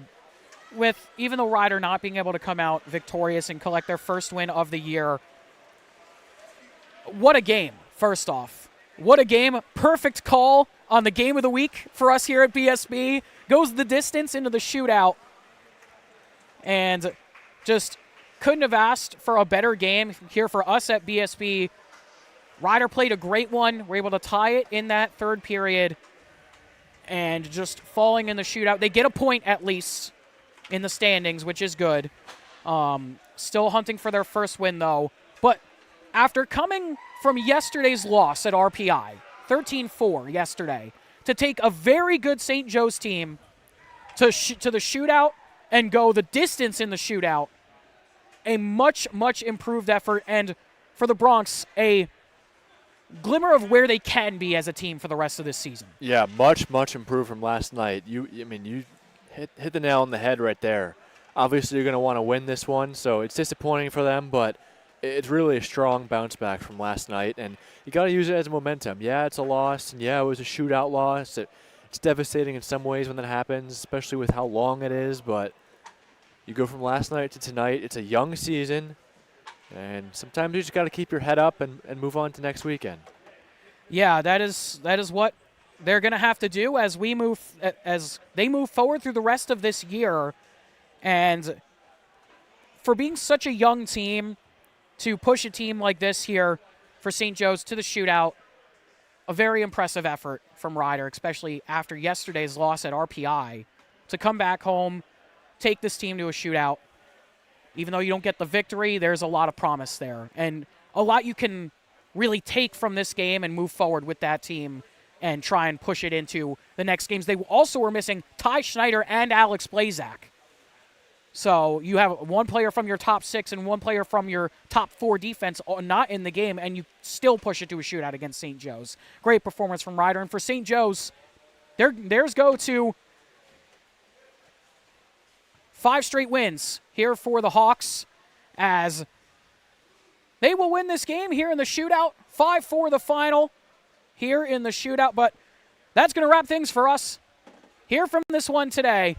with even though Ryder not being able to come out victorious and collect their first win of the year, what a game, first off. What a game. Perfect call on the game of the week for us here at BSB. Goes the distance into the shootout. And just couldn't have asked for a better game here for us at BSB. Ryder played a great one. We're able to tie it in that third period. And just falling in the shootout. They get a point at least in the standings, which is good. Still hunting for their first win, though. But after coming from yesterday's loss at RPI, 13-4 yesterday, to take a very good St. Joe's team to the shootout and go the distance in the shootout, a much, much improved effort. And for the Bronx, a glimmer of where they can be as a team for the rest of this season. Yeah, much, much improved from last night. You hit the nail on the head right there. Obviously, you're going to want to win this one, so it's disappointing for them, but it's really a strong bounce back from last night, and you got to use it as momentum. Yeah, it's a loss, and yeah, it was a shootout loss. It's devastating in some ways when that happens, especially with how long it is, but you go from last night to tonight. It's a young season. And sometimes you just got to keep your head up and move on to next weekend. Yeah, that is what they're going to have to do as they move forward through the rest of this year. And for being such a young team to push a team like this here for St. Joe's to the shootout, a very impressive effort from Ryder, especially after yesterday's loss at RPI, to come back home, take this team to a shootout. Even though you don't get the victory, there's a lot of promise there. And a lot you can really take from this game and move forward with that team and try and push it into the next games. They also were missing Ty Schneider and Alex Blazak. So you have one player from your top 6 and one player from your top 4 defense not in the game, and you still push it to a shootout against St. Joe's. Great performance from Ryder. And for St. Joe's, theirs go to 5 straight wins here for the Hawks, as they will win this game here in the shootout. 5-4 the final here in the shootout. But that's going to wrap things for us here from this one today.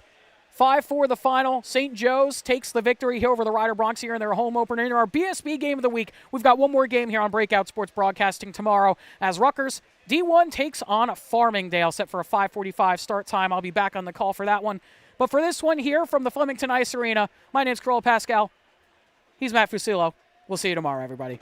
5-4 the final. St. Joe's takes the victory here over the Ryder Bronx here in their home opener. In our BSB game of the week, we've got one more game here on Breakout Sports Broadcasting tomorrow as Rutgers D1 takes on Farmingdale, set for a 5:45 start time. I'll be back on the call for that one. But for this one here from the Flemington Ice Arena, my name's Carl Pascal. He's Matt Fusillo. We'll see you tomorrow, everybody.